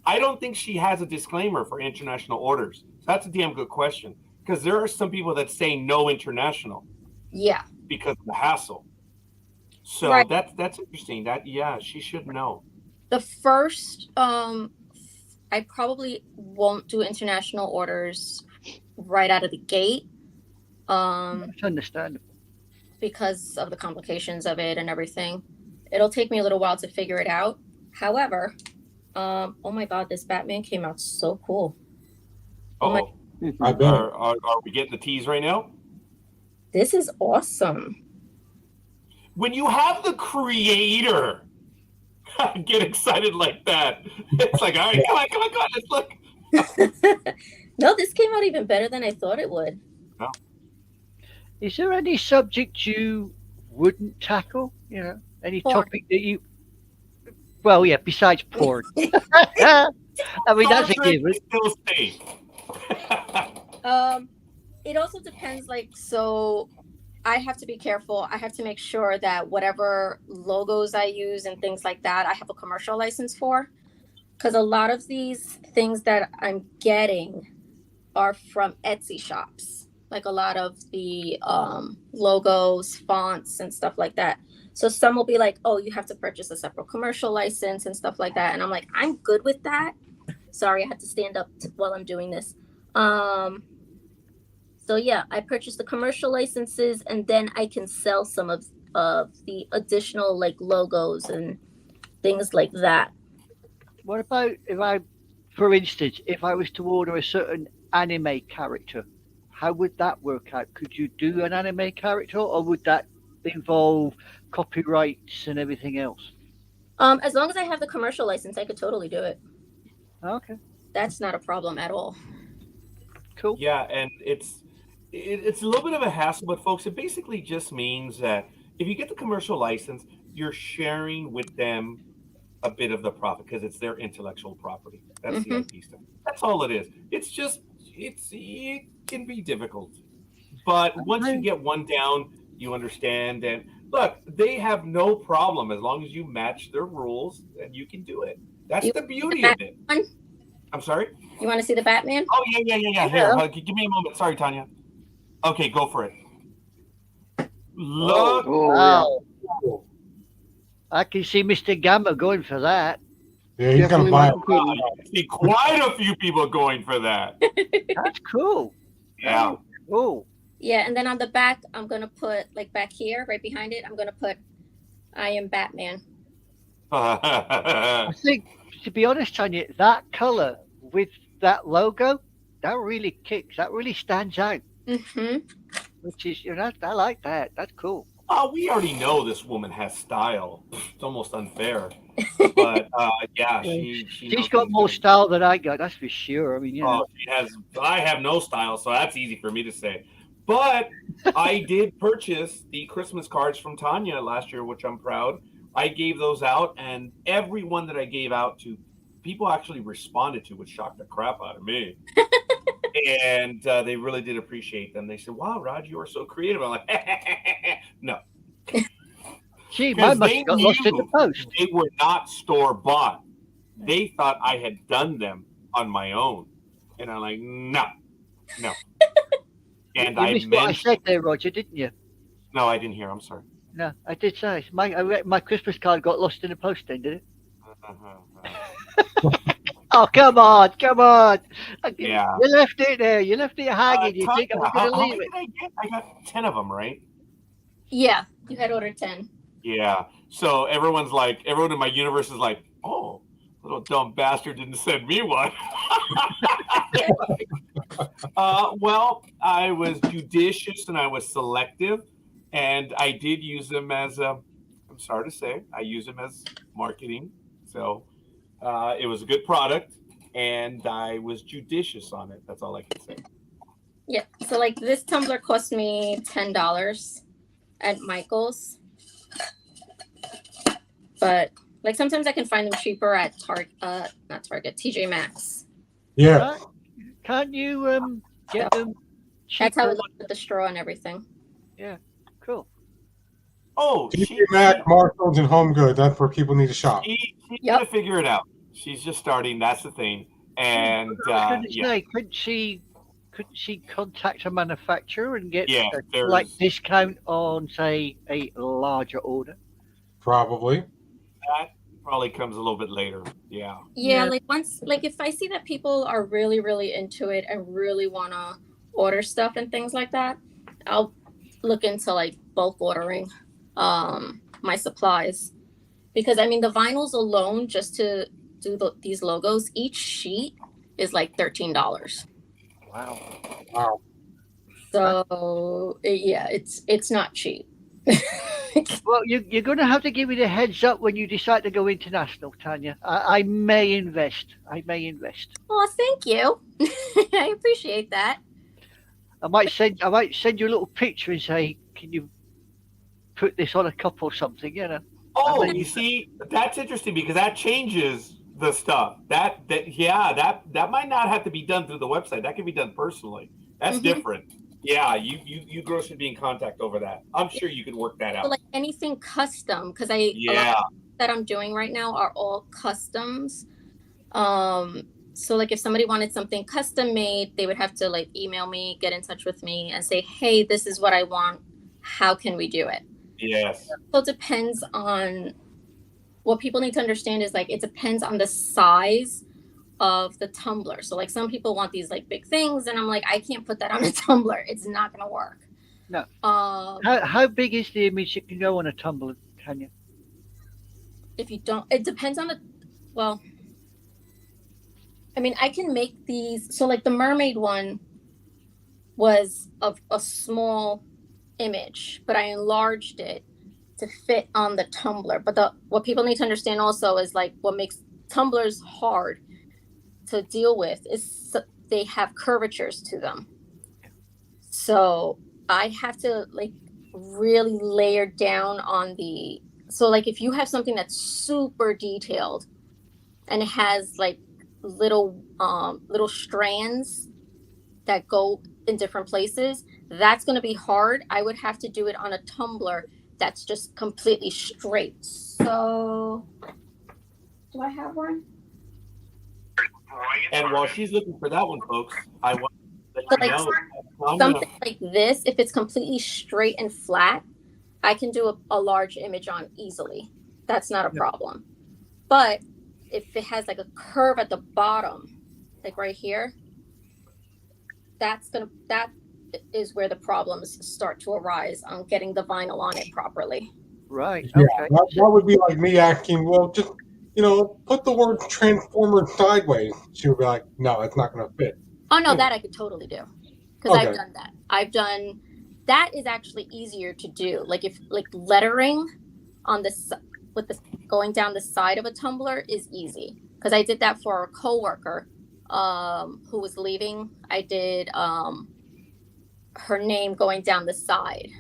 I don't think she has a disclaimer for international orders. So that's a damn good question, because there are some people that say no international. Yeah. Because of the hassle. So right. That's interesting. She should know. The first, I probably won't do international orders right out of the gate. It's understandable. Because of the complications of it and everything. It'll take me a little while to figure it out. However, oh my God, this Batman came out so cool. Oh, I bet. Are we getting the tease right now? This is awesome. When you have the creator get excited like that, it's like, all right, come on, let's look. No, this came out even better than I thought it would. No. Is there any subject you wouldn't tackle? You know, any topic that you? Well, yeah, besides porn. I mean, that's a given. Still safe. It also depends. Like, so I have to be careful. I have to make sure that whatever logos I use and things like that, I have a commercial license for. Because a lot of these things that I'm getting are from Etsy shops. Like a lot of the logos, fonts, and stuff like that. So some will be like, oh, you have to purchase a separate commercial license and stuff like that. And I'm like, I'm good with that. Sorry, I had to stand up while I'm doing this. So yeah, I purchased the commercial licenses, and then I can sell some of the additional like logos and things like that. What about if I, for instance, if I was to order a certain anime character, how would that work out? Could you do an anime character, or would that involve copyrights and everything else? As long as I have the commercial license, I could totally do it. Okay, That's not a problem at all. cool. Yeah, and it's a little bit of a hassle, but folks, it basically just means that if you get the commercial license, you're sharing with them a bit of the profit because it's their intellectual property. That's the IP stuff. That's all it is. It's just it can be difficult, but once you get one down, you understand. And look, they have no problem as long as you match their rules, and you can do it. That's the beauty of it. I'm sorry. You want to see the Batman? Oh yeah. Here, give me a moment. Sorry, Tanya. Okay, go for it. Look. Wow. I can see Mr. Gamma going for that. Yeah, he's gonna buy it. I see quite a few people going for that. That's cool. Yeah. Cool. Yeah, and then on the back, I'm gonna put like back here, right behind it. I'm gonna put, "I am Batman." I think, to be honest, Tanya, that color with that logo, that really kicks. That really stands out. Which is, I like that. That's cool. We already know this woman has style. It's almost unfair, but yeah, she's got more style than I got. That's for sure. I mean, she has. I have no style, so that's easy for me to say. But I did purchase the Christmas cards from Tanya last year, which I'm proud. I gave those out, and everyone that I gave out to, people actually responded to, which shocked the crap out of me. And they really did appreciate them. They said, "Wow, Rod, you are so creative." I'm like, no. Gee, mine must have got lost in the post. They were not store-bought. They thought I had done them on my own. And I'm like, no. And you missed what I said there, Roger, didn't you? No, I didn't hear. I'm sorry. No, I did say. My Christmas card got lost in the post then, did it? Oh, come on. Yeah. You left it there. You left it hanging. You think I was going to leave it? I got 10 of them, right? Yeah, you had ordered 10. Yeah. So everyone in my universe is like, oh, little dumb bastard didn't send me one. Well, I was judicious and I was selective, and I did use them as I'm sorry to say, I use them as marketing. So it was a good product, and I was judicious on it. That's all I can say. Yeah. So like this tumbler cost me $10 at Michael's, but like sometimes I can find them cheaper at not Target, TJ Maxx. Yeah. Can't you get them cheaper? That's how it looks with the straw and everything. Yeah. Cool. Oh, TJ Maxx, Marshalls, and Home Goods. That's where people need to shop. She's gonna figure it out. She's just starting. That's the thing. And say, couldn't she contact a manufacturer and get a discount on, say, a larger order? Probably. That probably comes a little bit later. Yeah. Yeah, like once, like if I see that people are really, really into it and really want to order stuff and things like that, I'll look into like bulk ordering my supplies, because I mean the vinyls alone, just to do these logos, each sheet is like $13. Wow. So yeah, it's not cheap. Well, you're going to have to give me the heads up when you decide to go international, Tanya. I may invest. Oh, thank you. I appreciate that. I might send you a little picture and say, can you put this on a cup or something, Oh, you see, that's interesting because that changes the stuff. That might not have to be done through the website. That can be done personally. That's different. Yeah, you girls should be in contact over that. I'm sure you could work that out. So like anything custom, because a lot of that I'm doing right now are all customs. So like if somebody wanted something custom made, they would have to like email me, get in touch with me, and say, hey, this is what I want. How can we do it? Yes. So it depends on what people need to understand is like it depends on the size of the tumbler. So like some people want these like big things, and I'm like, I can't put that on a tumbler. It's not gonna work. No. How big is the image you can go on a tumbler, Tanya? If you don't, it depends on the. Well, I mean, I can make these. So like the mermaid one was a small image, but I enlarged it to fit on the tumbler. But what people need to understand also is like what makes tumblers hard to deal with is they have curvatures to them. So I have to like really layer down on the, so like if you have something that's super detailed and it has like little strands that go in different places, that's going to be hard. I would have to do it on a tumbler that's just completely straight. So do I have one? And while she's looking for that one, folks, I want to let you know something like this, if it's completely straight and flat, I can do a large image on easily. That's not a problem. But if it has like a curve at the bottom, like right here, that is where the problems start to arise on getting the vinyl on it properly. Right. Yeah, Okay. that would be like me asking, well, just, put the word transformer sideways. She would be like, no, it's not going to fit. Oh, no, that I could totally do. Because I've done that. That is actually easier to do. Like if like lettering on this with the going down the side of a tumbler is easy. Because I did that for a coworker who was leaving. I did her name going down the side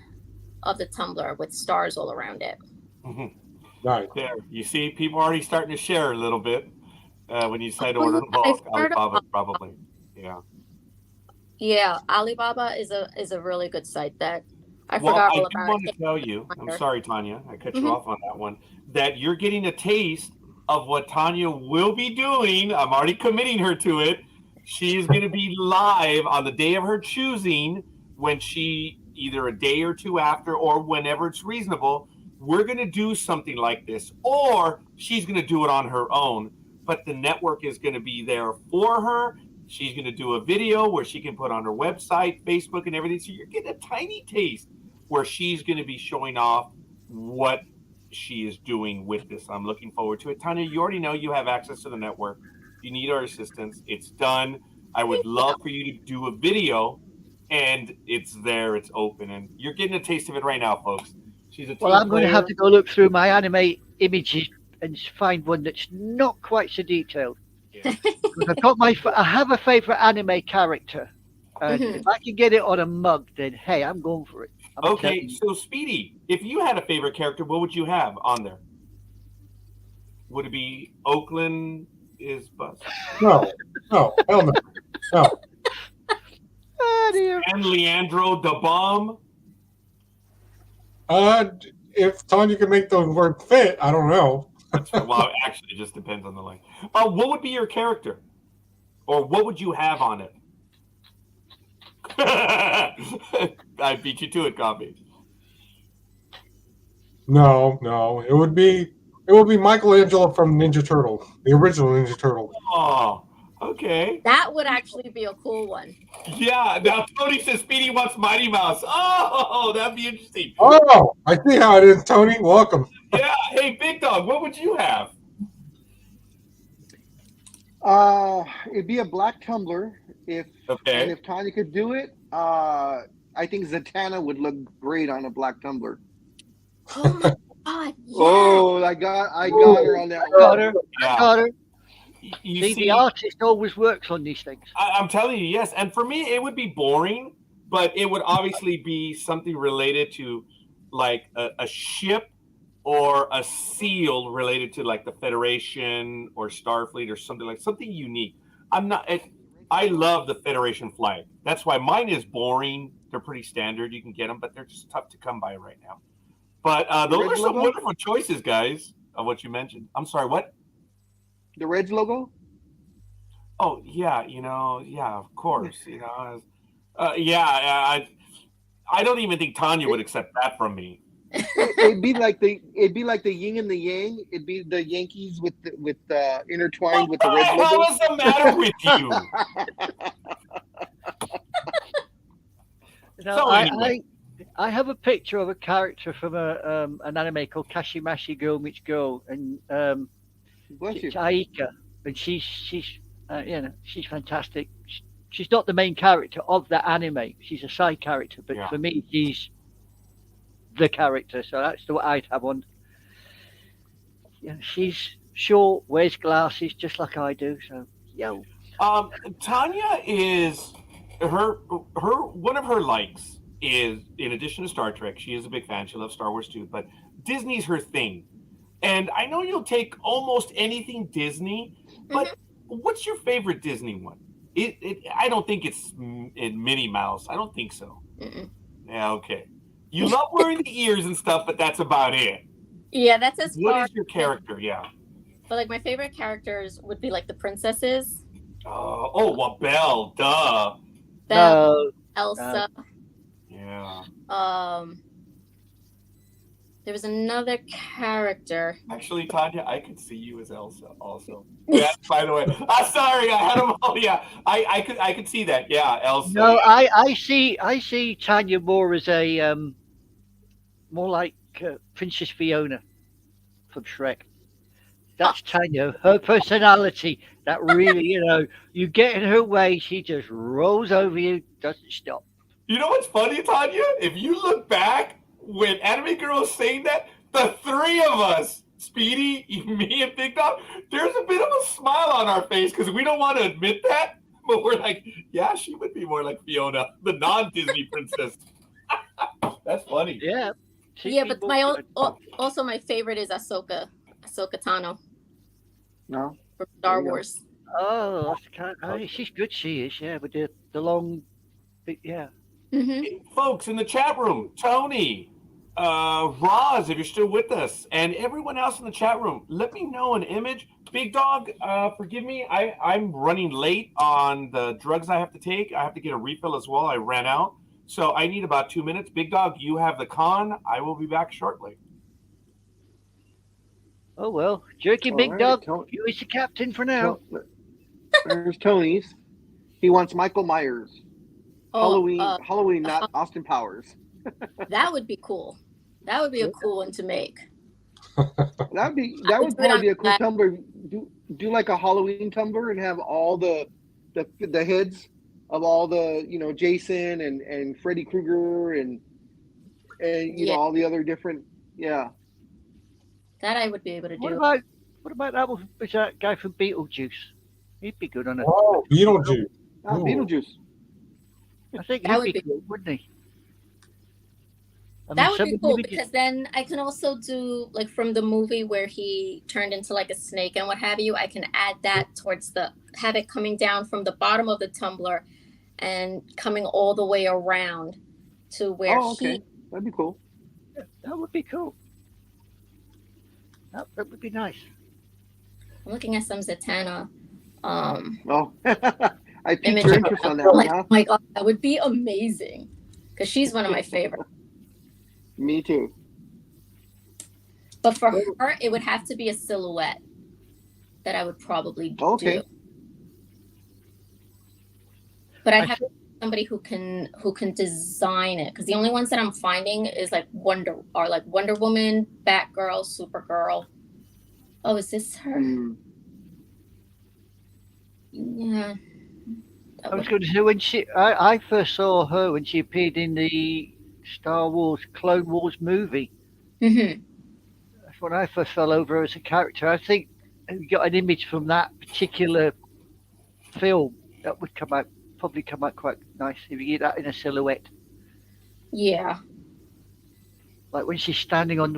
of the tumbler with stars all around it. Mm-hmm. Right there, you see, people are already starting to share a little bit when you decide to order in bulk. Alibaba, probably, yeah. Alibaba is a really good site that I forgot all about. I do want to tell you, I'm sorry, Tanya, I cut you off on that one, that you're getting a taste of what Tanya will be doing. I'm already committing her to it. She is going to be live on the day of her choosing, when she either a day or two after or whenever it's reasonable, we're going to do something like this, or she's going to do it on her own, but the network is going to be there for her. She's going to do a video where she can put on her website, Facebook, and everything. So you're getting a tiny taste where she's going to be showing off what she is doing with this. I'm looking forward to it. Tanya, you already know you have access to the network. If you need our assistance, it's done. I would love for you to do a video, and it's there, it's open, and you're getting a taste of it right now, folks. She's a team I'm going player. to have to go look through my anime images and find one that's not quite so detailed. Yeah. I have a favorite anime character, and if I can get it on a mug, then hey, I'm going for it. Okay, so Speedy, if you had a favorite character, what would you have on there? Would it be Oakland is Buzz? No, hell no. No. Oh, dear. And Leandro the Bomb? If Tanya can make those words fit, I don't know. Well, actually, it just depends on the length. What would be your character? Or what would you have on it? I beat you to it, Coffee. No. It would be Michelangelo from Ninja Turtles, the original Ninja Turtles. Oh, okay. That would actually be a cool one. Yeah, now Tony says Speedy wants Mighty Mouse. Oh, that'd be interesting. Oh, I see how it is, Tony. Welcome. Yeah, hey, Big Dog, what would you have? It'd be a black tumbler and if Tanya could do it, I think Zatanna would look great on a black tumbler. Oh my God! Yeah. Oh, I got her on that one. Got her. You see, the artist always works on these things. I'm telling you, yes. And for me, it would be boring, but it would obviously be something related to like a ship or a seal related to like the Federation or Starfleet or something unique. I love the Federation flag. That's why mine is boring. They're pretty standard. You can get them, but they're just tough to come by right now. But those are some wonderful choices, guys, of what you mentioned. I'm sorry, what? The Reds logo? Oh, yeah, of course. I don't even think Tanya would accept that from me. It'd be like the yin and the yang. It'd be the Yankees with intertwined with the red What logo. was the matter with you? No, So anyway. I have a picture of a character from an anime called Kashimashi Girl Meets Girl, and Bless you. it's Aika, and she's she's fantastic. She's not the main character of the anime; she's a side character. But Yeah. for me, she's the character. So that's what I'd have on. Yeah, she's short, wears glasses, just like I do. So yo, Tanya is her one of her likes is, in addition to Star Trek, she is a big fan. She loves Star Wars too, but Disney's her thing. And I know you'll take almost anything Disney, but what's your favorite Disney one? I don't think it's Minnie Mouse. I don't think so. Yeah, okay. You love wearing the ears and stuff, but that's about it. Yeah, that's as far. What is your character? Yeah. But like my favorite characters would be like the princesses. Well, Belle, duh. Belle, Elsa. Yeah. There was another character. Actually, Tanya, I could see you as Elsa also. Yeah, by the way. Sorry, I had them all. Yeah, I could see that. Yeah, Elsa. no, I see Tanya more as a more like Princess Fiona from Shrek. That's Tanya. Her personality. That really, you get in her way, she just rolls over you, doesn't stop. You know what's funny, Tanya? If you look back, when Anime Girl was saying that, the three of us, Speedy, me, and Big Dog, there's a bit of a smile on our face because we don't want to admit that, but we're like, yeah, she would be more like Fiona, the non-Disney princess. That's funny. Yeah. Yeah, but also my favorite is Ahsoka Tano No. from Star Wars. Oh, she's good. She is. Yeah, with the long, yeah. Mm-hmm. Folks in the chat room, Tony, Roz, if you're still with us, and everyone else in the chat room, let me know an image. Big Dog, forgive me, I'm running late on the drugs I have to take. I have to get a refill as well. I ran out. So I need about 2 minutes. Big Dog, you have the con. I will be back shortly. Oh, well. Jerky All Big right, Dog, Tony. you is the captain for now. There's Tony's. He wants Michael Myers. Halloween, not Austin Powers. That would be cool. That would be a cool one to make. That would probably be a cool Tumblr. Do like a Halloween Tumblr and have all the heads of all the Jason and Freddy Krueger and all the other different that I would be able to do. What about that guy from Beetlejuice? He'd be good on it. Oh, Beetlejuice. Oh, Beetlejuice. I think That he'd would be be good, wouldn't he? That would be cool because then I can also do like from the movie where he turned into like a snake and what have you. I can add that towards have it coming down from the bottom of the tumbler and coming all the way around to where that'd be cool. That would be cool. That would be nice. I'm looking at some Zatanna. I piqued your interest on that one, huh? Oh my god, that would be amazing because she's one of my favorites. Me too. But for her, it would have to be a silhouette that I would probably do. But I'd have somebody who can design it because the only ones that I'm finding is like Wonder Woman, Batgirl, Supergirl. Oh, is this her? Yeah. I was going to say I first saw her when she appeared in the Star Wars Clone Wars movie. Mm-hmm. That's when I first fell over her as a character. I think we got an image from that particular film that would probably come out quite nice if you get that in a silhouette. Yeah. Like when she's standing on,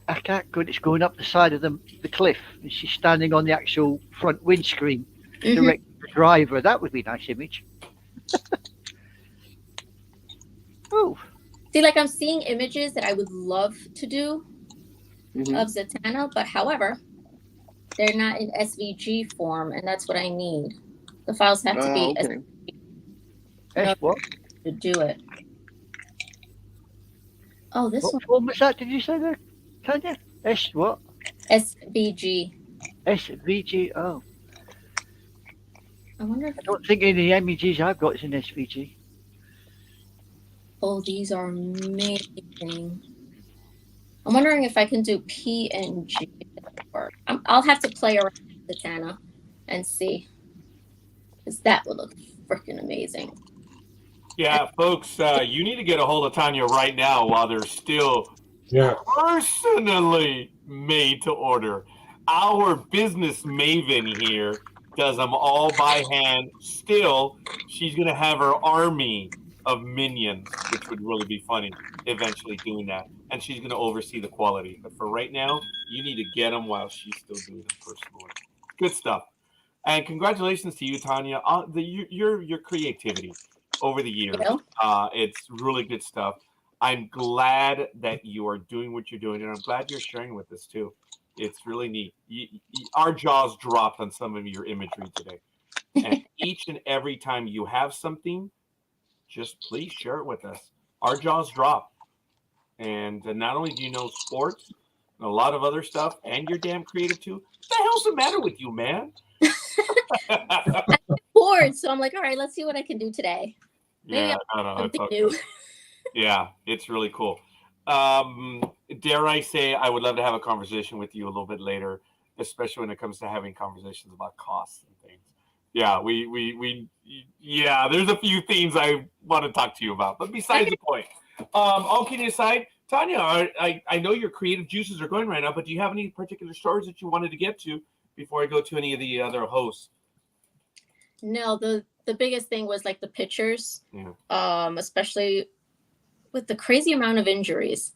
I can't go, it's going up the side of the cliff and she's standing on the actual front windscreen. Direct the driver. That would be a nice image. Oh. See, like I'm seeing images that I would love to do of Zatanna, but however, they're not in SVG form, and that's what I need. The files have to be SVG what? to do it. Oh, this What form was that? Did you say there, Tanya? S what? one. SVG. SVG. Oh, I wonder if I don't think any of the MEGs I've got is in SVG. oh, these are amazing. I'm wondering if I can do PNG. I'll have to play around with Tana and see, because that would look freaking amazing. Yeah, folks, you need to get a hold of Tanya right now while they're still personally made to order. Our business maven here does them all by hand. Still, she's going to have her army of minions, which would really be funny eventually doing that. And she's going to oversee the quality. But for right now, you need to get them while she's still doing them personally. Good stuff. And congratulations to you, Tanya. Your creativity over the years. It's really good stuff. I'm glad that you are doing what you're doing, and I'm glad you're sharing with us too. It's really neat. Our jaws dropped on some of your imagery today. And each and every time you have something, just please share it with us. Our jaws drop. And not only do you know sports and a lot of other stuff, and you're damn creative too. What the hell's the matter with you, man? Bored, so I'm like, all right, let's see what I can do today. Maybe something new. Yeah, it's really cool. Dare I say, I would love to have a conversation with you a little bit later, especially when it comes to having conversations about costs and things. Yeah, yeah, there's a few things I want to talk to you about, but besides the point, all kidding aside, Tanya, I know your creative juices are going right now, but do you have any particular stories that you wanted to get to before I go to any of the other hosts? No, the biggest thing was like the pitchers, especially with the crazy amount of injuries.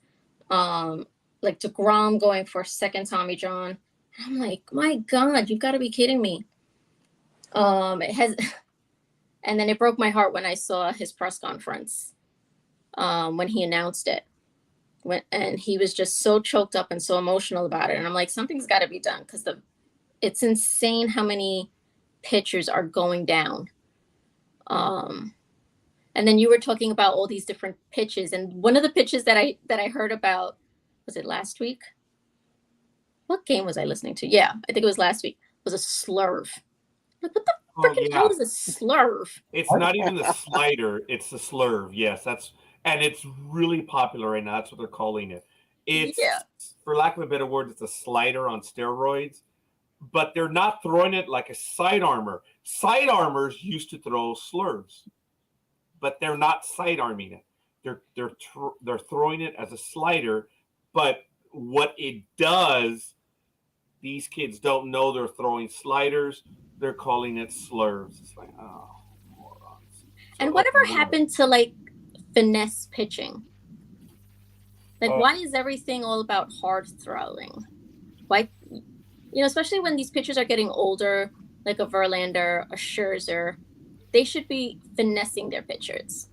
Like DeGrom going for second Tommy John. I'm like, my God, you've got to be kidding me. It has, and then it broke my heart when I saw his press conference when he announced it. And he was just so choked up and so emotional about it. And I'm like, something's got to be done, because it's insane how many pitchers are going down. And then you were talking about all these different pitches, and one of the pitches that I heard about, was it last week? What game was I listening to? Yeah, I think it was last week. Was a slurve. Like, what the freaking hell is a slurve? It's not even the slider; it's the slurve. Yes, and it's really popular right now. That's what they're calling it. It's, for lack of a better word, it's a slider on steroids. But they're not throwing it like a side armor. Side armors used to throw slurves, but they're not side arming it. They're throwing it as a slider. But what it does, these kids don't know they're throwing sliders. They're calling it slurves. It's like, oh, morons. And whatever happened to like finesse pitching? Like, why is everything all about hard throwing? Why? Especially when these pitchers are getting older, like a Verlander, a Scherzer, they should be finessing their pitchers.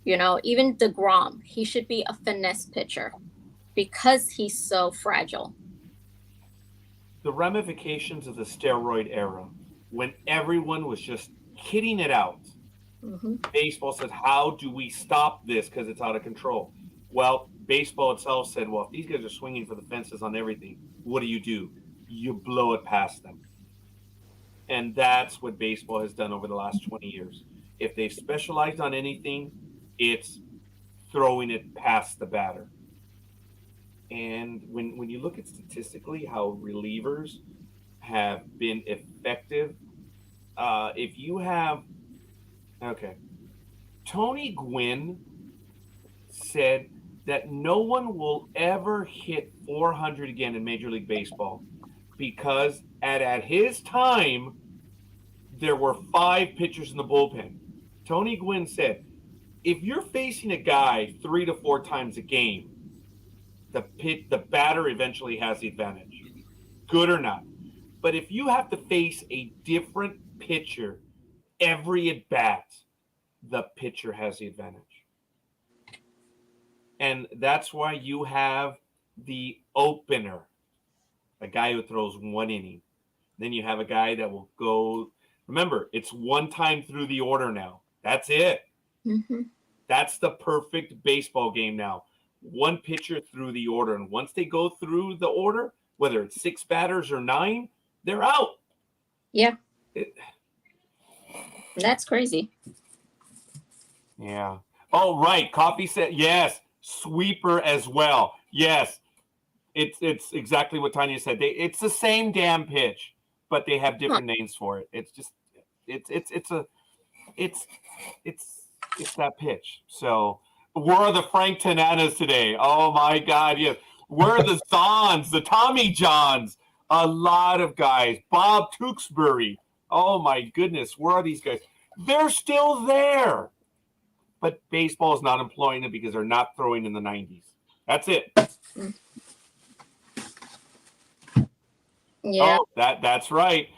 Even DeGrom, he should be a finesse pitcher because he's so fragile. The ramifications of the steroid era, when everyone was just kidding it out, baseball said, how do we stop this because it's out of control? Well, baseball itself said, well, if these guys are swinging for the fences on everything, what do? You blow it past them. And that's what baseball has done over the last 20 years. If they've specialized on anything, it's throwing it past the batter. And when you look at statistically how relievers have been effective, if you have, Tony Gwynn said that no one will ever hit 400 again in Major League Baseball, because at his time, there were 5 pitchers in the bullpen. Tony Gwynn said, if you're facing a guy 3 to 4 times a game, the batter eventually has the advantage, good or not. But if you have to face a different pitcher every at bat, the pitcher has the advantage. And that's why you have the opener, a guy who throws 1 inning. Then you have a guy that will go. Remember, it's 1 time through the order now. That's it. That's the perfect baseball game now. one pitcher through the order. And once they go through the order, whether it's 6 batters or 9, they're out. Yeah. That's crazy. Yeah. Oh, right. Coffee said, yes. Sweeper as well. Yes. It's exactly what Tanya said. It's the same damn pitch, but they have different names for it. It's just it's that pitch. So where are the Frank Tananas today? Oh my God, yes. Where are the Zons, the Tommy Johns? A lot of guys. Bob Tewksbury. Oh my goodness, where are these guys? They're still there. But baseball is not employing them because they're not throwing in the 90s. That's it. Yeah. Oh, that's right.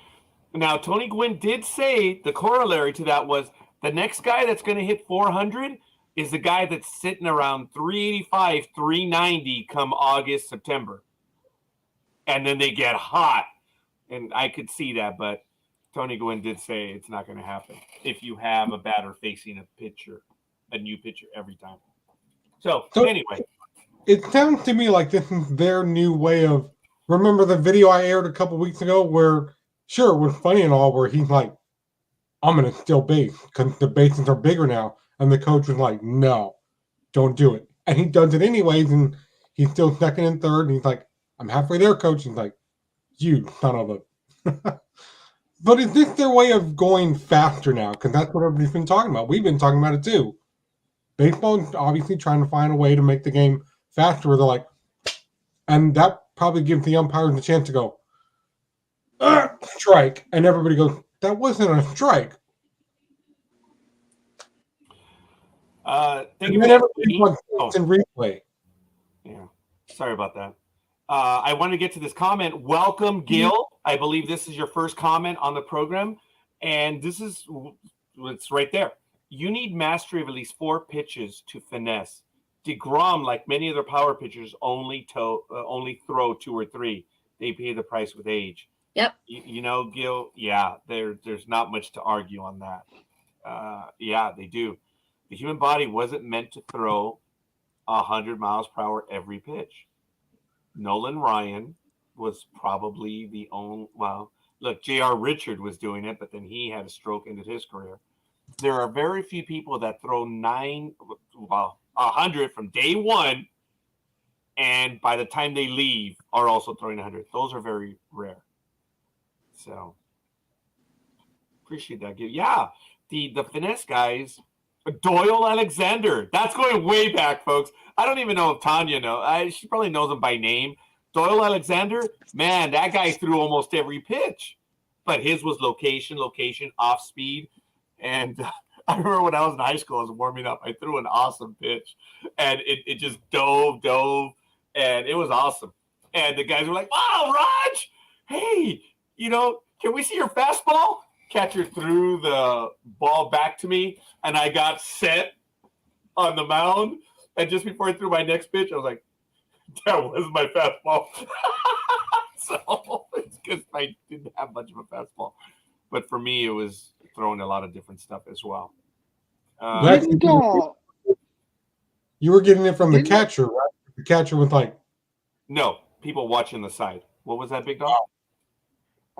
Now, Tony Gwynn did say the corollary to that was the next guy that's going to hit 400 is the guy that's sitting around 385, 390 come August, September. And then they get hot. And I could see that, but Tony Gwynn did say it's not going to happen if you have a batter facing a new pitcher every time. So anyway. It sounds to me like this is their new way of, remember the video I aired a couple weeks ago where, sure, it was funny and all, where he's like, I'm going to steal base because the bases are bigger now. And the coach was like, no, don't do it. And he does it anyways, and he's still second and third. And he's like, I'm halfway there, coach. And he's like, you son of a... But is this their way of going faster now? Because that's what everybody's been talking about. We've been talking about it too. Baseball is obviously trying to find a way to make the game faster where they're like, and that probably gives the umpires a chance to go, strike. And everybody goes, that wasn't a strike. Thank you for in replay. Yeah, sorry about that. I want to get to this comment. Welcome, Gil. I believe this is your first comment on the program. And this is, it's right there. You need mastery of at least 4 pitches to finesse. DeGrom, like many other power pitchers, only throw 2 or 3. They pay the price with age. Yep. You know, Gil, yeah, there's not much to argue on that. Yeah, they do. The human body wasn't meant to throw 100 miles per hour every pitch. Nolan Ryan was probably the only, well, look, J.R. Richard was doing it, but then he had a stroke ended his career. There are very few people that throw 100 from day one, and by the time they leave are also throwing 100. Those are very rare. So appreciate that. Yeah, the finesse guys. Doyle Alexander. That's going way back, folks. I don't even know if Tanya knows. She probably knows him by name. Doyle Alexander, man, that guy threw almost every pitch. But his was location, off speed. And I remember when I was in high school, I was warming up. I threw an awesome pitch. And it just dove. And it was awesome. And the guys were like, wow, Raj, hey, can we see your fastball? Catcher threw the ball back to me, and I got set on the mound. And just before I threw my next pitch, I was like, that was my fastball. So it's because I didn't have much of a fastball. But for me, it was throwing a lot of different stuff as well. You were getting it from the catcher, right? The catcher was like... No, people watching the side. What was that, Big Dog?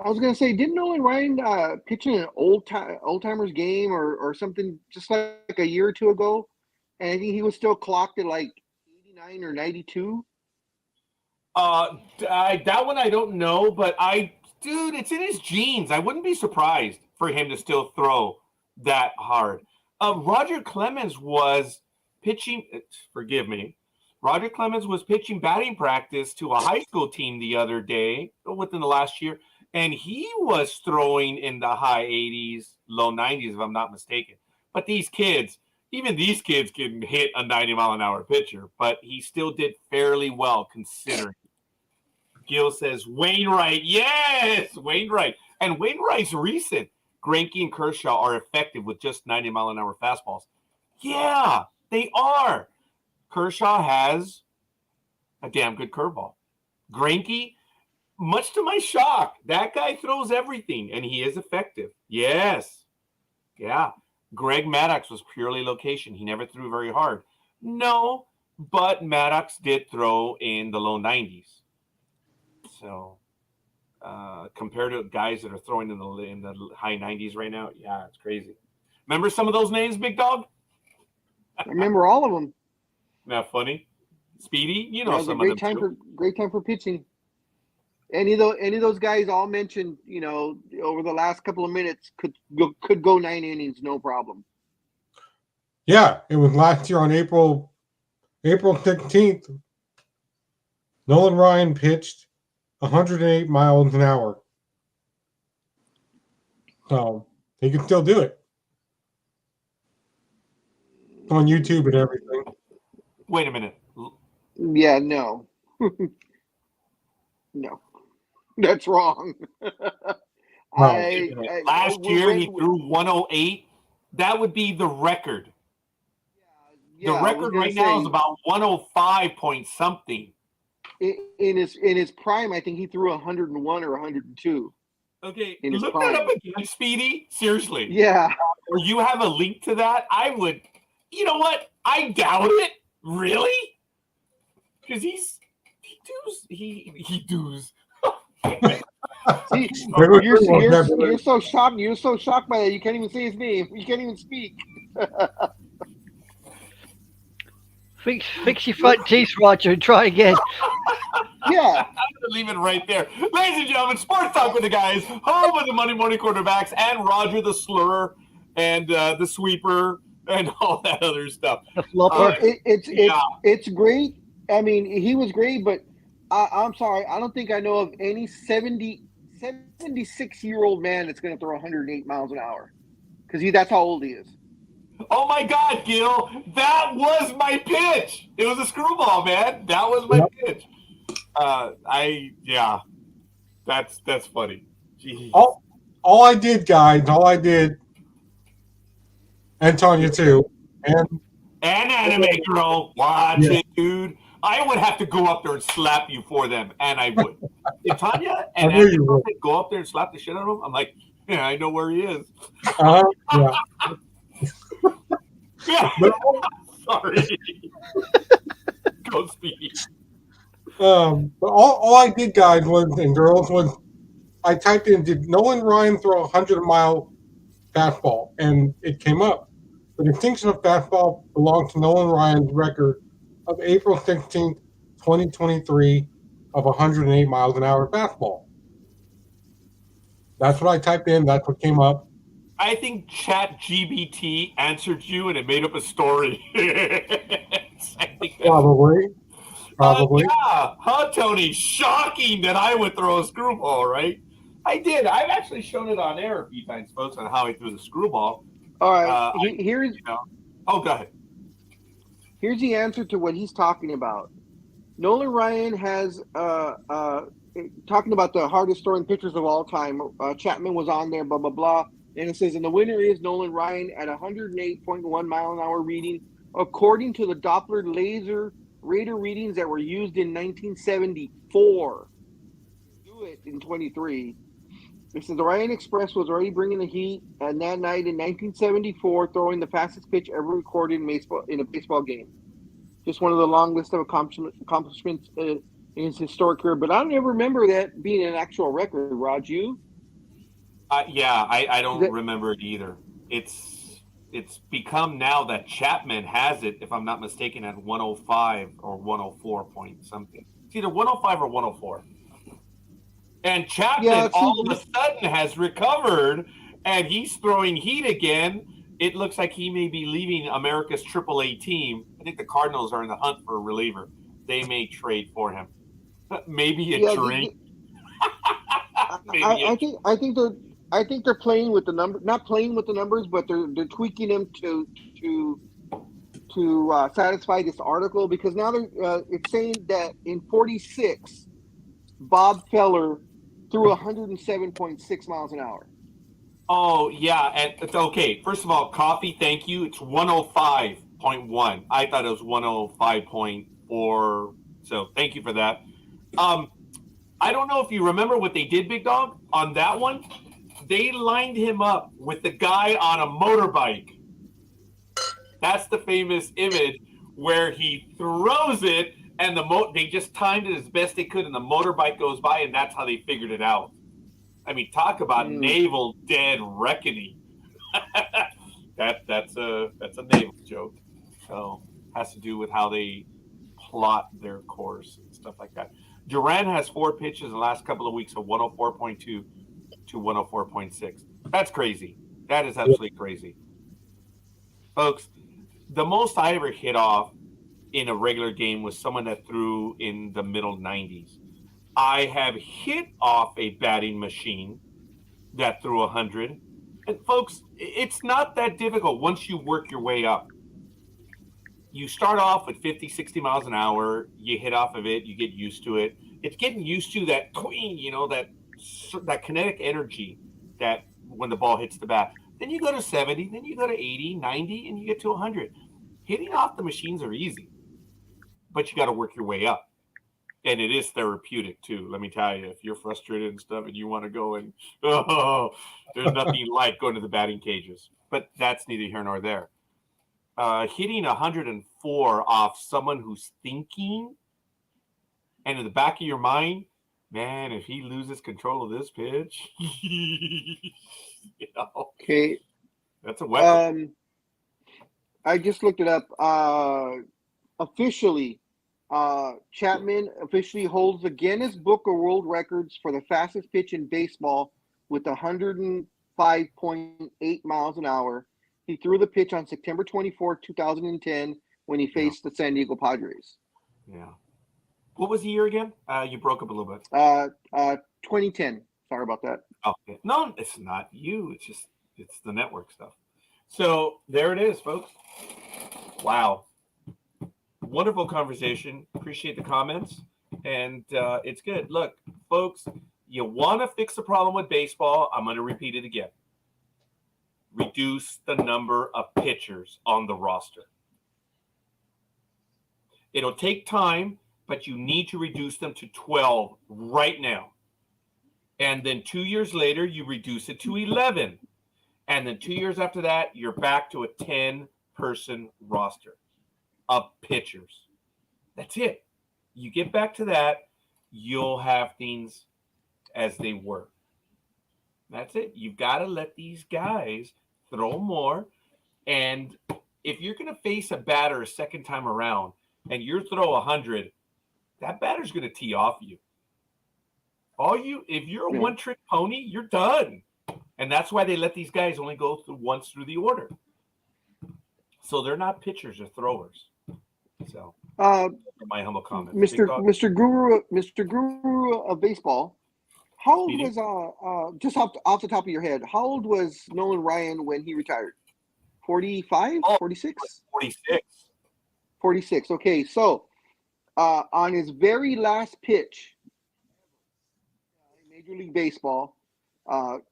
I was gonna say, didn't Nolan Ryan pitch in an old timers game or something just like a year or two ago? And I think he was still clocked at like 89 or 92. That one I don't know, but dude, it's in his genes. I wouldn't be surprised for him to still throw that hard. Roger Clemens was pitching. Forgive me. Roger Clemens was pitching batting practice to a high school team the other day within the last year. And he was throwing in the high 80s, low 90s, if I'm not mistaken. But even these kids can hit a 90-mile-an-hour pitcher. But he still did fairly well considering. Gil says, Wainwright. Yes, Wainwright. And Wainwright's recent. Greinke and Kershaw are effective with just 90-mile-an-hour fastballs. Yeah, they are. Kershaw has a damn good curveball. Greinke, much to my shock, that guy throws everything, and he is effective. Yes. Yeah. Greg Maddox was purely location. He never threw very hard. No, but Maddox did throw in the low 90s. So compared to guys that are throwing in the high 90s right now, yeah, it's crazy. Remember some of those names, Big Dog? I remember all of them. Isn't that funny? Speedy, you know That was some a of great them time too. great time for pitching. Any of those guys all mentioned, over the last couple of minutes could go 9 innings, no problem. Yeah, it was last year on April 16th. Nolan Ryan pitched 108 miles an hour. So he can still do it. On YouTube and everything. Wait a minute. Yeah, no. No. That's wrong. Last year he threw 108. That would be the record. Yeah, the record right now is about 105 point something. In his prime, I think he threw 101 or 102. Okay, in his look prime. that up again, Speedy. Seriously. Yeah. Or you have a link to that? I would. You know what? I doubt it. Really? Because he does. See, you're so shocked. You're so shocked by that. You can't even say his name. You can't even speak. Fix your front teeth, Roger, and try again. Yeah. I'm going to leave it right there. Ladies and gentlemen, Sports Talk with the guys, home of the Monday Morning Quarterbacks, and Roger the Slurrer, and the Sweeper, and all that other stuff. The flopper. It's great. I mean, he was great, but I'm sorry. I don't think I know of any 76-year-old man that's going to throw 108 miles an hour, because that's how old he is. Oh my God, Gil! That was my pitch. It was a screwball, man. That was my pitch. That's funny. Jeez. All I did, guys. And Tanya too, and Anime Girl, watch it, dude. I would have to go up there and slap you for them, and I would. If Tanya and Anime Girl go up there and slap the shit out of him, I'm like, yeah, I know where he is. Yeah. Yeah. Sorry. Go Speedy. But all I did, guys, and girls, was I typed in, did Nolan Ryan throw a 100-mile fastball? And it came up. The distinction of fastball belongs to Nolan Ryan's record of April 16th, 2023, of 108 miles an hour fastball. That's what I typed in. That's what came up. I think ChatGPT answered you and it made up a story. Probably. Yeah. Huh, Tony? Shocking that I would throw a screwball, right? I did. I've actually shown it on air a few times, folks, on how I threw the screwball. All right. Oh, go ahead. Here's the answer to what he's talking about. Nolan Ryan has talking about the hardest throwing pitchers of all time. Chapman was on there, blah, blah, blah. And it says, and the winner is Nolan Ryan at 108.1 mile an hour reading, according to the Doppler laser radar readings that were used in 1974. Do it in 23. It says the Ryan Express was already bringing the heat, and that night in 1974, throwing the fastest pitch ever recorded in a baseball game. Just one of the long list of accomplishments in his historic career. But I don't ever remember that being an actual record, Raj. You? I don't remember it either. It's become now that Chapman has it, if I'm not mistaken, at 105 or 104 point something. It's either 105 or 104. And Chapman all of a sudden has recovered, and he's throwing heat again. It looks like he may be leaving America's AAA team. I think the Cardinals are in the hunt for a reliever. They may trade for him. Maybe a drink. I think they're playing with the number, not playing with the numbers, but they're tweaking them to satisfy this article, because now it's saying that in 46, Bob Feller threw 107.6 miles an hour. Oh yeah, and it's okay. First of all, coffee, thank you. It's 105.1. I thought it was 105.4. So thank you for that. I don't know if you remember what they did, Big Dog, on that one. They lined him up with the guy on a motorbike. That's the famous image where he throws it and they just timed it as best they could, and the motorbike goes by, and that's how they figured it out. I mean, talk about naval dead reckoning. That's a naval joke. So has to do with how they plot their course and stuff like that. Duran has 4 pitches in the last couple of weeks of 104.2 to 104.6. That's crazy. That is absolutely crazy. Folks, the most I ever hit off in a regular game was someone that threw in the middle 90s. I have hit off a batting machine that threw 100. And folks, it's not that difficult once you work your way up. You start off with 50, 60 miles an hour. You hit off of it. You get used to it. It's getting used to that, that kinetic energy that when the ball hits the bat. Then you go to 70, then you go to 80, 90, and you get to 100. Hitting off the machines are easy, but you got to work your way up. And it is therapeutic, too. Let me tell you, if you're frustrated and stuff and you want to go and, there's nothing like going to the batting cages. But that's neither here nor there. Hitting 104 off someone who's thinking, and in the back of your mind, man, if he loses control of this pitch, Okay. That's a weapon. I just looked it up. Officially, Chapman officially holds the Guinness Book of World Records for the fastest pitch in baseball with 105.8 miles an hour. He threw the pitch on September 24, 2010, when he faced the San Diego Padres. Yeah. What was the year again? You broke up a little bit. 2010. Sorry about that. Okay. No, it's not you. It's the network stuff. So there it is, folks. Wow. Wonderful conversation. Appreciate the comments. And it's good. Look, folks, you want to fix the problem with baseball. I'm going to repeat it again. Reduce the number of pitchers on the roster. It'll take time, but you need to reduce them to 12 right now. And then 2 years later, you reduce it to 11. And then 2 years after that, you're back to a 10-person roster of pitchers. That's it. You get back to that, you'll have things as they were. That's it. You've got to let these guys throw more. And if you're going to face a batter a second time around and you throw 100, that batter's going to tee off you. If you're a one-trick pony, you're done. And that's why they let these guys only go through once through the order. So they're not pitchers, they're throwers. So my humble comment. Mr. Guru of baseball, how old was just off the top of your head, how old was Nolan Ryan when he retired? 45? 46? 46. 46. Okay, so on his very last pitch in Major League Baseball,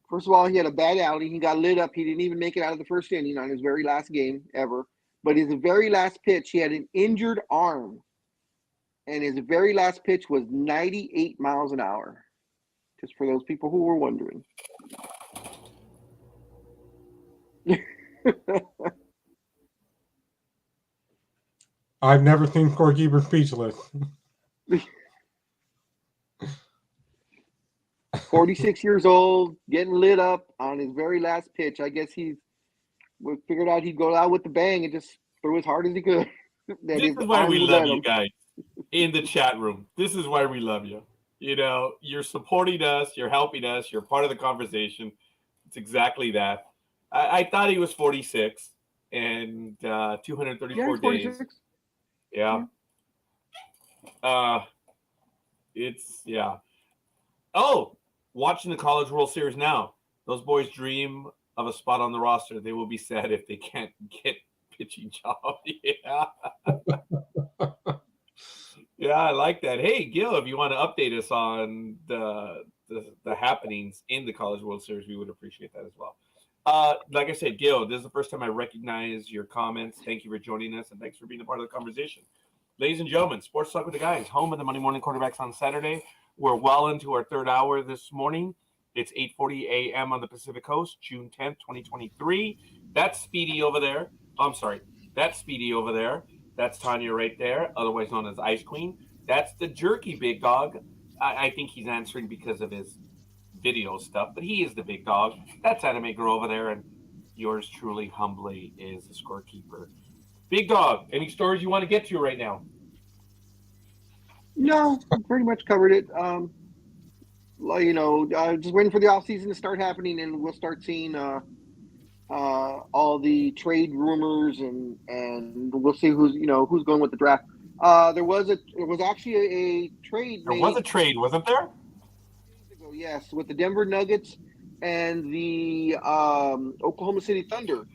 first of all, he had a bad outing. He got lit up. He didn't even make it out of the first inning on his very last game ever. But his very last pitch, he had an injured arm. And his very last pitch was 98 miles an hour. Just for those people who were wondering. I've never seen Scorekeeper speechless. 46 years old, getting lit up on his very last pitch. I guess he figured out he'd go out with the bang and just throw as hard as he could. This is why we love you guys in the chat room. This is why we love you. You know, you're supporting us. You're helping us. You're part of the conversation. It's exactly that. I thought he was 46 and 234 days. 46. Yeah. Oh, watching the College World Series now. Those boys dream of a spot on the roster. They will be sad if they can't get pitching job. Yeah. Yeah, I like that. Hey, Gil, if you want to update us on the happenings in the College World Series, we would appreciate that as well. Like I said, Gil, this is the first time I recognize your comments. Thank you for joining us, and thanks for being a part of the conversation. Ladies and gentlemen, Sports Talk with the Guys, home of the Monday Morning Quarterbacks on Saturday. We're well into our third hour this morning. It's 8:40 a.m. on the Pacific Coast, June 10th, 2023. That's Speedy over there. I'm sorry. That's Speedy over there. That's Tanya right there, otherwise known as Ice Queen. That's the jerky big dog. I think he's answering because of his video stuff, but he is the big dog. That's Anime Girl over there, and yours truly, humbly, is the Scorekeeper. Big dog, any stories you want to get to right now? No, pretty much covered it. Just waiting for the off season to start happening, and we'll start seeing all the trade rumors, and we'll see who's going with the draft. There was actually a trade. There was a trade, wasn't there? Yes, with the Denver Nuggets and the Oklahoma City Thunder.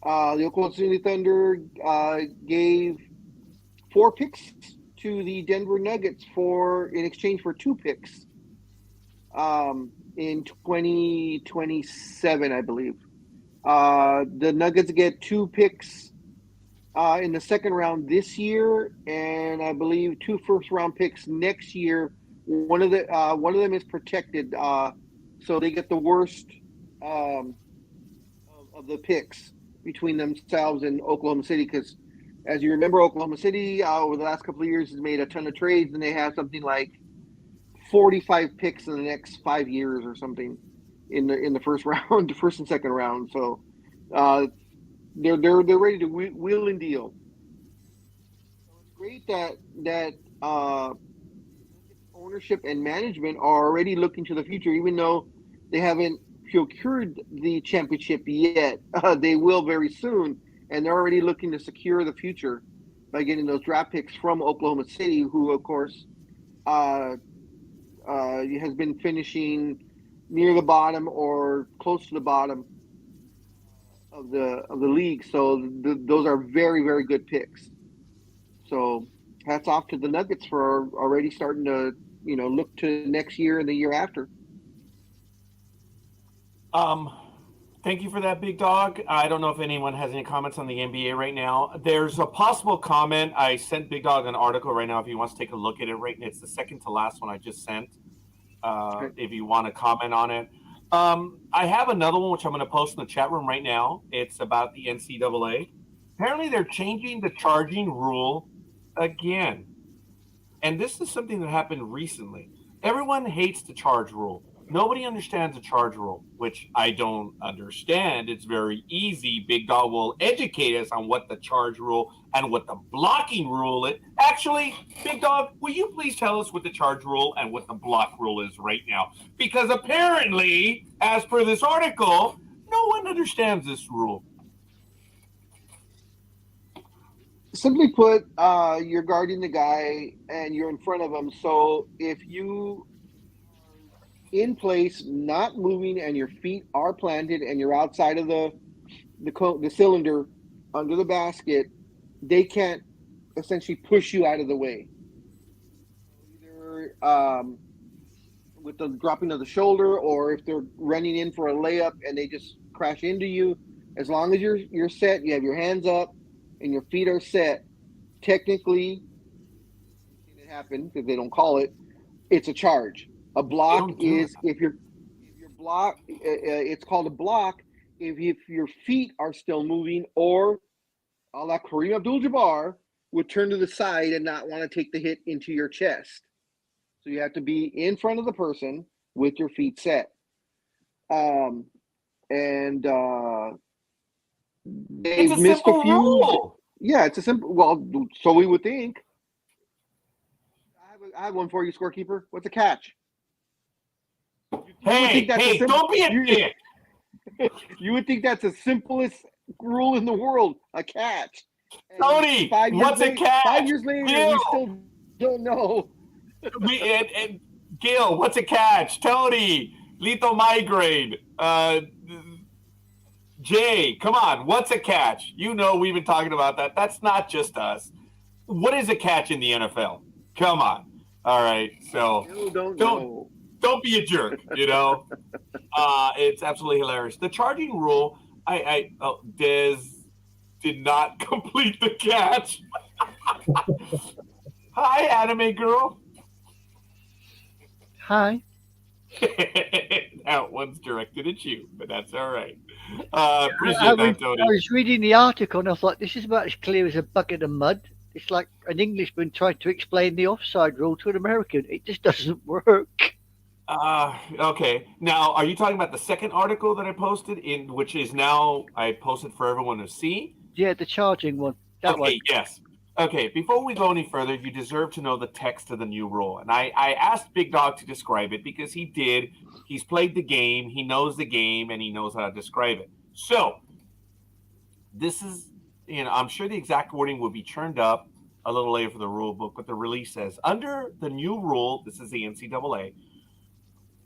The Oklahoma City Thunder gave 4 picks to the Denver Nuggets in exchange for 2 picks in 2027, I believe. The Nuggets get 2 picks in the second round this year, and I believe 2 first-round picks next year. One of them is protected, so they get the worst of the picks between themselves and Oklahoma City. Because, as you remember, Oklahoma City over the last couple of years has made a ton of trades, and they have something like 45 picks in the next 5 years or something in the first round, the first and second round. So they're ready to wheel and deal. So it's great that ownership and management are already looking to the future, even though they haven't procured the championship yet. They will very soon, and they're already looking to secure the future by getting those draft picks from Oklahoma City, who, of course, has been finishing near the bottom or close to the bottom of the league. So those are very, very good picks. So hats off to the Nuggets for already starting to look to next year and the year after. Thank you for that, big dog. I don't know if anyone has any comments on the NBA right now. There's a possible comment. I sent Big Dog an article right now if he wants to take a look at it right now. It's the second to last one I just sent. If you want to comment on it. I have another one which I'm going to post in the chat room right now. It's about the NCAA. Apparently they're changing the charging rule again. And this is something that happened recently. Everyone hates the charge rule. Nobody understands the charge rule, which I don't understand. It's very easy. Big Dog will educate us on what the charge rule and what the blocking rule is. Actually, Big Dog, will you please tell us what the charge rule and what the block rule is right now? Because apparently, as per this article, no one understands this rule. Simply put, you're guarding the guy and you're in front of him. So if you in place, not moving, and your feet are planted, and you're outside of the cylinder under the basket, they can't essentially push you out of the way. Either with the dropping of the shoulder, or if they're running in for a layup and they just crash into you, as long as you're set, you have your hands up, and your feet are set, technically, it happened because they don't call it. It's a charge. A block is if your block. It's called a block if your feet are still moving, or a la Kareem Abdul-Jabbar would turn to the side and not want to take the hit into your chest. So you have to be in front of the person with your feet set. They've missed a few. Rule. Yeah, it's a simple. Well, so we would think. I have one for you, Scorekeeper. What's a catch? Hey, don't be a dick. You would think that's the simplest rule in the world, a catch. Tony, what's a catch? 5 years later, we still don't know. And Gil, what's a catch? Tony, lethal migraine. Jay, come on, what's a catch? You know we've been talking about that. That's not just us. What is a catch in the NFL? Come on. All right, so don't be a jerk, It's absolutely hilarious. The charging rule, Dez did not complete the catch. Hi, Anime Girl. Hi. That one's directed at you, but that's all right. Appreciate that, Tony. I was reading the article and I thought, this is about as clear as a bucket of mud. It's like an Englishman trying to explain the offside rule to an American. It just doesn't work. Okay. Now, are you talking about the second article that I posted which is now I posted for everyone to see? Yeah, the charging one. That one. Yes. Okay, before we go any further, you deserve to know the text of the new rule. And I asked Big Dog to describe it because he did. He's played the game, he knows the game, and he knows how to describe it. So, this is, I'm sure the exact wording will be churned up a little later for the rule book, but the release says, under the new rule, this is the NCAA,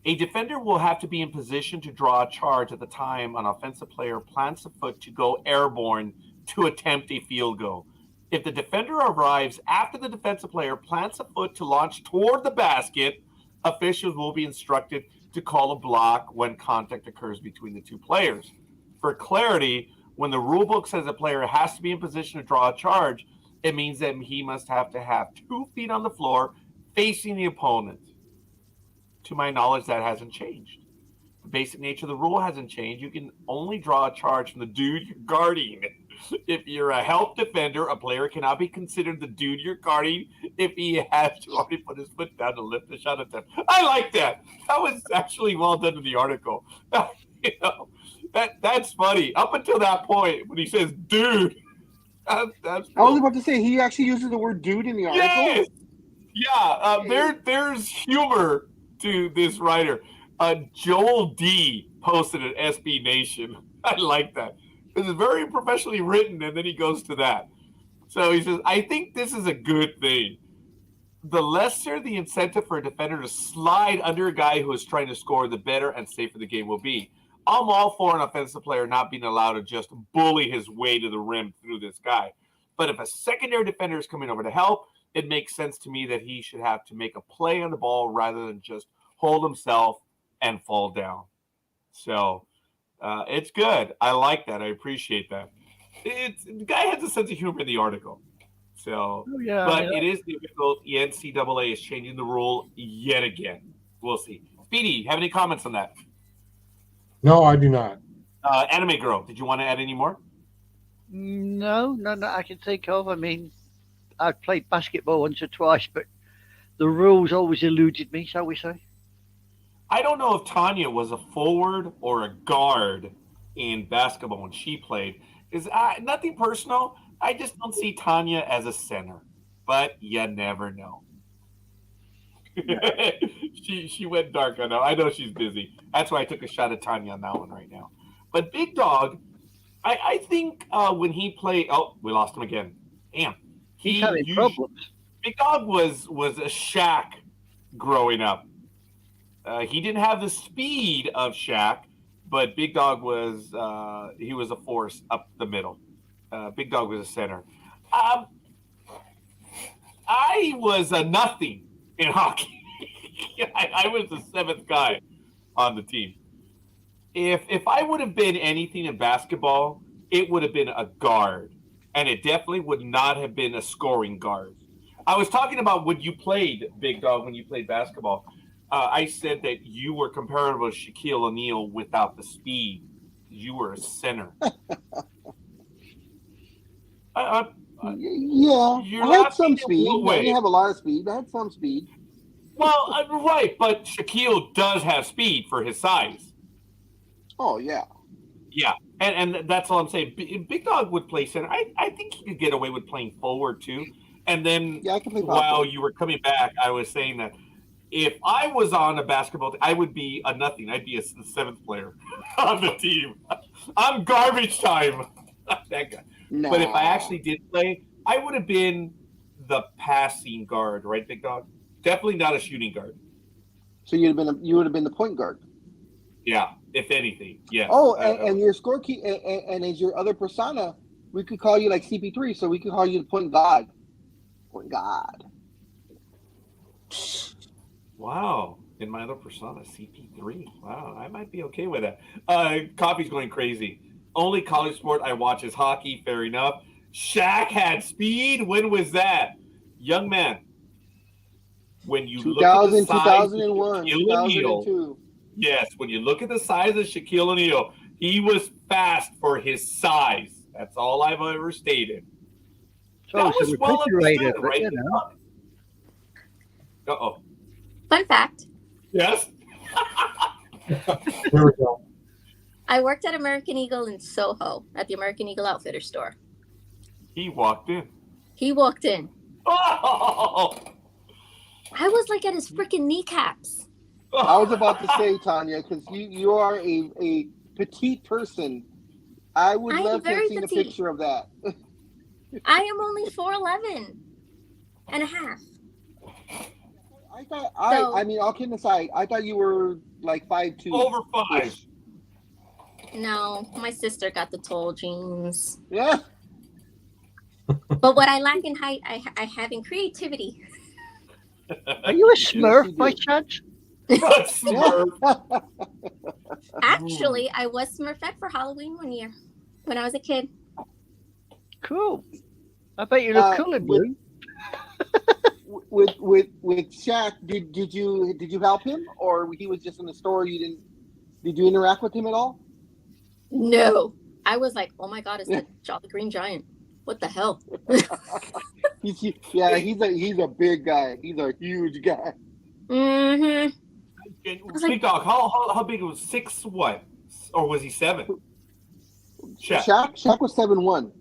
a defender will have to be in position to draw a charge at the time an offensive player plants a foot to go airborne to attempt a field goal. If the defender arrives after the defensive player plants a foot to launch toward the basket, officials will be instructed to call a block when contact occurs between the two players. For clarity, when the rule book says a player has to be in position to draw a charge, it means that he must have to have 2 feet on the floor facing the opponent. To my knowledge, that hasn't changed. The basic nature of the rule hasn't changed. You can only draw a charge from the dude you're guarding. If you're a help defender, a player cannot be considered the dude you're guarding if he has to already put his foot down to lift the shot attempt. I like that. That was actually well done in the article. That's funny. Up until that point, when he says "dude," that's cool. I was about to say he actually uses the word "dude" in the article. Yes. Yeah. There's humor to this writer. Joel D posted at SB Nation. I like that. It's very professionally written, and then he goes to that. So he says, I think this is a good thing. The lesser the incentive for a defender to slide under a guy who is trying to score, the better and safer the game will be. I'm all for an offensive player not being allowed to just bully his way to the rim through this guy. But if a secondary defender is coming over to help, it makes sense to me that he should have to make a play on the ball rather than just hold himself and fall down. So it's good. I like that. I appreciate that. The guy has a sense of humor in the article. So, it is difficult. The NCAA is changing the rule yet again. We'll see. Speedy, have any comments on that? No, I do not. Anime Girl, did you want to add any more? No, I can think of. I mean, I've played basketball once or twice, but the rules always eluded me, shall we say. I don't know if Tanya was a forward or a guard in basketball when she played. Nothing personal. I just don't see Tanya as a center, but you never know. She went dark. I know she's busy. That's why I took a shot at Tanya on that one right now. But Big Dog, I think when he played, we lost him again. Damn, he's having problems. Big Dog was a Shaq growing up. He didn't have the speed of Shaq, but Big Dog was he was a force up the middle. Big Dog was a center. I was a nothing in hockey. I was the 7th guy on the team. If I would have been anything in basketball, it would have been a guard, and it definitely would not have been a scoring guard. I was talking about when you played, Big Dog, when you played basketball. I said that you were comparable to Shaquille O'Neal without the speed. You were a center. Yeah, I had some speed. I didn't have a lot of speed. I had some speed. Well, right, but Shaquille does have speed for his size. Oh, yeah. Yeah, and that's all I'm saying. Big Dog would play center. I think he could get away with playing forward, too. And then while you were coming back, I was saying that if I was on a basketball team, I would be a nothing. I'd be the 7th player on the team. I'm garbage time. That guy. No. But if I actually did play, I would have been the passing guard, right, Big Dog? Definitely not a shooting guard. So you would have been the point guard. Yeah, if anything, yeah. Oh, and your scorekeeper, and as your other persona, we could call you like CP3, so we could call you the point guard. Point guard. Wow. In my other persona, CP3. Wow, I might be okay with that. Coffee's going crazy. Only college sport I watch is hockey. Fair enough. Shaq had speed. When was that? Young man. When you look at the size 2001, 2002. Yes, when you look at the size of Shaquille O'Neal, He was fast for his size. That's all I've ever stated. So That it's a was well refrigerator, understood, but right? you know. Uh-oh. Fun fact. Yes? Here we go. I worked at American Eagle in Soho at the American Eagle Outfitter store. He walked in. He walked in. Oh! I was like at his freaking kneecaps. I was about to say, Tanya, because you are a petite person. I would I am love to have very seen petite. a picture of that. I am only 4'11" and a half. I thought So- I mean, all kidding aside, I thought you were like 5'2". Over 5. No, my sister got the tall jeans. Yeah. But what I lack in height, I have in creativity. Are you a you Smurf by do. chance? Smurf. Actually, I was Smurfette for Halloween one year when I was a kid. Cool. I bet you look cool in blue. with Shaq, did you help him, or he was just in the store? Did you interact with him at all? No. I was like, oh my God, it's the Jolly Green Giant. What the hell? He's a big guy. He's a huge guy. Mm-hmm. Big Dog, how big was 6 what? Or was he 7? Shaq was 7'1".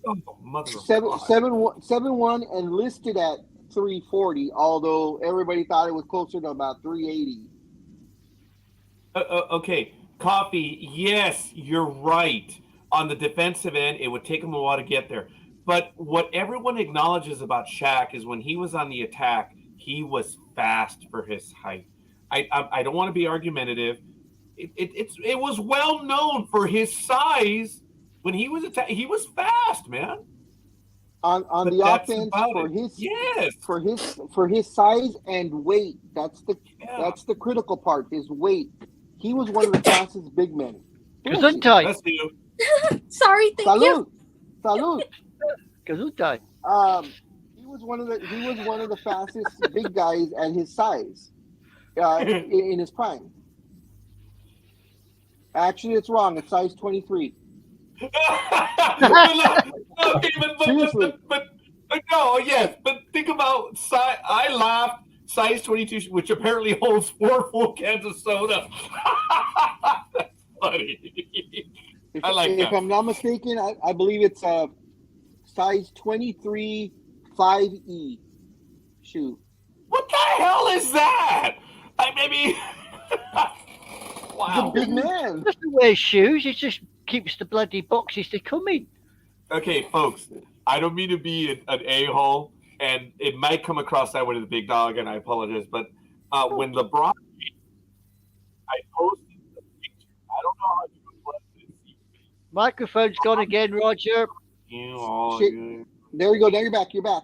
Oh, mother of 7'1" and listed at 340, although everybody thought it was closer to about 380. Okay, Coffee, yes, you're right. On the defensive end, it would take him a while to get there. But what everyone acknowledges about Shaq is when he was on the attack, he was fast for his height. I don't want to be argumentative. It was well known for his size. When he was he was fast, man. On But the that's offense about for it. his Yes. for his size and weight. That's the critical part. His weight. He was one of the fastest big men. Gesundheit. Let's do. Sorry, thank you. Salud. Gesundheit. He was one of the fastest big guys at his size, in his prime. Actually, it's wrong. It's size 23. Seriously. But no, yes. But think about size. I laughed. Size 22, which apparently holds 4 full cans of soda. That's funny. I like If that. I'm not mistaken, I believe it's size 23 5E shoe. What the hell is that? Maybe. He's a Wow. big man. Doesn't wear shoes. It just keeps the bloody boxes to come in. Okay, folks. I don't mean to be an a-hole, and it might come across that way to the Big Dog, and I apologize. But when LeBron, I posted the picture. I don't know how you was this. Microphone's gone again, Roger. Shit. There we go. Now you're back. You're back.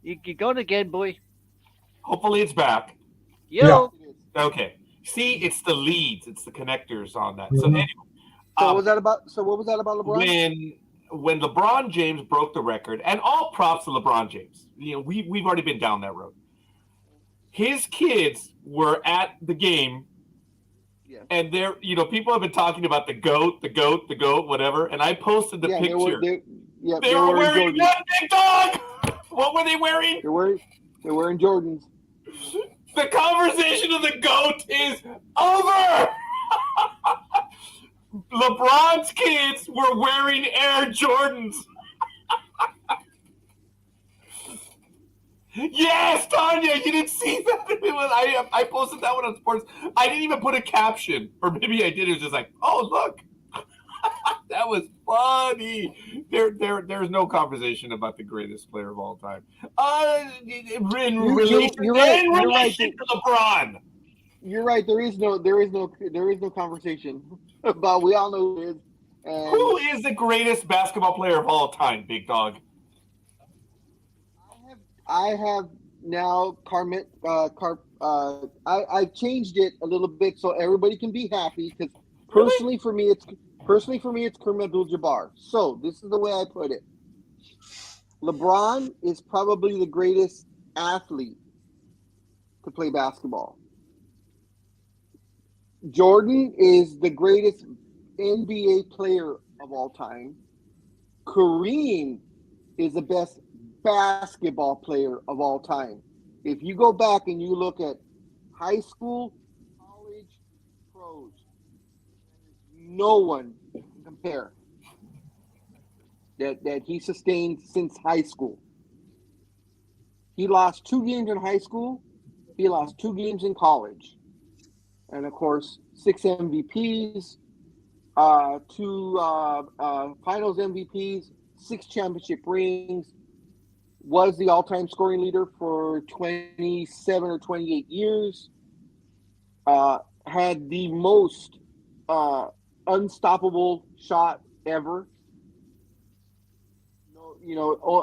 You're gone again, boy. Hopefully it's back. Yo. Okay. See, it's the leads. It's the connectors on that. So Mhm. anyway. So what was that about LeBron? When LeBron James broke the record, and all props to LeBron James. You know, we've already been down that road. His kids were at the game, and people have been talking about the goat, whatever. And I posted the picture. They were wearing what, Big Dog? What were they wearing? They're wearing Jordans. The conversation of the GOAT is over. LeBron's kids were wearing Air Jordans. Yes, Tanya, you didn't see that? I posted that one on sports. I didn't even put a caption, or maybe I did. It was just like, oh, look. That was funny. There's no conversation about the greatest player of all time. In relation to LeBron. You're right. There is no conversation. But we all know who it is. And who is the greatest basketball player of all time, Big Dog? I have now I changed it a little bit so everybody can be happy, because personally for me it's Kareem Abdul-Jabbar. So this is the way I put it. LeBron is probably the greatest athlete to play basketball. Jordan is the greatest NBA player of all time. Kareem is the best basketball player of all time. If you go back and you look at high school, college, pros, no one can compare that he sustained since high school. He lost 2 games in high school. He lost 2 games in college. And, of course, 6 MVPs, 2 finals MVPs, 6 championship rings, was the all-time scoring leader for 27 or 28 years, had the most unstoppable shot ever.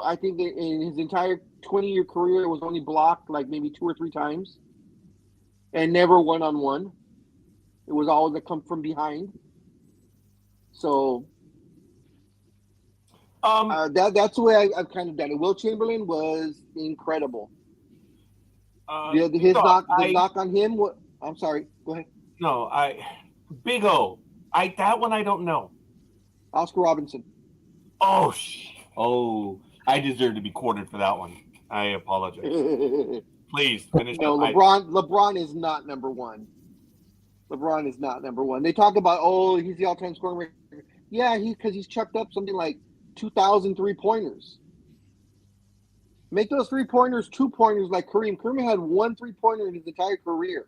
I think in his entire 20-year career, it was only blocked like maybe 2 or 3 times, and never one-on-one. It was always a come from behind. So that's the way I've kind of done it. Will Chamberlain was incredible. The knock on him. I'm sorry. Go ahead. No, Big O. That one I don't know. Oscar Robinson. Oh, I deserve to be quartered for that one. I apologize. Please finish. No, LeBron is not number one. LeBron is not number one. They talk about, he's the all-time scoring record. Yeah, because he's chucked up something like 2,000 3-pointers. Make those 3-pointers 2-pointers like Kareem. Kareem had 1 3-pointer in his entire career.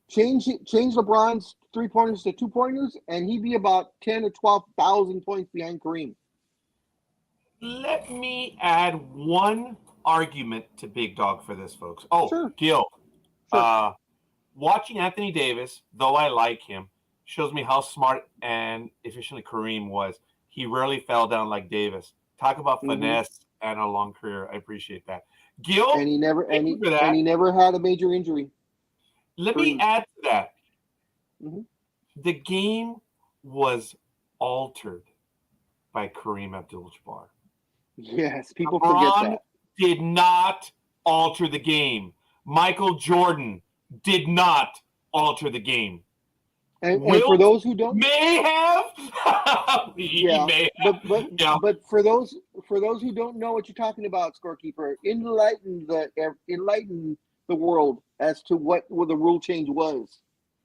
Change LeBron's 3-pointers to 2-pointers, and he'd be about 10 or 12,000 points behind Kareem. Let me add one argument to Big Dog for this, folks. Sure. Gil. Sure. Watching Anthony Davis, though I like him, shows me how smart and efficiently Kareem was. He rarely fell down like Davis. Talk about finesse and a long career. I appreciate that. Gil, and he never had a major injury. Let me add to that. Mm-hmm. The game was altered by Kareem Abdul-Jabbar. Yes, people LeBron forget that. Did not alter the game. Michael Jordan did not alter the game. And for those who don't, may have. But for those who don't know what you're talking about, Scorekeeper, enlighten the world as to what the rule change was.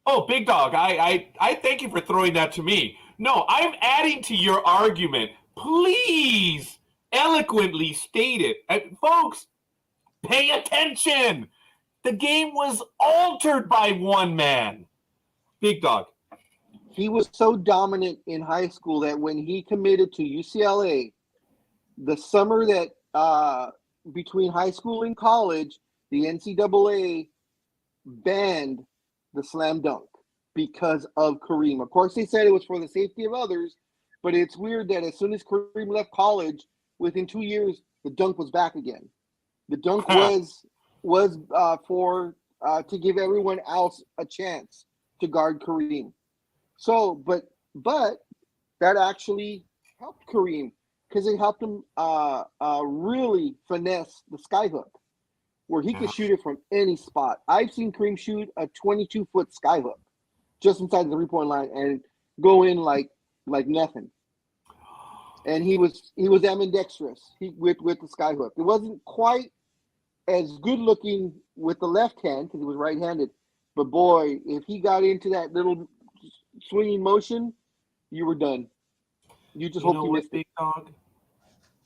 Oh, Big Dog, I thank you for throwing that to me. No, I'm adding to your argument. Please eloquently state it. Folks, pay attention. The game was altered by one man. Big Dog. He was so dominant in high school that when he committed to UCLA, the summer that between high school and college, the NCAA banned the slam dunk because of Kareem. Of course, they said it was for the safety of others, but it's weird that as soon as Kareem left college, within 2 years, the dunk was back again. The dunk was for to give everyone else a chance to guard Kareem. So, but that actually helped Kareem because it helped him really finesse the skyhook, where he could shoot it from any spot. I've seen Kareem shoot a 22-foot skyhook just inside the 3-point line and go in like nothing. And he was ambidextrous with the skyhook. It wasn't quite as good looking with the left hand because he was right-handed. But boy, if he got into that little swinging motion, you were done. You just hope you missed Big Dog?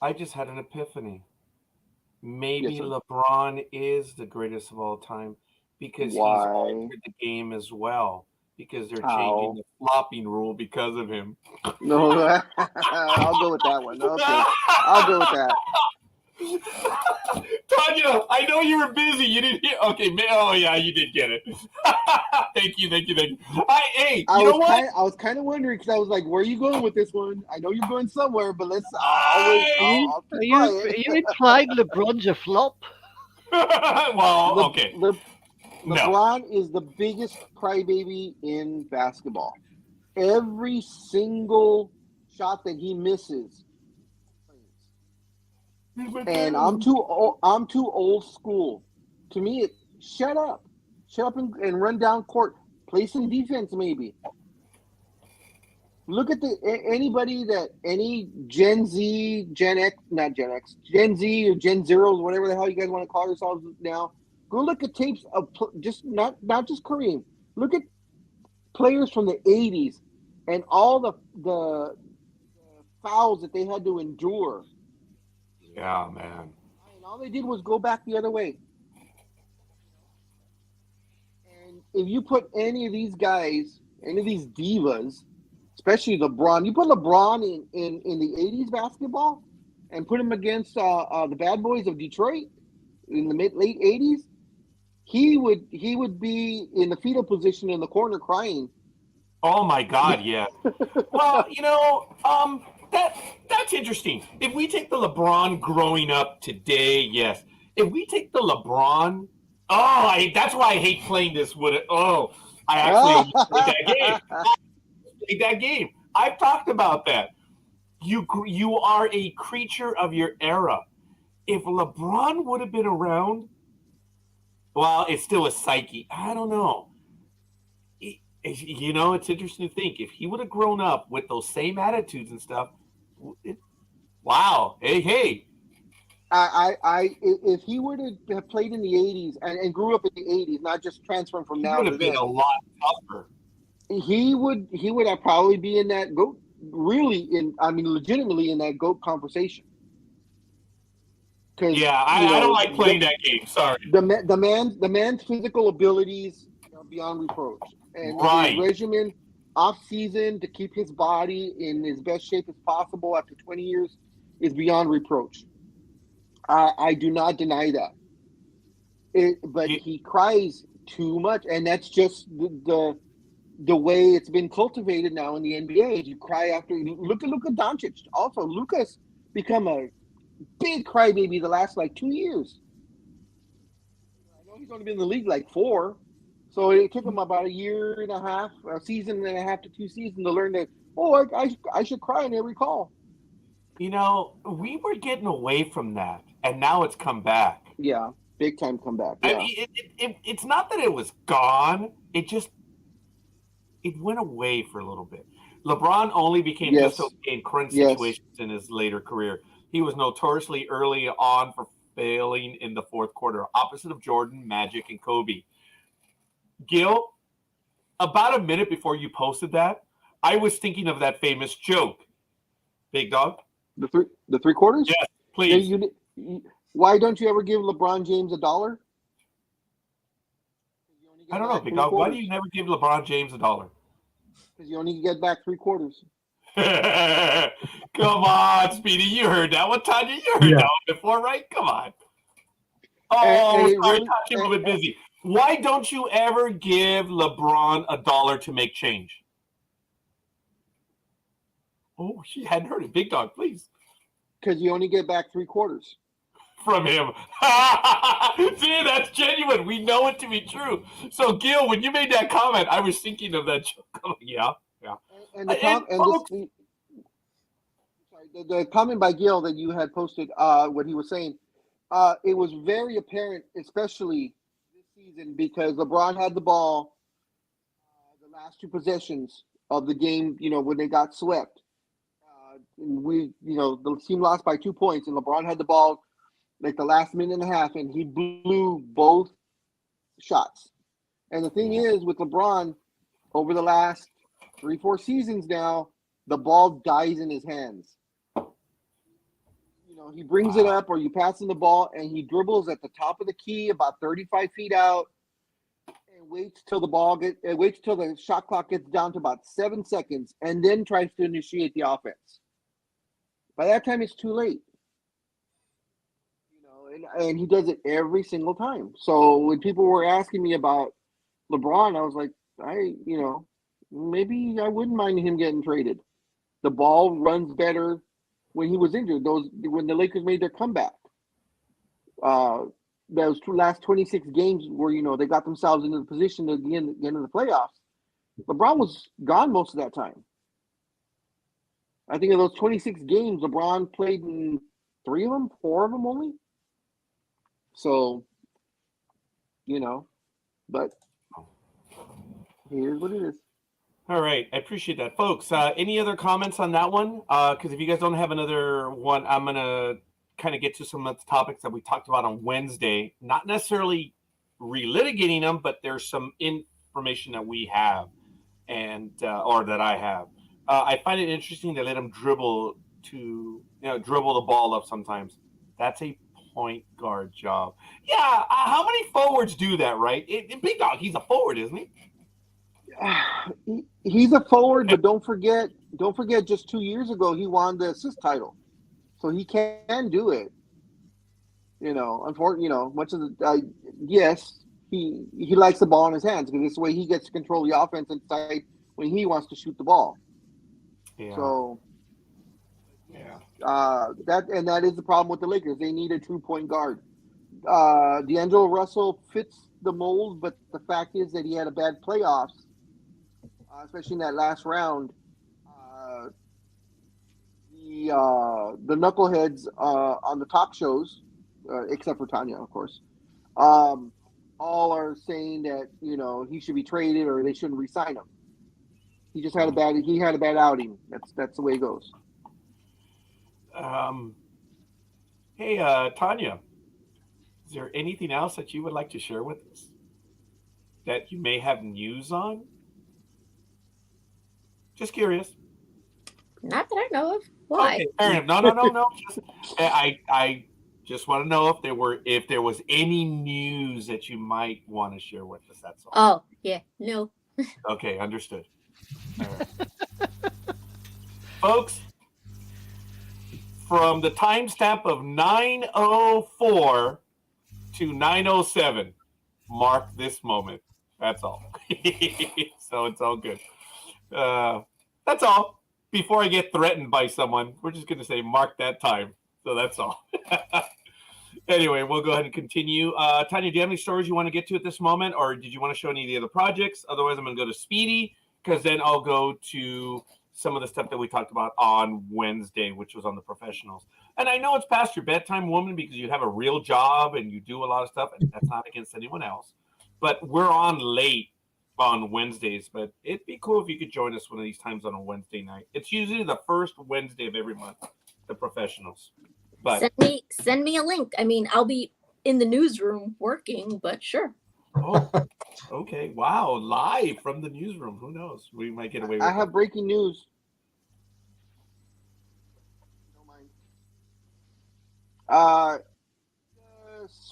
I just had an epiphany. Maybe LeBron is the greatest of all time because he's altered the game as well. Because they're changing the flopping rule because of him. No, I'll go with that one. Okay, I'll go with that. Tanya, I know you were busy. You didn't hear. Okay, oh yeah, you did get it. Thank you. I was kind of wondering because I was like, "Where are you going with this one?" I know you're going somewhere, but let's. Are you implying LeBron's a flop? Well, okay. LeBron is the biggest crybaby in basketball. Every single shot that he misses. And I'm too old school. To me, shut up and run down court. Play some defense, maybe. Look at anybody that any Gen Z, Gen X, not Gen X, Gen Z or Gen Zeros, whatever the hell you guys want to call yourselves now. Go look at tapes of just not just Kareem. Look at players from the '80s and all the fouls that they had to endure. Yeah, man. And all they did was go back the other way. And if you put any of these guys, any of these divas, especially LeBron, you put LeBron in the '80s basketball and put him against the Bad Boys of Detroit in the late '80s, he would be in the fetal position in the corner crying. Oh my God, yeah. Well, that's interesting. If we take the LeBron growing up today, yes. If we take the LeBron, that's why I hate playing this. I actually played that game. Played that game. I've talked about that. You are a creature of your era. If LeBron would have been around, well, it's still a psyche. I don't know. It's interesting to think if he would have grown up with those same attitudes and stuff. Wow. Hey. If he would have played in the '80s and grew up in the '80s, not just transferring from now to then, would have been a lot tougher. He would have probably be in that GOAT, legitimately in that GOAT conversation. Yeah, I don't like playing that game. Sorry. The man's physical abilities are beyond reproach, and his regimen off season to keep his body in as best shape as possible after 20 years is beyond reproach. I do not deny that. But he cries too much, and that's just the way it's been cultivated now in the NBA. You cry after. Look at Luka Doncic. Also, Luka's become a big crybaby the last 2 years. I know he's only been in the league 4, so it took him about a year and a half, a season and a half to 2 seasons to learn that. I should cry in every call. We were getting away from that, and now it's come back. Yeah, big time comeback. Yeah. I mean, it's not that it was gone. It went away for a little bit. LeBron only became just okay in crunch situations in his later career. He was notoriously early on for failing in the fourth quarter, opposite of Jordan, Magic, and Kobe. Gil, about a minute before you posted that, I was thinking of that famous joke. Big Dog? The three quarters? Yes, please. Why don't you ever give LeBron James $1? I don't know, Big Dog. Why do you never give LeBron James $1? Because you only get back 3 quarters. Come on, Speedy. You heard that one, Tanya. You heard that one before, right? Come on. Oh, sorry, Tanya, a bit busy. Why don't you ever give LeBron $1 to make change? Oh, she hadn't heard it. Big Dog, please. Because you only get back 3 quarters. From him. See, that's genuine. We know it to be true. So, Gil, when you made that comment, I was thinking of that joke. Yeah. And the comment by Gil that you had posted, what he was saying, it was very apparent, especially this season, because LeBron had the ball the last 2 possessions of the game, when they got swept. The team lost by 2 points, and LeBron had the ball the last minute and a half, and he blew both shots. And the thing is, with LeBron, over the last 3-4 seasons now, the ball dies in his hands. He brings it up, or you pass him the ball, and he dribbles at the top of the key, about 35 feet out, and waits till the shot clock gets down to about 7 seconds, and then tries to initiate the offense. By that time, it's too late. And he does it every single time. So when people were asking me about LeBron, I was like, maybe I wouldn't mind him getting traded. The ball runs better when he was injured. When the Lakers made their comeback, those last 26 games where they got themselves into the position to get into the playoffs. LeBron was gone most of that time. I think of those 26 games, LeBron played in 3 of them, 4 of them only. So, but here's what it is. All right, I appreciate that, folks. Any other comments on that one? Because if you guys don't have another one, I'm gonna kind of get to some of the topics that we talked about on Wednesday. Not necessarily relitigating them, but there's some information that we have, and or that I have. I find it interesting to let them dribble the ball up sometimes. That's a point guard job. Yeah, how many forwards do that, right? Big Dog, he's a forward, isn't he? He's a forward, but don't forget, just 2 years ago he won the assist title, so he can do it. Unfortunately, much of the yes, he likes the ball in his hands because this way he gets to control the offense inside when he wants to shoot the ball. Yeah. So, yeah, that is the problem with the Lakers. They need a true point guard. D'Angelo Russell fits the mold, but the fact is that he had a bad playoffs. Especially in that last round, the knuckleheads on the talk shows, except for Tanya, of course, all are saying that he should be traded or they shouldn't re-sign him. He just had a bad outing. That's the way it goes. Hey, Tanya, is there anything else that you would like to share with us that you may have news on? Just curious. Not that I know of. Why? Okay, fair enough. No. I just want to know if there was any news that you might want to share with us. That's all. Oh, yeah. No. Okay, understood. All right. Folks, from the timestamp of 9:04 to 9:07, mark this moment. That's all. So it's all good. That's all. Before I get threatened by someone, we're just going to say mark that time. So that's all. Anyway, we'll go ahead and continue. Tanya, do you have any stories you want to get to at this moment, or did you want to show any of the other projects? Otherwise, I'm going to go to Speedy, because then I'll go to some of the stuff that we talked about on Wednesday, which was on the professionals. And I know it's past your bedtime, woman, because you have a real job and you do a lot of stuff, and that's not against anyone else. But we're on late on Wednesdays, but it'd be cool if you could join us one of these times on a Wednesday night. It's usually the first Wednesday of every month, the professionals. But send me a link. I mean, I'll be in the newsroom working, but sure. Oh, okay. Wow, live from the newsroom. Who knows? We might get away with it. I have breaking news.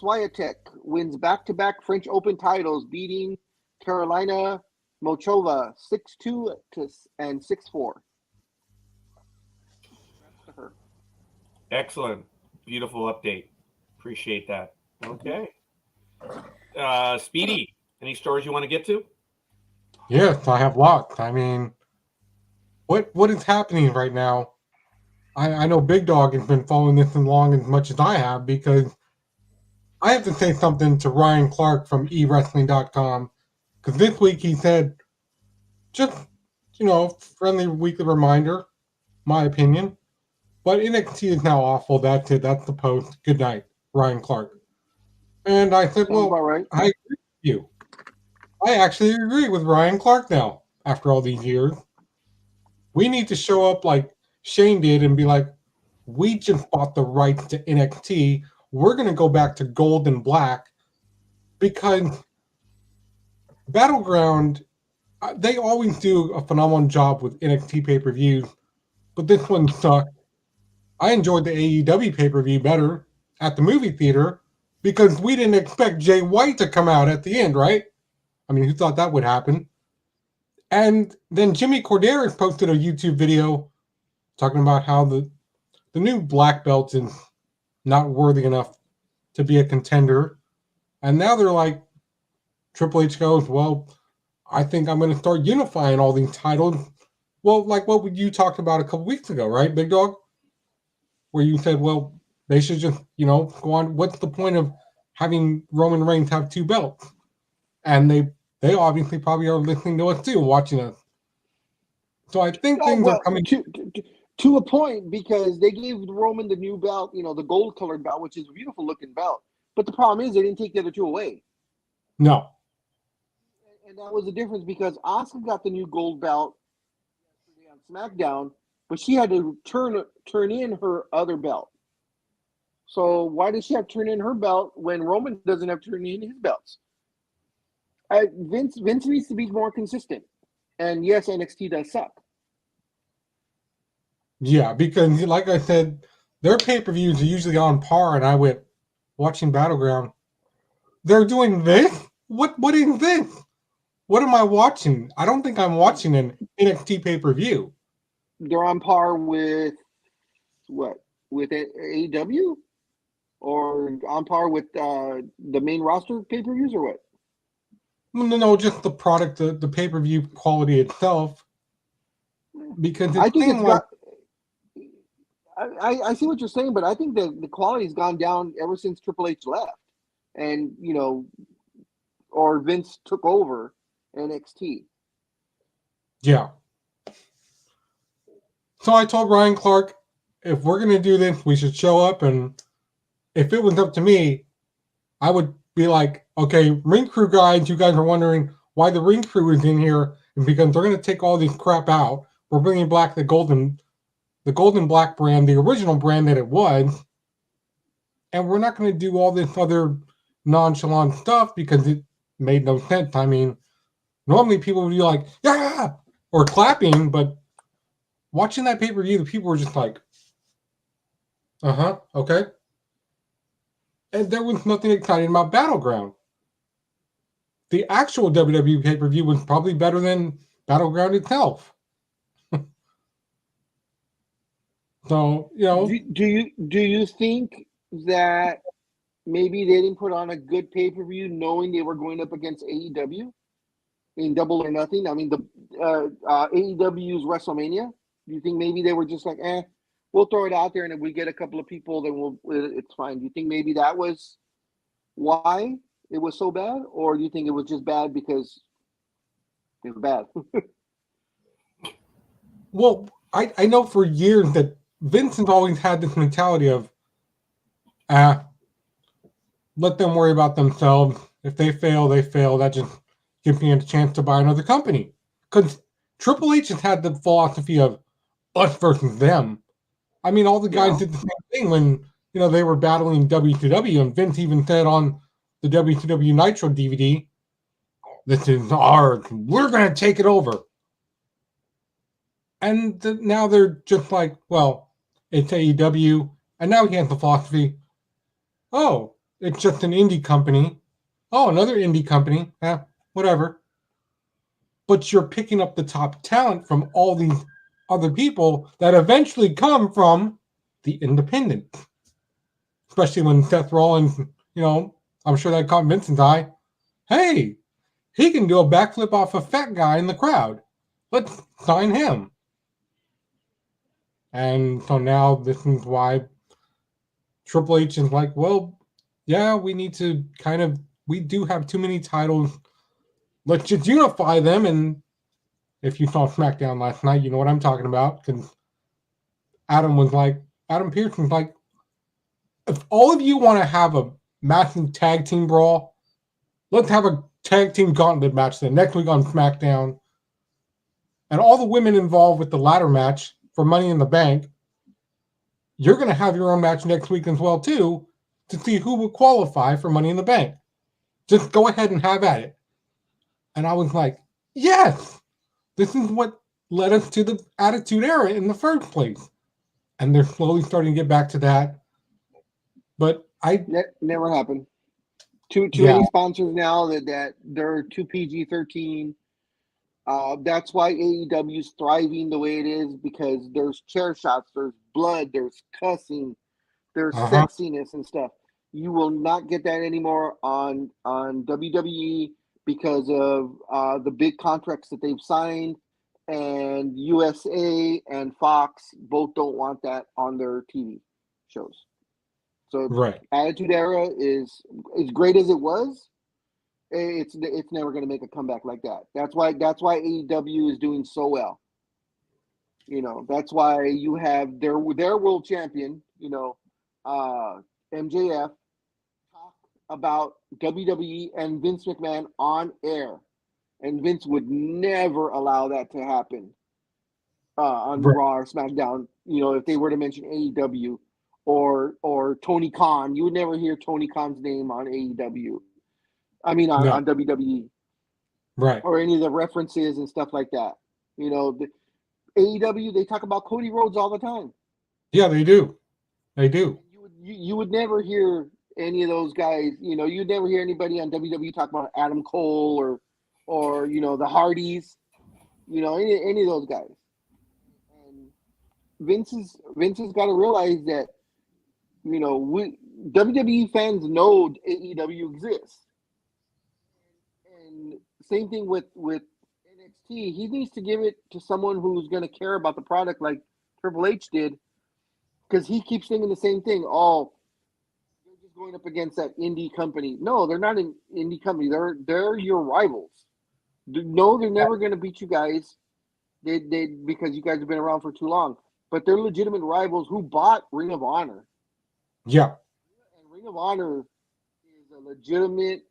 Swiatek wins back-to-back French Open titles, beating Carolina Mochova 6-2 and 6-4. That's to her. Excellent. Beautiful update. Appreciate that. Okay. Speedy, any stories you want to get to? Yes, I have lots. I mean, what is happening right now? I know Big Dog has been following this along as much as I have, because I have to say something to Ryan Clark from eWrestling.com, because this week he said, just, friendly weekly reminder, my opinion, but NXT is now awful. That's it. That's the post. Good night, Ryan Clark. And I said, well, right. I agree with you. I actually agree with Ryan Clark now, after all these years. We need to show up like Shane did and be like, we just bought the rights to NXT. We're going to go back to gold and black, because Battleground, they always do a phenomenal job with NXT pay-per-views, but this one sucked. I enjoyed the AEW pay-per-view better at the movie theater, because we didn't expect Jay White to come out at the end, right? I mean, who thought that would happen? And then Jimmy Corderas posted a YouTube video talking about how the new black belt is not worthy enough to be a contender. And now they're like, Triple H goes, well, I think I'm going to start unifying all these titles. Well, like what you talked about a couple weeks ago, right, Big Dog? Where you said, well, they should just, go on. What's the point of having Roman Reigns have two belts? And they obviously probably are listening to us too, watching us. So I think things are coming to a point, because they gave Roman the new belt, the gold-colored belt, which is a beautiful-looking belt. But the problem is they didn't take the other two away. No. And that was the difference because Asuka got the new gold belt yesterday on SmackDown, but she had to turn in her other belt. So why does she have to turn in her belt when Roman doesn't have to turn in his belts? Vince needs to be more consistent. And yes, NXT does suck. Yeah, because like I said, their pay-per-views are usually on par, and I went watching Battleground. They're doing this? What is this? What am I watching? I don't think I'm watching an NXT pay-per-view. They're on par with what? With AEW? Or on par with the main roster pay-per-views or what? No, just the product, the pay-per-view quality itself. Because I think it's like, I see what you're saying, but I think the quality's gone down ever since Triple H left. And, or Vince took over NXT. yeah. So I told Ryan Clark, if we're going to do this, we should show up. And if it was up to me, I would be like, okay, ring crew guys, you guys are wondering why the ring crew is in here. And because they're going to take all these crap out, we're bringing back the golden black brand, the original brand that it was. And we're not going to do all this other nonchalant stuff because it made no sense. I mean, normally people would be like, yeah, or clapping, but watching that pay-per-view, the people were just like, okay. And there was nothing exciting about Battleground. The actual WWE pay-per-view was probably better than Battleground itself. So, Do you think that maybe they didn't put on a good pay-per-view knowing they were going up against AEW in Double or Nothing? I mean, the AEW's WrestleMania. Do you think maybe they were just like, we'll throw it out there, and if we get a couple of people, then it's fine. Do you think maybe that was why it was so bad, or do you think it was just bad because it was bad? well, I know for years that Vince has always had this mentality of, let them worry about themselves. If they fail, they fail. That just gives me a chance to buy another company. Because Triple H has had the philosophy of us versus them. I mean, all the guys did the same thing when they were battling WCW, and Vince even said on the WCW Nitro DVD, "This is ours. We're going to take it over." And now they're just like, well, it's AEW, and now he has the philosophy, oh, it's just an indie company. Oh, another indie company. Whatever. But you're picking up the top talent from all these other people that eventually come from the independents. Especially when Seth Rollins, I'm sure that caught Vincent's eye. Hey, he can do a backflip off a fat guy in the crowd. Let's sign him. And so now this is why Triple H is like, well, yeah, we need to we do have too many titles. Let's just unify them. And if you saw SmackDown last night, you know what I'm talking about. Because Adam Pearce was like, if all of you want to have a massive tag team brawl, let's have a tag team gauntlet match then next week on SmackDown. And all the women involved with the ladder match for Money in the Bank, you're going to have your own match next week as well, too, to see who will qualify for Money in the Bank. Just go ahead and have at it. And I was like, yes, this is what led us to the Attitude Era in the first place. And they're slowly starting to get back to that. But that never happened. Too many sponsors now that they're too PG-13. That's why AEW is thriving the way it is, because there's chair shots, there's blood, there's cussing, there's sexiness and stuff. You will not get that anymore on WWE because of the big contracts that they've signed, and USA and Fox both don't want that on their TV shows. So Attitude Era is as great as it was. It's never going to make a comeback like that. That's why AEW is doing so well. That's why you have their world champion, MJF, talk about WWE and Vince McMahon on air. and Vince would never allow that to happen on Right. Raw or SmackDown. You know, if they were to mention AEW or Tony Khan, you would never hear Tony Khan's name on AEW. I mean, No. on WWE Right. or any of the references and stuff like that. You know, the AEW, they talk about Cody Rhodes all the time. Yeah, they do. They do. You would never hear any of those guys. You know, you'd never hear anybody on WWE talk about Adam Cole or you know, the Hardys. You know, any of those guys. And Vince has got to realize that, you know, WWE fans know AEW exists. And same thing with NXT. He needs to give it to someone who's going to care about the product like Triple H did, because he keeps thinking the same thing. Oh, they're just going up against that indie company. No, they're not an indie company. They're your rivals. No, they're never going to beat you guys. They because you guys have been around for too long. But they're legitimate rivals who bought Ring of Honor. Yeah. And Ring of Honor is a legitimate,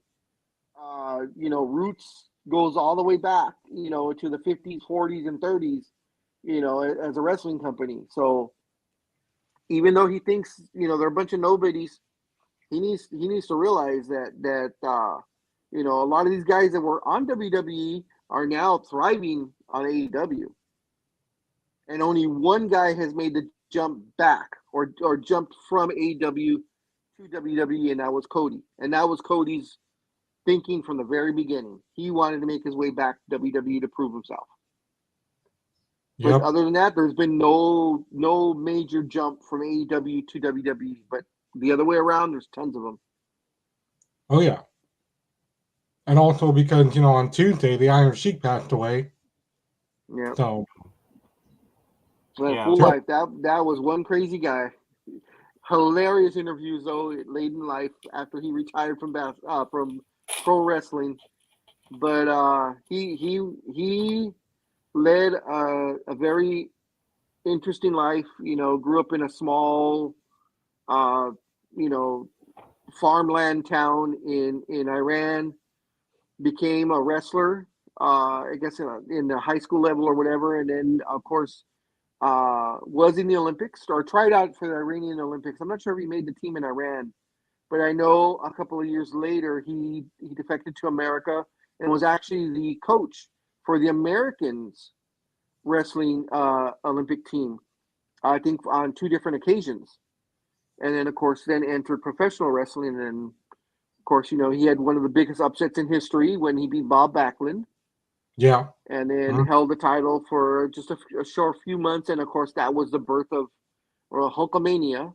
you know, roots goes all the way back, you know, to the 50s, 40s, and 30s, you know, as a wrestling company. So even though he thinks, you know, they're a bunch of nobodies, he needs to realize that you know, a lot of these guys that were on WWE are now thriving on AEW. And only one guy has made the jump back or jumped from AEW to WWE, and that was Cody. And that was Cody's thinking from the very beginning. He wanted to make his way back to WWE to prove himself. But Yep. other than that, there's been no major jump from AEW to WWE. But the other way around, there's tons of them. Oh yeah. And also because, you know, on Tuesday the Iron Sheik passed away. Yeah. So Full life. That was one crazy guy. Hilarious interviews though, late in life after he retired from pro wrestling. But he led a very interesting life. You know, grew up in a small, you know, farmland town in Iran. Became a wrestler, I guess in the high school level or whatever, and then of course was in the Olympics or tried out for the Iranian Olympics. I'm not sure if he made the team in Iran, but I know a couple of years later he defected to America and was actually the coach for the Americans wrestling Olympic team, I think on 2 different occasions. And then of course then entered professional wrestling, and of course, you know, he had one of the biggest upsets in history when he beat Bob Backlund. yeah. And then held the title for just a short few months. And of course, that was the birth of Hulkamania,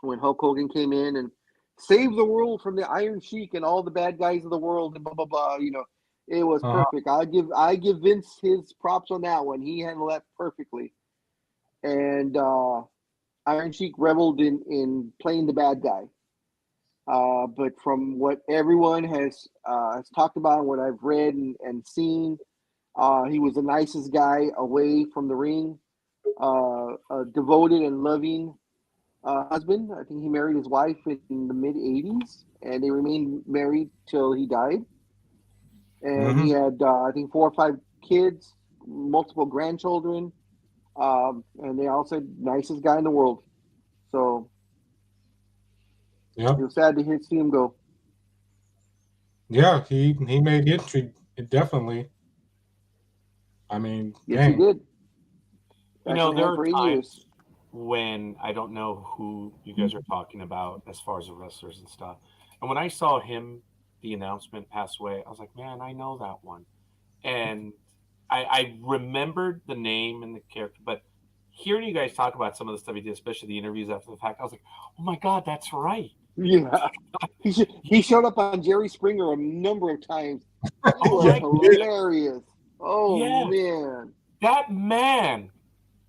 when Hulk Hogan came in and saved the world from the Iron Sheik and all the bad guys of the world and blah blah blah. You know, it was perfect. I give Vince his props on that one. He handled that perfectly. And Iron Sheik reveled in playing the bad guy. But from what everyone has talked about, what I've read and seen, he was the nicest guy away from the ring, a devoted and loving husband. I think he married his wife in the mid-'80s, and they remained married till he died. And he had, I think, 4 or 5 kids, multiple grandchildren, and they all said nicest guy in the world. So Yeah. it was sad to see him go. Yeah, he made history, definitely. I mean, Yes, he did. You know, there are times years. when I don't know who you guys are talking about as far as the wrestlers and stuff. And when I saw him, the announcement pass away, I was like, man, I know that one. And I remembered the name and the character, but hearing you guys talk about some of the stuff he did, especially the interviews after the fact, I was like, oh my God, that's right. Yeah. He showed up on Jerry Springer a number of times. It was yeah, hilarious. Oh, yes. man. That man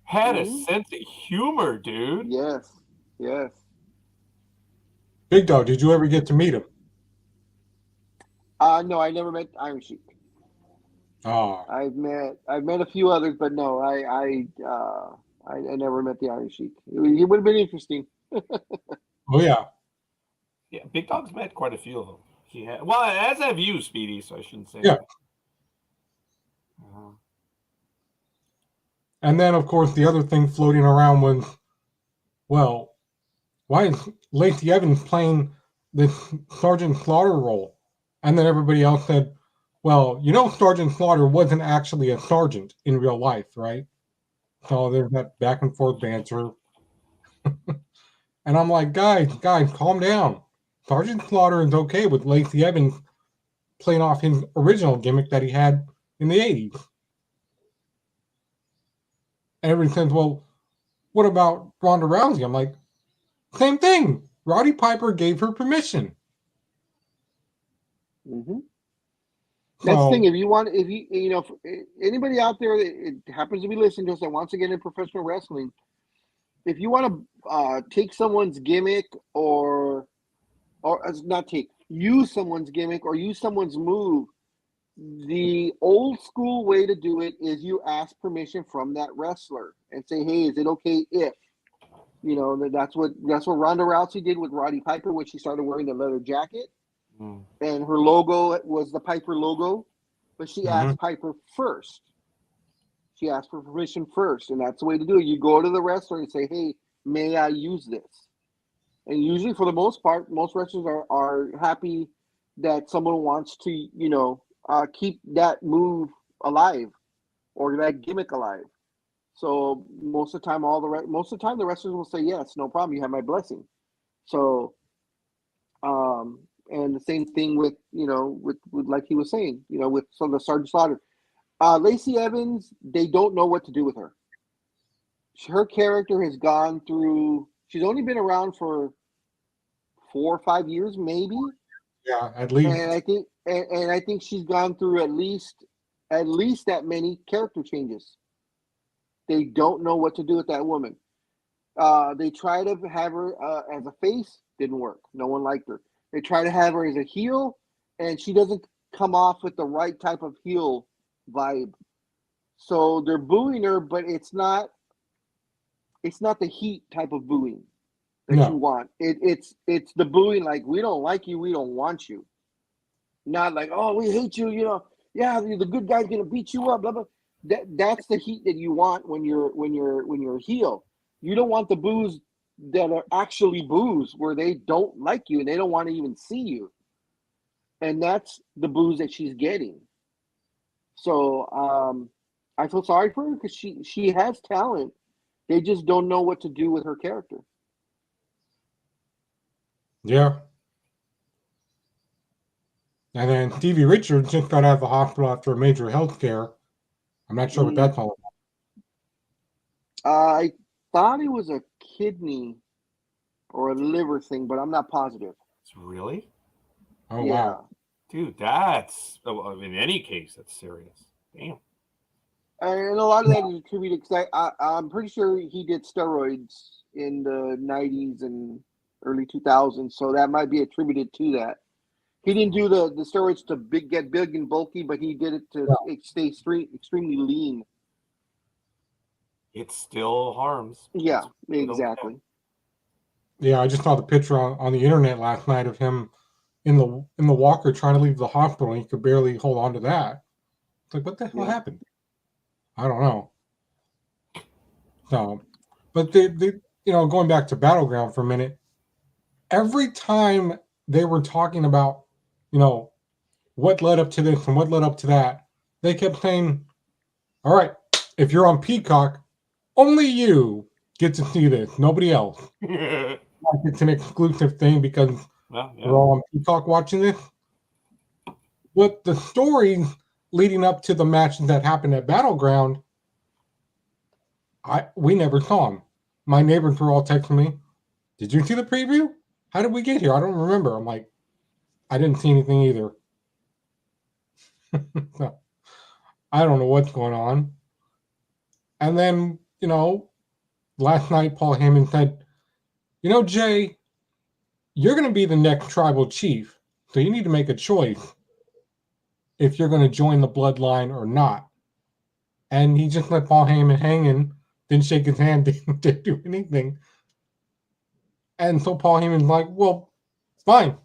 had a sense of humor, dude. Yes. Yes. Big Dog, did you ever get to meet him? No, I never met Iron Sheik. Oh. I've met a few others, but no, I never met the Iron Sheik. He would have been interesting. Oh yeah. Yeah, Big Dog's met quite a few of them. He had, well, as have you, Speedy, so I shouldn't say Yeah. that. And then, of course, the other thing floating around was, well, why is Lacey Evans playing this Sergeant Slaughter role? And then everybody else said, well, you know, Sergeant Slaughter wasn't actually a sergeant in real life, right? So there's that back and forth banter. And I'm like, guys, calm down. Sergeant Slaughter is okay with Lacey Evans playing off his original gimmick that he had in the 80s. And everybody says, well, what about Ronda Rousey? I'm like, same thing. Roddy Piper gave her permission. Mm-hmm. That's the thing. If anybody out there that it happens to be listening to us that wants to get into professional wrestling, if you want to take someone's gimmick or use someone's gimmick or use someone's move, the old school way to do it is you ask permission from that wrestler and say, hey, is it okay if? You know, that's what Ronda Rousey did with Roddy Piper when she started wearing the leather jacket. And her logo was the Piper logo, but she asked Piper first. She asked for permission first, and that's the way to do it. You go to the wrestler and say, hey, may I use this? And usually, for the most part, most wrestlers are happy that someone wants to, keep that move alive or that gimmick alive. So most of the time, the wrestlers will say, yes, no problem, you have my blessing. So, and the same thing with like he was saying, with some of the Sergeant Slaughter. Lacey Evans, they don't know what to do with her. Her character has gone through, she's only been around for 4 or 5 years, maybe. Yeah, at least. And I think she's gone through at least that many character changes. They don't know what to do with that woman. They try to have her as a face, didn't work. No one liked her. They try to have her as a heel, and she doesn't come off with the right type of heel vibe. So they're booing her, but it's not the heat type of booing that you want. It's the booing like, we don't like you, we don't want you. Not like, oh, we hate you, yeah, the good guy's gonna beat you up, blah blah. That's the heat that you want when you're a heel. You don't want the boos that are actually boos where they don't like you and they don't want to even see you. And that's the boos that she's getting. So I feel sorry for her because she has talent. They just don't know what to do with her character. Yeah. And then Stevie Richards just got out of the hospital after a major health scare. I'm not sure what that's all about. I thought it was a kidney or a liver thing, but I'm not positive. Really? Oh, yeah. Wow. Dude, that's, in any case, that's serious. Damn. And a lot of that is attributed because I'm pretty sure he did steroids in the 90s and early 2000s, so that might be attributed to that. He didn't do the steroids to get big and bulky, but he did it to stay extremely lean. It still harms. Yeah, exactly. Yeah, I just saw the picture on the internet last night of him in the walker trying to leave the hospital, and he could barely hold on to that. It's like, what the hell happened? I don't know. So, but they going back to Battleground for a minute, every time they were talking about, what led up to this and what led up to that, they kept saying, all right, if you're on Peacock, only you get to see this, nobody else. It's an exclusive thing because we're all on Peacock watching this. But the stories leading up to the matches that happened at Battleground, we never saw them. My neighbors were all texting me, did you see the preview? How did we get here? I don't remember. I'm like, I didn't see anything either. So, I don't know what's going on. And then, last night Paul Heyman said, Jay, you're going to be the next tribal chief, so you need to make a choice if you're going to join the bloodline or not. And he just let Paul Heyman hang and didn't shake his hand, didn't do anything. And so Paul Heyman's like, well, fine.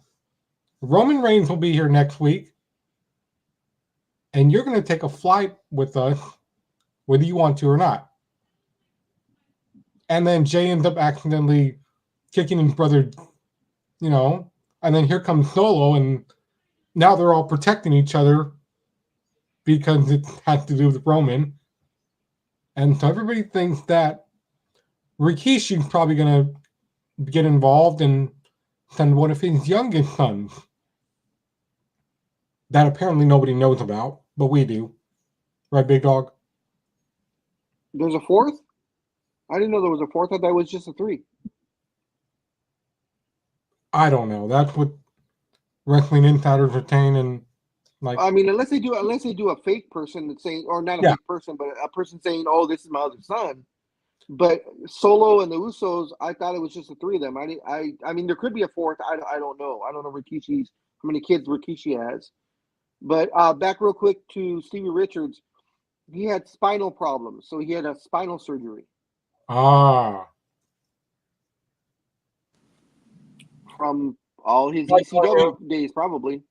Roman Reigns will be here next week, and you're going to take a flight with us, whether you want to or not. and then Jay ends up accidentally kicking his brother, and then here comes Solo, and now they're all protecting each other because it has to do with Roman. And so everybody thinks that Rikishi's probably going to get involved and send one of his youngest sons that apparently nobody knows about, but we do. Right, Big Dog? There's a fourth? I didn't know there was a fourth. I thought it was just a 3. I don't know. That's what wrestling insiders are saying, and I mean, unless they do a fake person that's saying, or not a fake person, but a person saying, "Oh, this is my other son." But Solo and the Usos, I thought it was just the 3 of them. I mean, there could be a fourth. I don't know. I don't know Rikishi's how many kids Rikishi has. But back real quick to Stevie Richards, he had spinal problems, so he had a spinal surgery. From all his ECW days, probably.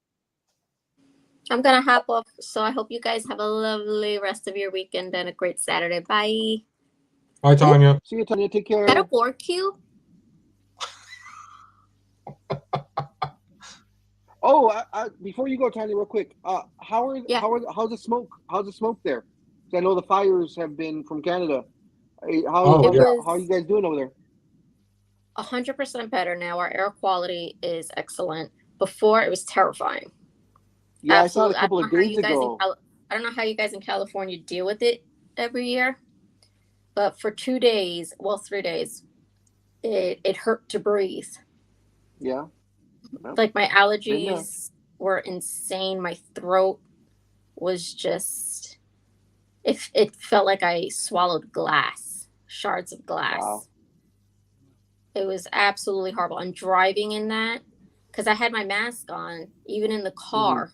I'm gonna hop off, so I hope you guys have a lovely rest of your weekend and a great Saturday. Bye. Bye, Tanya. See you, Tanya. Take care. Is that a board cue? Oh, before you go, Tanya, real quick, how's the smoke? How's the smoke there? Because I know the fires have been from Canada. How are you guys doing over there? 100% better now. Our air quality is excellent. Before, it was terrifying. Yeah, absolutely. I saw it a couple of days ago. I don't know how you guys in California deal with it every year, but for 3 days, it hurt to breathe. Yeah. Like my allergies were insane. My throat was just, it felt like I swallowed shards of glass. Wow. It was absolutely horrible. And driving in that, because I had my mask on, even in the car,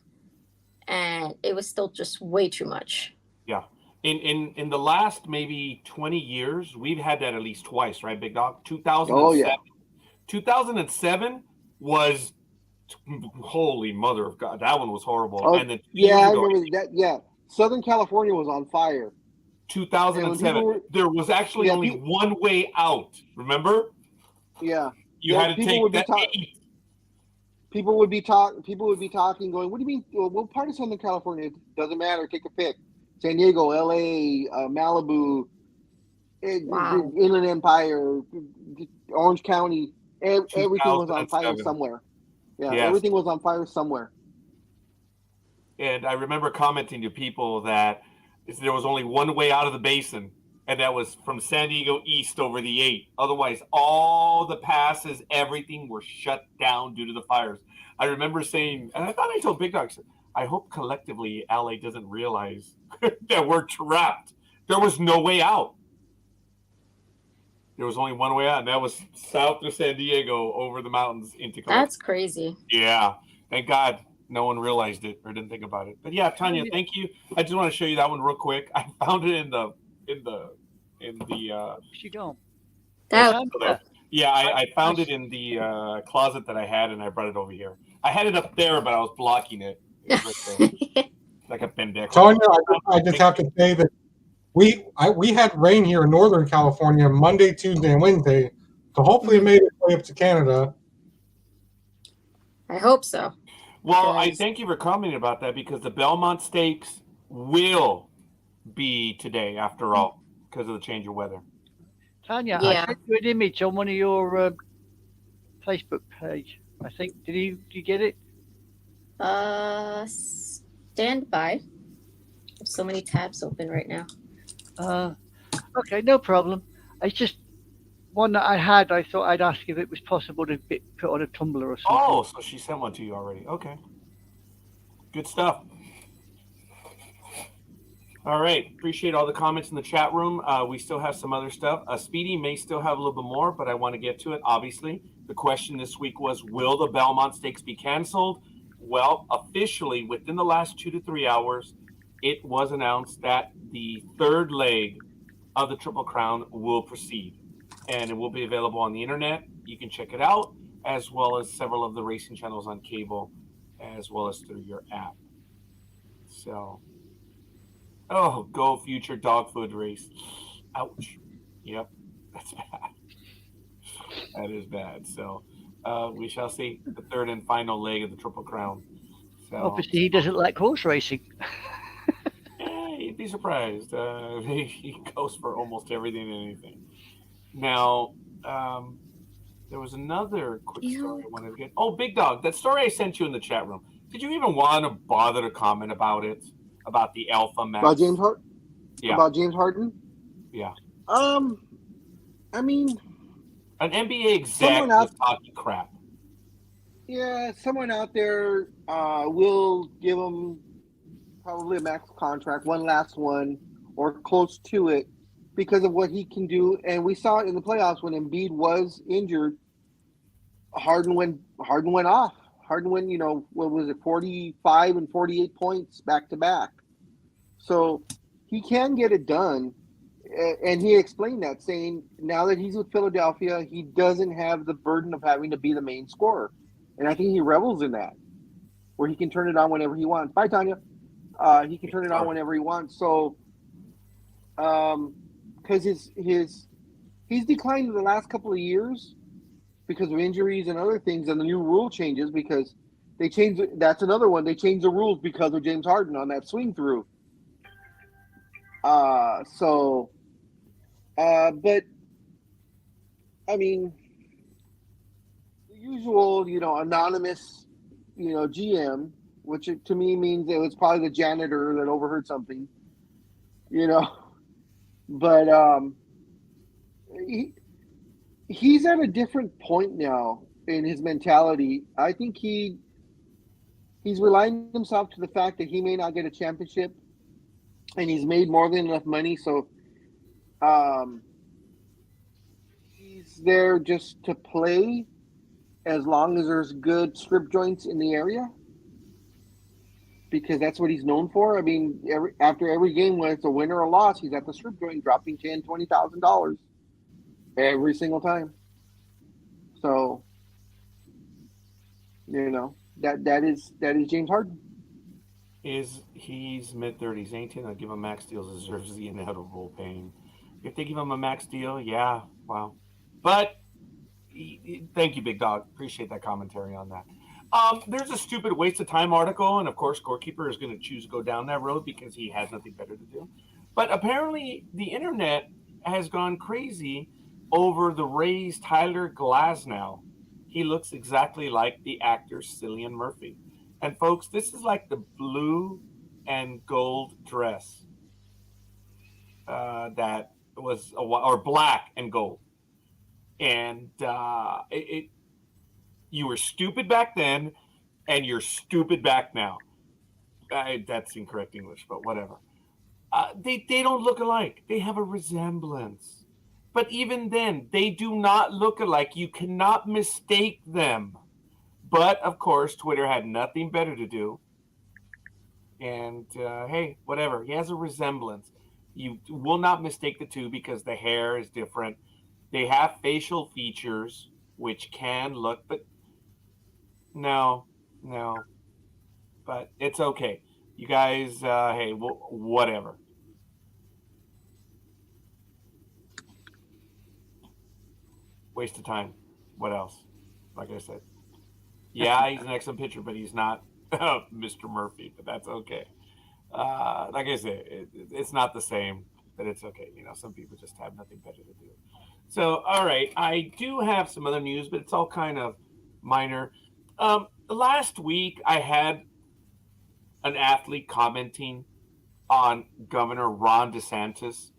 and it was still just way too much. Yeah. In the last maybe 20 years, we've had that at least twice, right, Big Dog? 2007. Oh, yeah. 2007 was, holy mother of God, that one was horrible. Oh, and then I remember that. Yeah, Southern California was on fire. 2007. There was actually only one way out. Remember? Yeah. You had to take that. People would be talking, going, "What do you mean? What part of Southern California? It doesn't matter. Take a pick. San Diego, LA, Malibu, Inland Empire, Orange County. Everything was on fire somewhere. Yeah, yes. Everything was on fire somewhere." And I remember commenting to people that there was only one way out of the basin, and that was from San Diego east over the 8. Otherwise, all the passes, everything were shut down due to the fires. I remember saying, and I thought I told Big Dog, I hope collectively LA doesn't realize that we're trapped. There was no way out. There was only one way out, and that was south of San Diego over the mountains into California. That's crazy. Yeah. Thank God no one realized it or didn't think about it. But yeah, Tanya, thank you. I just want to show you that one real quick. I found it in the She don't. Yeah, I found it in the closet that I had, and I brought it over here. I had it up there, but I was blocking it. Like a pendejo. Tanya, I just have to say that we had rain here in Northern California Monday, Tuesday, and Wednesday, so hopefully it made its way up to Canada. I hope so. Well, I thank you for commenting about that, because the Belmont Stakes will be today after all, because of the change of weather. Tanya, I sent you an image on one of your Facebook page. I think did you get it? Stand by. I have so many tabs open right now. Okay, no problem. It's just one that I had. I thought I'd ask if it was possible to put on a Tumblr or something. Oh, so she sent one to you already. Okay. Good stuff. All right. Appreciate all the comments in the chat room. We still have some other stuff. Speedy may still have a little bit more, but I want to get to it, obviously. The question this week was, will the Belmont Stakes be canceled? Well, officially, within the last 2 to 3 hours, it was announced that the third leg of the Triple Crown will proceed. And it will be available on the internet. You can check it out, as well as several of the racing channels on cable, as well as through your app. So, go future dog food race. Ouch. Yep. That's bad. That is bad. So we shall see the third and final leg of the Triple Crown. So Obviously, he doesn't like horse racing. you'd be surprised. He goes for almost everything and anything. Now, there was another quick story I wanted to get. Oh, Big Dog, that story I sent you in the chat room. Did you even want to bother to comment about it? About the Alpha Max? About James Harden? Yeah. About James Harden? Yeah. I mean, an NBA exec was talking crap. Yeah, someone out there will give him probably a max contract, one last one, or close to it, because of what he can do. And we saw it in the playoffs when Embiid was injured. Harden went off. Harden went, what was it, 45 and 48 points back to back. So he can get it done. And he explained that, saying now that he's with Philadelphia, he doesn't have the burden of having to be the main scorer. And I think he revels in that, where he can turn it on whenever he wants. Bye, Tanya. He can turn it on whenever he wants. So, because he's declined in the last couple of years because of injuries and other things, and the new rule changes because they changed. That's another one. They changed the rules because of James Harden on that swing through. But I mean, the usual, anonymous, GM, which to me means it was probably the janitor that overheard something, but he's at a different point now in his mentality. I think he's relying himself to the fact that he may not get a championship, and he's made more than enough money, so he's there just to play as long as there's good strip joints in the area, because that's what he's known for. I mean, after every game, whether it's a win or a loss, he's at the strip joint dropping $10,000, $20,000 every single time. So, that is James Harden. He's mid-30s, 18. I'll give him max deal, deserves the inevitable pain. If they give him a max deal, yeah, wow. But thank you, Big Dog. Appreciate that commentary on that. There's a stupid waste of time article, and of course, Scorekeeper is going to choose to go down that road because he has nothing better to do. But apparently, the internet has gone crazy over the Rays' Tyler Glasnow. He looks exactly like the actor Cillian Murphy. And folks, this is like the blue and gold dress that was, or black and gold. And you were stupid back then, and you're stupid back now. That's incorrect English, but whatever. They don't look alike. They have a resemblance. But even then, they do not look alike. You cannot mistake them. But, of course, Twitter had nothing better to do. And, hey, whatever. He has a resemblance. You will not mistake the two because the hair is different. They have facial features, which can look, but no. But it's okay. You guys, hey, whatever. Waste of time. What else? Like I said. Yeah, he's an excellent pitcher, but he's not Mr. Murphy, but that's okay. Like I said, it's not the same, but it's okay. Some people just have nothing better to do. So, all right, I do have some other news, but it's all kind of minor. Last week, I had an athlete commenting on Governor Ron DeSantis,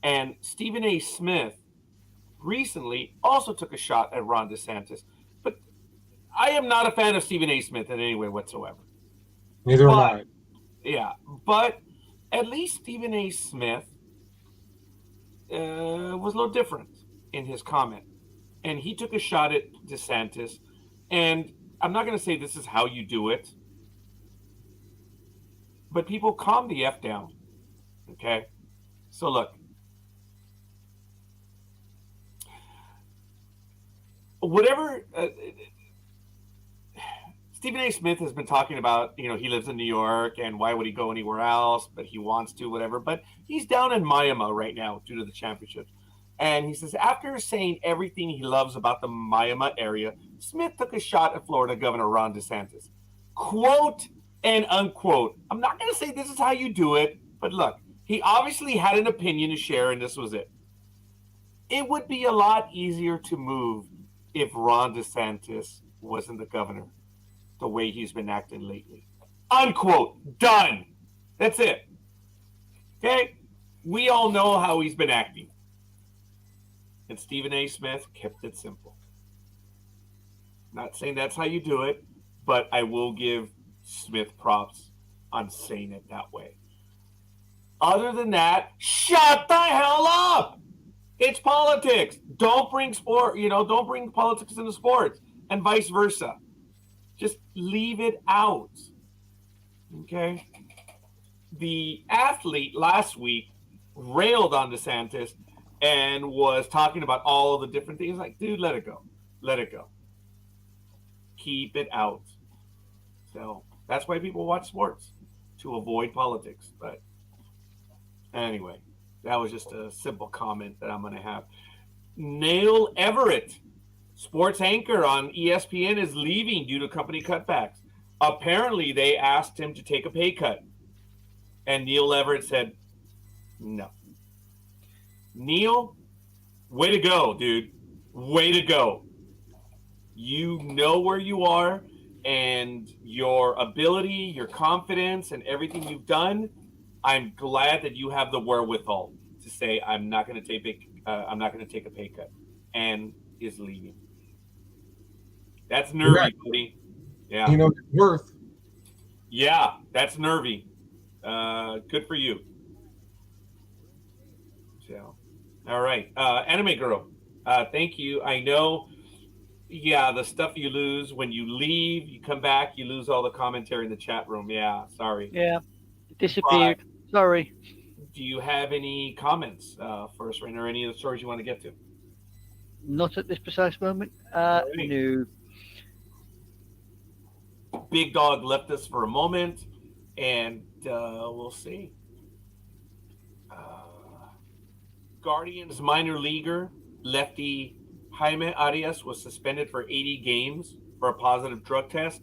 and Stephen A. Smith recently also took a shot at Ron DeSantis. I am not a fan of Stephen A. Smith in any way whatsoever. Neither am I. Yeah, but at least Stephen A. Smith was a little different in his comment. And he took a shot at DeSantis. And I'm not going to say this is how you do it. But people calm the F down. Okay? So look. Whatever... Stephen A. Smith has been talking about, he lives in New York and why would he go anywhere else, but he wants to, whatever. But he's down in Miami right now due to the championships. And he says, after saying everything he loves about the Miami area, Smith took a shot at Florida Governor Ron DeSantis. Quote and unquote. I'm not going to say this is how you do it, but look, he obviously had an opinion to share, and this was it. It would be a lot easier to move if Ron DeSantis wasn't the governor, the way he's been acting lately. Unquote. Done. That's it. Okay? We all know how he's been acting. And Stephen A. Smith kept it simple. Not saying that's how you do it, but I will give Smith props on saying it that way. Other than that, shut the hell up. It's politics. Don't bring don't bring politics into sports, and vice versa. Just leave it out. Okay? The athlete last week railed on DeSantis and was talking about all of the different things. Like, dude, let it go. Let it go. Keep it out. So that's why people watch sports, to avoid politics. But anyway, that was just a simple comment that I'm going to have. Neil Everett, sports anchor on ESPN, is leaving due to company cutbacks. Apparently, they asked him to take a pay cut. And Neil Everett said, no. Neil, way to go, dude. Way to go. You know where you are, and your ability, your confidence, and everything you've done. I'm glad that you have the wherewithal to say I'm not going to take a pay cut, and is leaving. That's nervy, buddy. Yeah. You know his worth. Yeah, that's nervy. Good for you. So, all right, Anime Girl. Thank you. I know. Yeah, the stuff you lose when you leave, you come back, you lose all the commentary in the chat room. Yeah, sorry. Yeah, it disappeared. Sorry. Do you have any comments for us, Rainer, or any of the stories you want to get to? Not at this precise moment. Right. No. Big Dog left us for a moment, and we'll see. Guardians minor leaguer lefty Jaime Arias was suspended for 80 games for a positive drug test.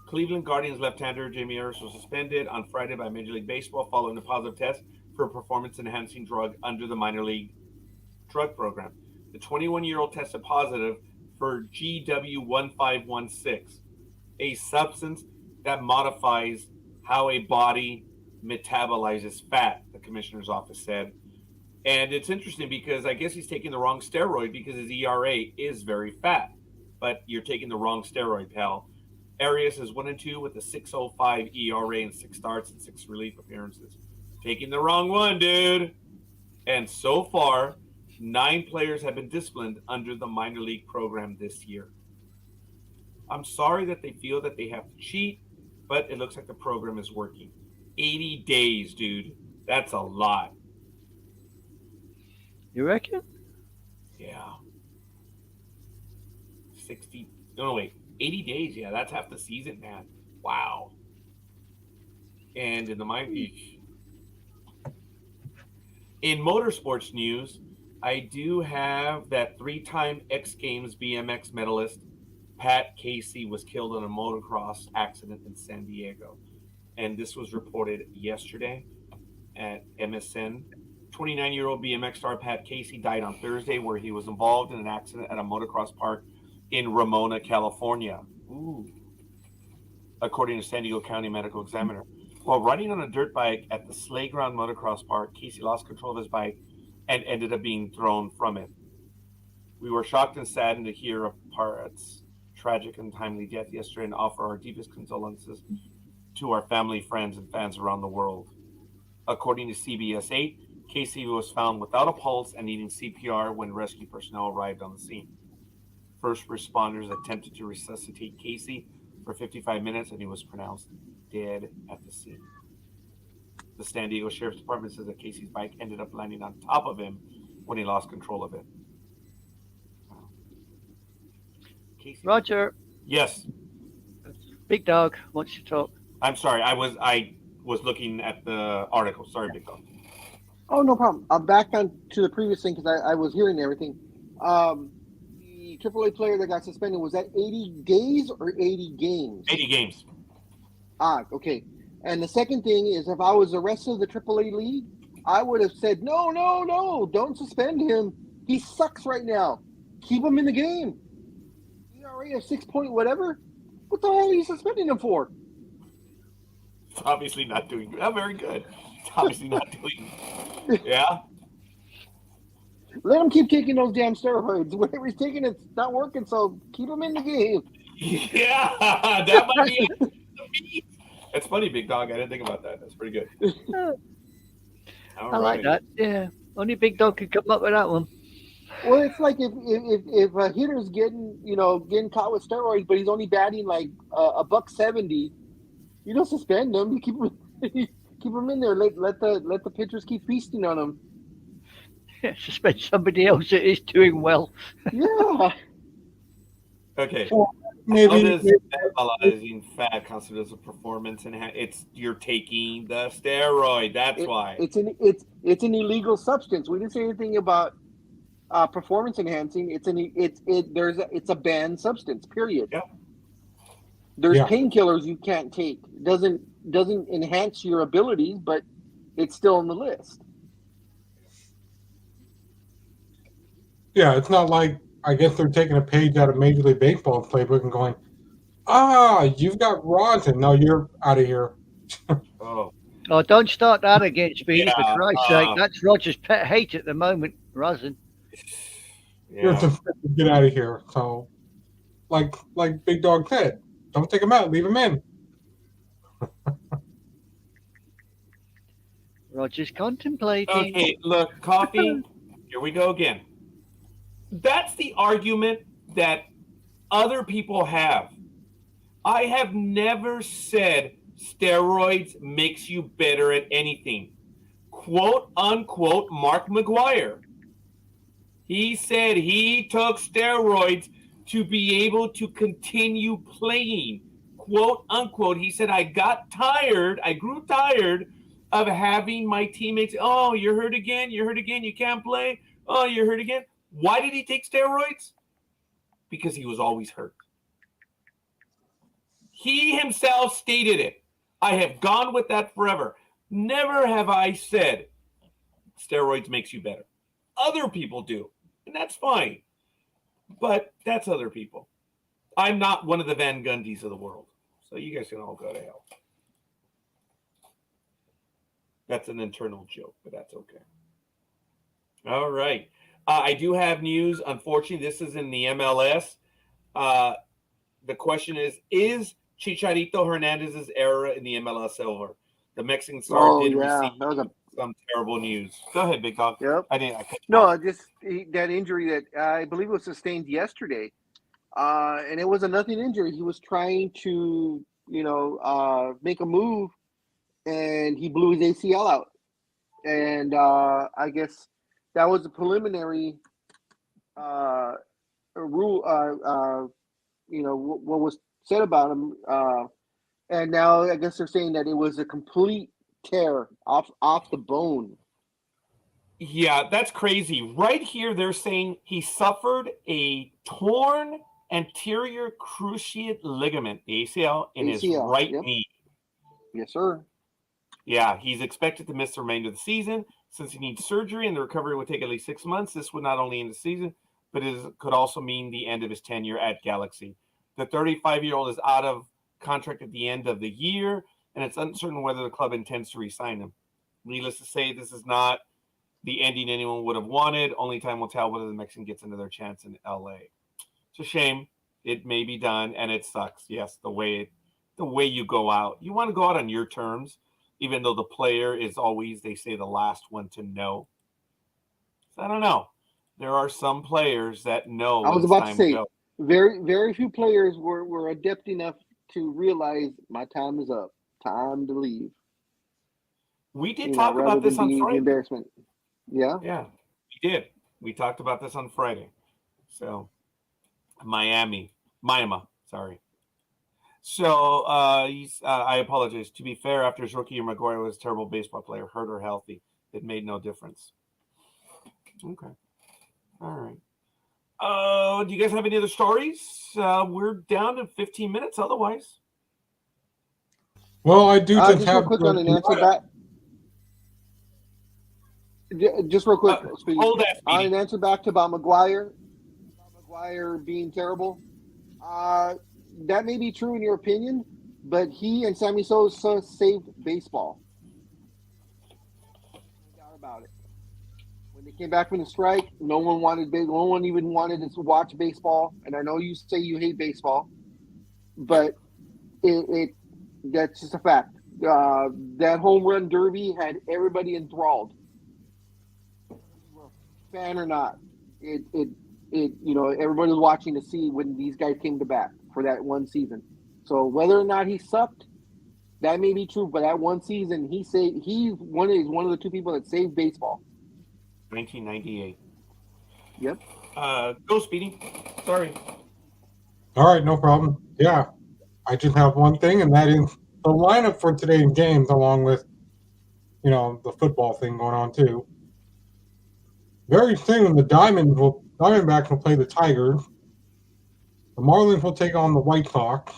Cleveland Guardians left-hander Jamie Arias was suspended on Friday by Major League Baseball following a positive test for a performance-enhancing drug under the minor league drug program. The 21-year-old tested positive for GW1516, a substance that modifies how a body metabolizes fat, the commissioner's office said. And it's interesting because I guess he's taking the wrong steroid because his ERA is very fat. But you're taking the wrong steroid, pal. Arias is 1-2 with a 6.05 ERA and 6 starts and 6 relief appearances. Taking the wrong one, dude. And so far, 9 players have been disciplined under the minor league program this year. I'm sorry that they feel that they have to cheat, but it looks like the program is working. 80 days, dude. That's a lot. You reckon? Yeah. 80 days. Yeah, that's half the season, man. Wow. And in motorsports news, I do have that 3-time X Games BMX medalist Pat Casey was killed in a motocross accident in San Diego. And this was reported yesterday at MSN. 29-year-old BMX star Pat Casey died on Thursday, where he was involved in an accident at a motocross park in Ramona, California. Ooh. According to San Diego County Medical Examiner. While riding on a dirt bike at the Sleigh Ground Motocross Park, Casey lost control of his bike and ended up being thrown from it. We were shocked and saddened to hear of Parrot's tragic and timely death yesterday and offer our deepest condolences to our family, friends, and fans around the world. According to CBS 8, Casey was found without a pulse and needing CPR when rescue personnel arrived on the scene. First responders attempted to resuscitate Casey for 55 minutes, and he was pronounced dead at the scene. The San Diego Sheriff's Department says that Casey's bike ended up landing on top of him when he lost control of it. Casey. Roger. Yes. Big Dog wants to talk. I'm sorry. I was looking at the article. Sorry, Big Dog. Oh, no problem. I'm back on to the previous thing because I was hearing everything. The AAA player that got suspended, was that 80 days or 80 games? 80 games. Ah, okay. And the second thing is, if I was the rest of the AAA league, I would have said, no, don't suspend him. He sucks right now. Keep him in the game. ERA of 6 point whatever. What the hell are you suspending him for? It's obviously not doing good. Very good. It's obviously not doing. Yeah. Let him keep taking those damn steroids. Whatever he's taking, it's not working. So keep him in the game. Yeah, that might be it. That's funny, Big Dog. I didn't think about that. That's pretty good. I like that. Yeah, only Big Dog could come up with that one. Well, it's like if a hitter's getting caught with steroids, but he's only batting like a $170, you don't suspend him. You keep him in there. Let the pitchers keep feasting on him. Yeah, suspend somebody else that is doing well. Yeah. Okay. Maybe, How does metabolizing fat constitute as a performance it's you're taking the steroid. That's why. It's an illegal substance. We didn't say anything about performance enhancing. It's a banned substance. Period. Yeah. There's painkillers you can't take. It doesn't enhance your abilities, but it's still on the list. Yeah, it's not like, I guess they're taking a page out of Major League Baseball's playbook and going, you've got rosin. No, you're out of here. Oh, don't start that again, Speedy, Yeah, for Christ's sake. That's Roger's pet hate at the moment, rosin. You're yeah. to get out of here. So, like Big Dog said, don't take him out. Leave him in. Roger's contemplating. Okay, look, coffee. Here we go again. That's the argument that other people have. I have never said steroids makes you better at anything. Quote unquote, Mark McGuire. He said he took steroids to be able to continue playing. Quote unquote. He said, I grew tired of having my teammates, oh, you're hurt again, you can't play, oh, you're hurt again. Why did he take steroids? Because he was always hurt. He himself stated it. I have gone with that forever. Never have I said steroids makes you better. Other people do, and that's fine. But that's other people. I'm not one of the Van Gundys of the world. So you guys can all go to hell. That's an internal joke, but that's okay. All right. I do have news. Unfortunately, this is in the MLS. The question is Chicharito Hernandez's era in the MLS over? The Mexican star did receive some terrible news. Go ahead, Big Dog. Yep. That injury that I believe was sustained yesterday. And it was a nothing injury. He was trying to, make a move, and he blew his ACL out. And I guess that was a preliminary rule. What was said about him. And now I guess they're saying that it was a complete tear off the bone. Yeah, that's crazy. Right here, they're saying he suffered a torn anterior cruciate ligament, the ACL, in his right knee. Yes, sir. Yeah, he's expected to miss the remainder of the season. Since he needs surgery and the recovery would take at least 6 months, this would not only end the season, but it could also mean the end of his tenure at Galaxy. The 35-year-old is out of contract at the end of the year, and it's uncertain whether the club intends to re-sign him. Needless to say, this is not the ending anyone would have wanted. Only time will tell whether the Mexican gets another chance in LA. It's a shame. It may be done, and it sucks. Yes, the way you go out. You want to go out on your terms, even though the player is always, they say, the last one to know. So I don't know. There are some players that know. I was about to say, very, very few players were adept enough to realize my time is up. Time to leave. We did talk about this on Friday. Embarrassment. Yeah? Yeah, we did. We talked about this on Friday. So, Miami, sorry. So, I apologize. To be fair, after his rookie year, McGuire was a terrible baseball player, hurt or healthy. It made no difference. Okay. All right. Do you guys have any other stories? We're down to 15 minutes otherwise. Well, I do Just real have quick on an answer back. Just real quick, Speedy. Hold that, On Speedy. an answer back to about McGuire being terrible. That may be true in your opinion, but he and Sammy Sosa saved baseball. No doubt about it. When they came back from the strike, no one even wanted to watch baseball. And I know you say you hate baseball, but that's just a fact. That home run derby had everybody enthralled, fan or not. Everybody was watching to see when these guys came to bat for that one season. So whether or not he sucked, that may be true. But that one season, he's one of the two people that saved baseball. 1998. Yep. Go, Speedy. Sorry. All right, no problem. Yeah, I just have one thing, and that is the lineup for today's games, along with, the football thing going on too. Very soon, the Diamondbacks will play the Tigers. The Marlins will take on the White Sox.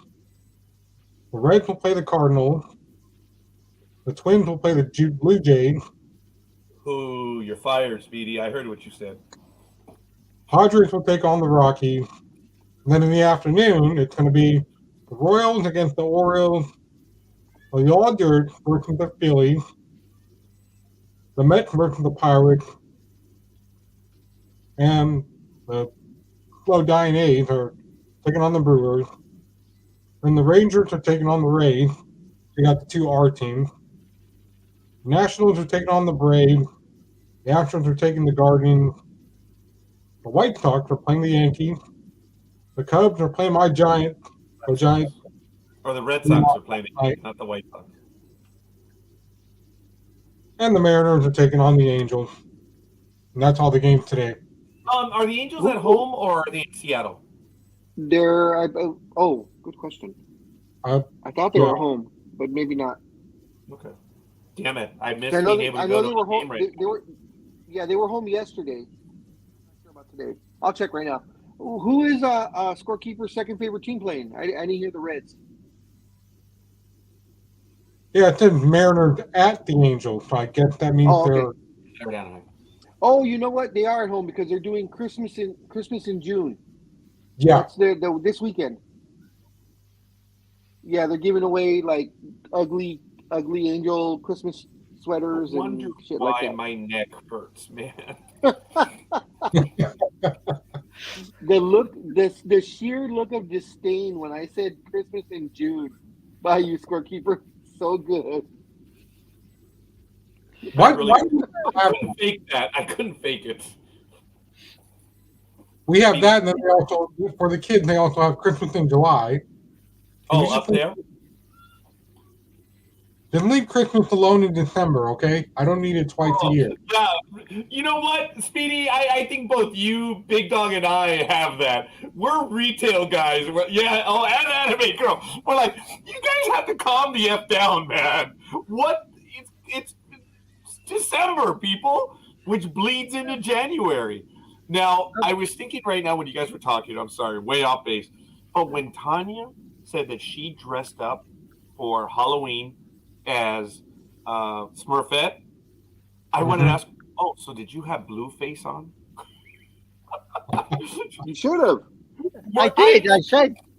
The Reds will play the Cardinals. The Twins will play the Blue Jays. Ooh, you're fired, Speedy. I heard what you said. Padres will take on the Rockies. And then in the afternoon, it's going to be the Royals against the Orioles, the Dodgers versus the Phillies, the Mets versus the Pirates, and the slow-dying A's are taking on the Brewers. And the Rangers are taking on the Rays. They got the two R teams. The Nationals are taking on the Braves. The Astros are taking the Guardians. The White Sox are playing the Yankees. The Cubs are playing my Giants. The Giants. Or the Red Sox are playing the Yankees, not the White Sox. And the Mariners are taking on the Angels. And that's all the games today. Are the Angels at home or are they in Seattle? Good question. I thought they were home, but maybe not. Okay. Damn it! I missed being able to go to the game right. They were home yesterday. I'm not sure about today. I'll check right now. Who is Scorekeeper's second favorite team playing? I didn't hear the Reds. Yeah, it says Mariners at the Angels, so I guess that means they're down. Oh, you know what? They are at home because they're doing Christmas in June. Yeah. That's this weekend. Yeah, they're giving away like ugly angel Christmas sweaters and shit like that. My neck hurts, man. The sheer look of disdain when I said Christmas in June by you, Scorekeeper, so good. Why I couldn't fake that. I couldn't fake it. We have that, and then they also, for the kids, they also have Christmas in July. Up there? Then leave Christmas alone in December, okay? I don't need it twice a year. Yeah. You know what, Speedy? I think both you, Big Dog, and I have that. We're retail guys. And Anime Girl. We're like, you guys have to calm the F down, man. What? It's December, people, which bleeds into January. Now, I was thinking right now when you guys were talking, I'm sorry, way off base, but when Tanya said that she dressed up for Halloween as Smurfette, I wanted to ask, so did you have blue face on? You should have. I did.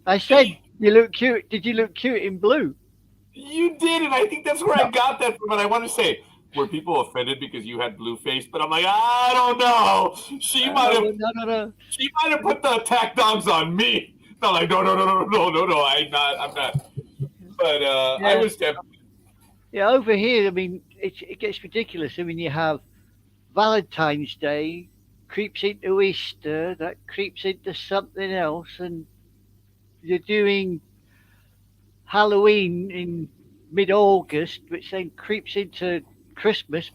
I said, you look cute. Did you look cute in blue? You did, and I think that's where I got that from. And I want to say, were people offended because you had blue face? But I'm like, I don't know. She might have. She might have put the attack dogs on me. I'm like, no. I'm not. But I was tempted. Yeah, over here, I mean, it gets ridiculous. I mean, you have Valentine's Day creeps into Easter, that creeps into something else, and you're doing Halloween in mid-August, which then creeps into Christmas.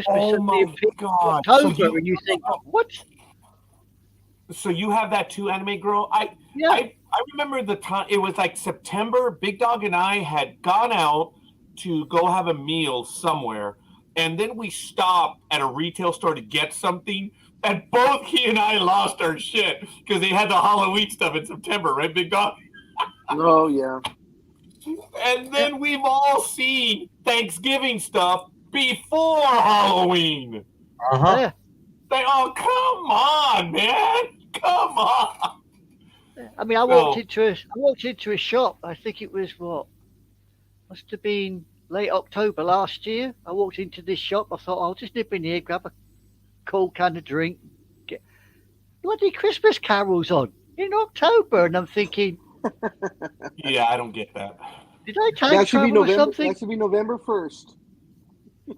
Oh my God! October, and you think, what? So you have that too, Anime Girl? I remember the time. It was like September. Big Dog and I had gone out to go have a meal somewhere, and then we stopped at a retail store to get something, and both he and I lost our shit because they had the Halloween stuff in September, right, Big Dog? Oh yeah. And then we've all seen Thanksgiving stuff before Halloween. Uh-huh. Yeah. They, oh, come on, man. Come on. I mean, I walked into a shop. I think it was must have been late October last year. I walked into this shop. I thought I'll just nip in here, grab a cold kind of drink. Get bloody Christmas carols on in October, and I'm thinking, Yeah, I don't get that. did I time That should be travel or November. something? That should be November 1st.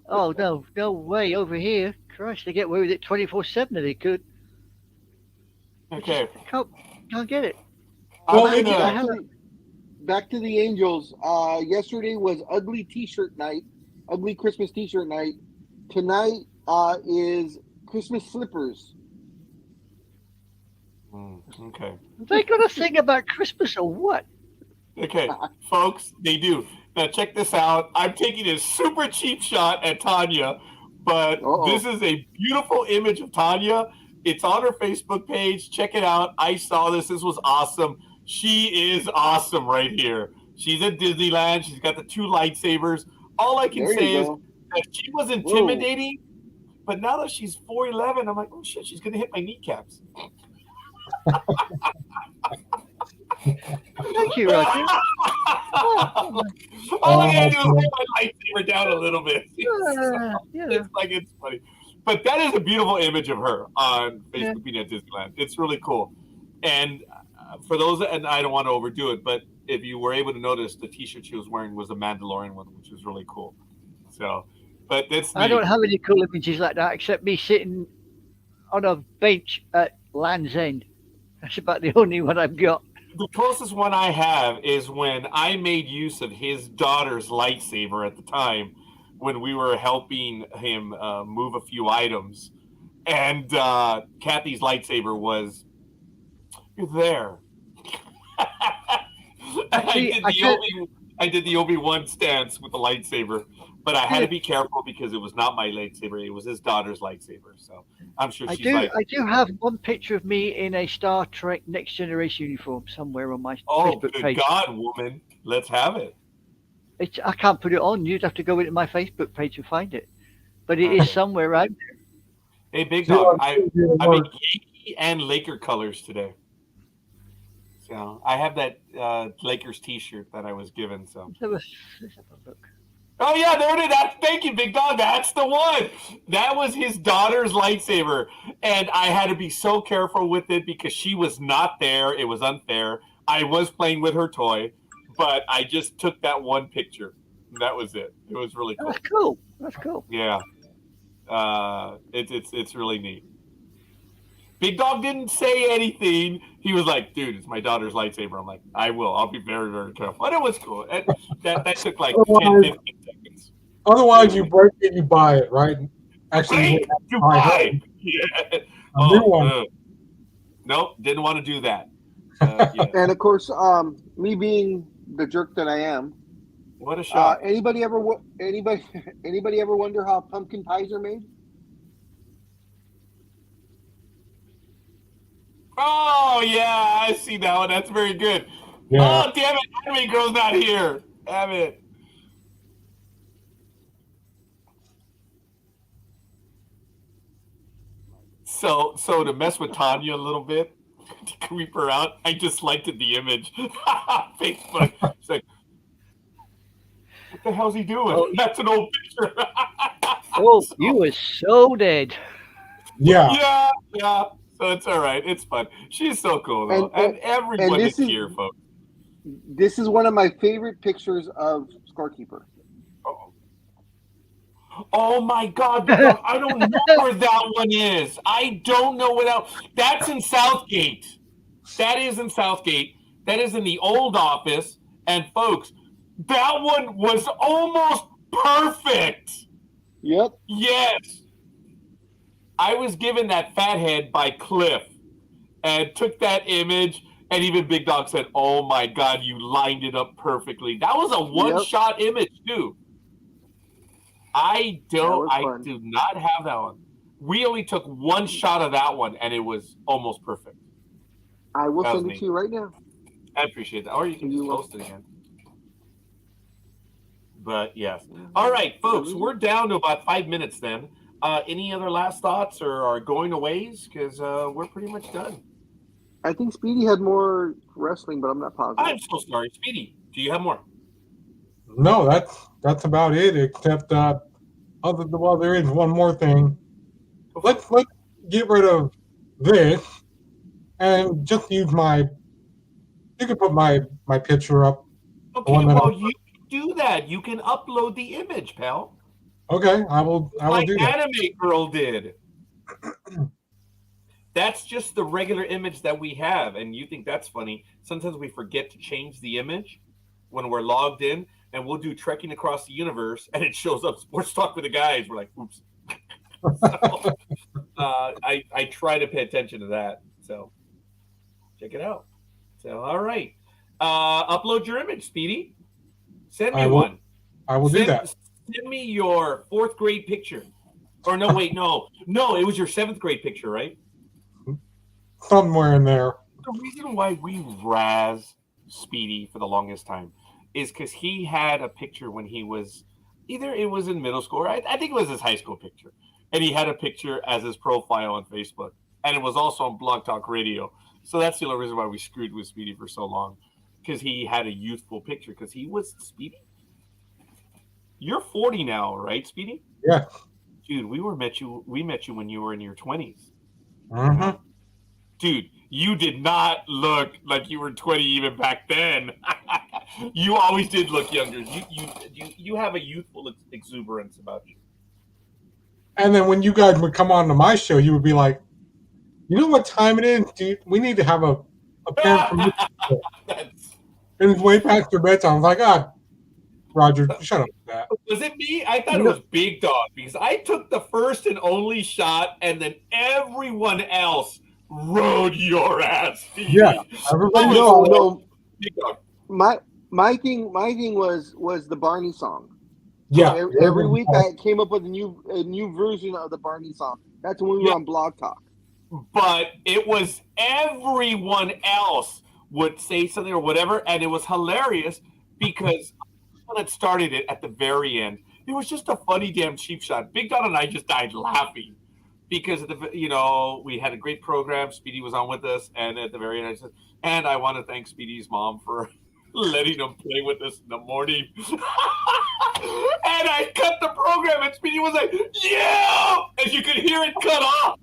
Oh no way over here. Christ, they get away with it 24/7 if they could. Okay. Can't get it. Well, I'm it's- gonna- Back to the Angels. Yesterday was ugly T-shirt night, ugly Christmas T-shirt night. Tonight is Christmas slippers. Okay. They got a thing about Christmas or what? Okay, folks, they do. Now check this out. I'm taking a super cheap shot at Tanya, but this is a beautiful image of Tanya. It's on her Facebook page. Check it out. I saw this. This was awesome. She is awesome right here. She's at Disneyland. She's got the 2 lightsabers. All I can There say you is go. that she was intimidating, but now that she's 4'11", I'm like, oh shit, she's gonna hit my kneecaps. Thank you, Roger. All I gotta do is hold my lightsaber down a little bit. Yeah. It's like, it's funny. But that is a beautiful image of her on Facebook being at Disneyland. It's really cool. And for those, and I don't want to overdo it, but if you were able to notice, the T-shirt she was wearing was a Mandalorian one, which was really cool. So, but that's I don't have any cool images like that except me sitting on a bench at Land's End. That's about the only one I've got. The closest one I have is when I made use of his daughter's lightsaber at the time when we were helping him move a few items. And Kathy's lightsaber was, you're there. I did the Obi-Wan stance with the lightsaber, but I had to be careful because it was not my lightsaber. It was his daughter's lightsaber. So I'm sure she's like... I do have one picture of me in a Star Trek Next Generation uniform somewhere on my Facebook good page. God, woman. Let's have it. I can't put it on. You'd have to go into my Facebook page to find it. But it is somewhere out there. Hey, Big Dog, I'm in Yankee and Laker colors today. So I have that Lakers T-shirt that I was given. So. Let's have a look. Oh yeah, there it is. Thank you, Big Dog. That's the one. That was his daughter's lightsaber, and I had to be so careful with it because she was not there. It was unfair. I was playing with her toy, but I just took that one picture. That was it. It was really cool. That's cool. That's cool. Yeah. It's really neat. Big Dog didn't say anything. He was like, dude, it's my daughter's lightsaber. I'm like, I will. I'll be very, very careful. And it was cool. That took like 10, 15 seconds. Otherwise, you break it, you buy it, right? Actually, you buy. Yeah. New one. Nope, didn't want to do that. Yeah. And of course, me being the jerk that I am. What a shot. Anybody ever wonder how pumpkin pies are made? Oh yeah, I see that one. That's very good. Yeah. Oh damn it, Anime Girl's not here. Damn it. So to mess with Tanya a little bit, to creep her out, I just liked the image. Facebook. It's like, what the hell's he doing? Oh, that's an old picture. Oh, you were so dead. Yeah. Yeah. So it's all right. It's fun. She's so cool though, and everyone is here, folks. This is one of my favorite pictures of Scorekeeper. Oh my God! I don't know where that one is. I don't know where that's in Southgate. That is in Southgate. That is in the old office. And folks, that one was almost perfect. Yep. Yes. I was given that fathead by Cliff and took that image, and even Big Dog said, oh my God, you lined it up perfectly. That was a one-shot image too. I was fun. do not have that one. We only took one shot of that one, and it was almost perfect. I will That was send it me. to you right now. I appreciate that. Or you can You just will. post it again. But yes. All right, folks, we're down to about 5 minutes then. Any other last thoughts or are going aways? Because we're pretty much done. I think Speedy had more wrestling, but I'm not positive. I'm so sorry. Speedy, do you have more? No, that's about it. Except there is one more thing. Let's get rid of this and just use my. You can put my picture up. Okay, well, you can do that. You can upload the image, pal. Okay, I will like do that. Anime Girl did. That's just the regular image that we have, and you think that's funny. Sometimes we forget to change the image when we're logged in, and we'll do Trekking Across the Universe, and it shows up Sports Talk with the Guys. We're like, oops. So, I try to pay attention to that. So check it out. So, all right. Upload your image, Speedy. Send me one. I will do that. Send me your 4th grade picture. Or no, wait, no, it was your 7th grade picture, right? Somewhere in there. The reason why we razz Speedy for the longest time is because he had a picture when he was either it was in middle school, or I think it was his high school picture, and he had a picture as his profile on Facebook, and it was also on Blog Talk Radio. So that's the only reason why we screwed with Speedy for so long, because he had a youthful picture. Because he was Speedy. You're 40 now, right, Speedy? Yeah. Dude, we met you when you were in your 20s. Mm-hmm. Dude, you did not look like you were 20 even back then. You always did look younger. You have a youthful exuberance about you. And then when you guys would come on to my show, you would be like, you know what time it is, dude? We need to have a parent from and it's way past your bedtime. I was like, Roger, shut up with that. Was it me? I thought it was Big Dog, because I took the first and only shot, and then everyone else rode your ass. Yeah, everybody no. Big Dog. My thing was the Barney song. Yeah, so every week I came up with a new version of the Barney song. That's when we were on Blog Talk. But it was everyone else would say something or whatever, and it was hilarious because when it started it at the very end, it was just a funny damn cheap shot. Big Dog and I just died laughing because we had a great program. Speedy was on with us, and at the very end, I said, "And I want to thank Speedy's mom for letting him play with us in the morning." And I cut the program, and Speedy was like, "Yeah!" And you could hear it cut off.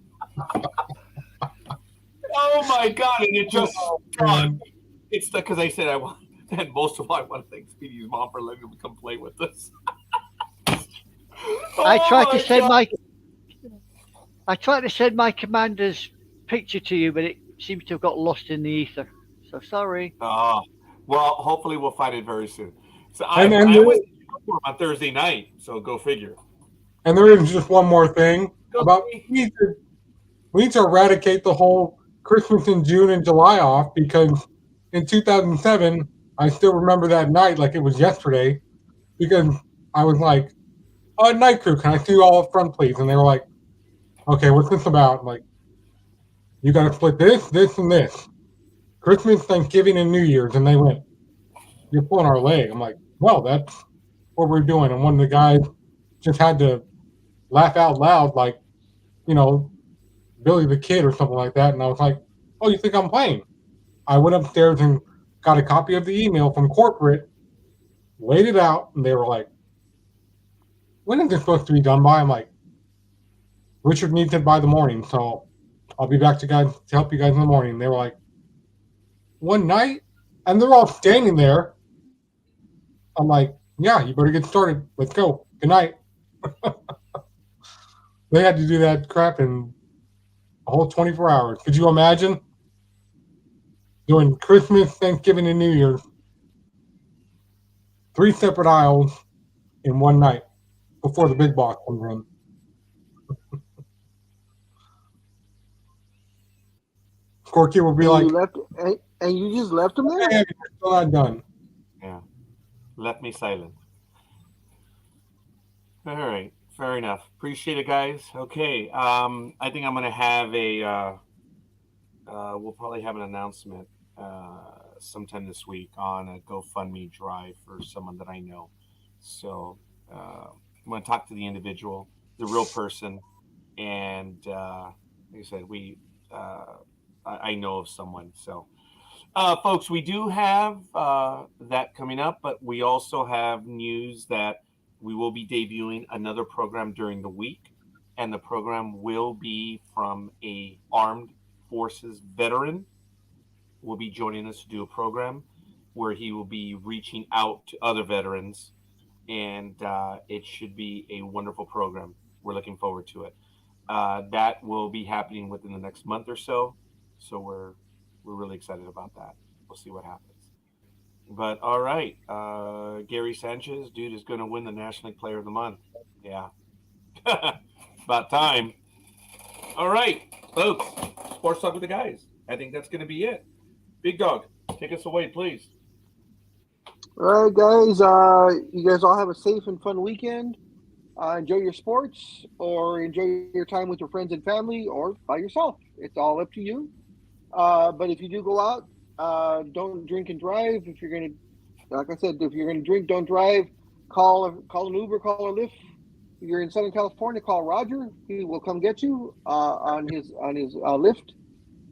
Oh my God! And it just gone. It's because I said I want. And most of all, I want to thank Speedy's mom for letting him come play with us. I tried to send my commander's picture to you, but it seems to have got lost in the ether. So sorry. Well, hopefully we'll find it very soon. So I was on Thursday night, so go figure. And there is just one more thing about we need to eradicate the whole Christmas in June and July off, because in 2007. I still remember that night like it was yesterday, because I was like, night crew, can I see you all up front, please? And they were like, okay, what's this about? I'm like, you got to split this, this, and this. Christmas, Thanksgiving, and New Year's. And they went, you're pulling our leg. I'm like, well, that's what we're doing. And one of the guys just had to laugh out loud, like, Billy the Kid or something like that. And I was like, oh, you think I'm playing? I went upstairs and got a copy of the email from corporate, laid it out, and they were like, when is this supposed to be done by? I'm like, Richard needs it by the morning, so I'll be back to help you guys in the morning. They were like, one night? And they're all standing there. I'm like, yeah, you better get started. Let's go. Good night. They had to do that crap in a whole 24 hours. Could you imagine? Doing Christmas, Thanksgiving, and New Year's. 3 separate aisles in one night before the big boss comes in. Scorekeeper will be like, and you just left him there? Hey, you're still not done. Yeah. Left me silent. All right, fair enough. Appreciate it, guys. Okay, I think I'm gonna have a. We'll probably have an announcement sometime this week on a GoFundMe drive for someone that I know. So I'm gonna talk to the individual, the real person, and like I said, I know of someone. So, folks, we do have that coming up, but we also have news that we will be debuting another program during the week, and the program will be from a armed forces veteran. Will be joining us to do a program where he will be reaching out to other veterans, and it should be a wonderful program. We're looking forward to it. That will be happening within the next month or so. So we're really excited about that. We'll see what happens. But all right, Gary Sanchez, dude, is going to win the National League Player of the Month. Yeah, about time. All right, folks, sports talk with the guys. I think that's going to be it. Big Dog, take us away, please. All right, guys. You guys all have a safe and fun weekend. Enjoy your sports, or enjoy your time with your friends and family, or by yourself. It's all up to you. But if you do go out, don't drink and drive. If you're gonna, like I said, if you're gonna drink, don't drive. Call an Uber, call a Lyft. If you're in Southern California, call Roger. He will come get you on his Lyft,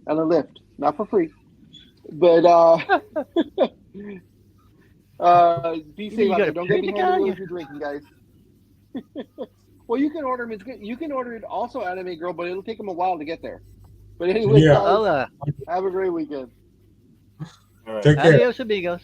and a Lyft, not for free. But be safe out there. Don't get behind the wheel if you're drinking, guys. Well, you can order them. You can order it also, Anime Girl, but it'll take them a while to get there. But anyway, Yeah. guys, have a great weekend. All right. Take care. Adios, amigos.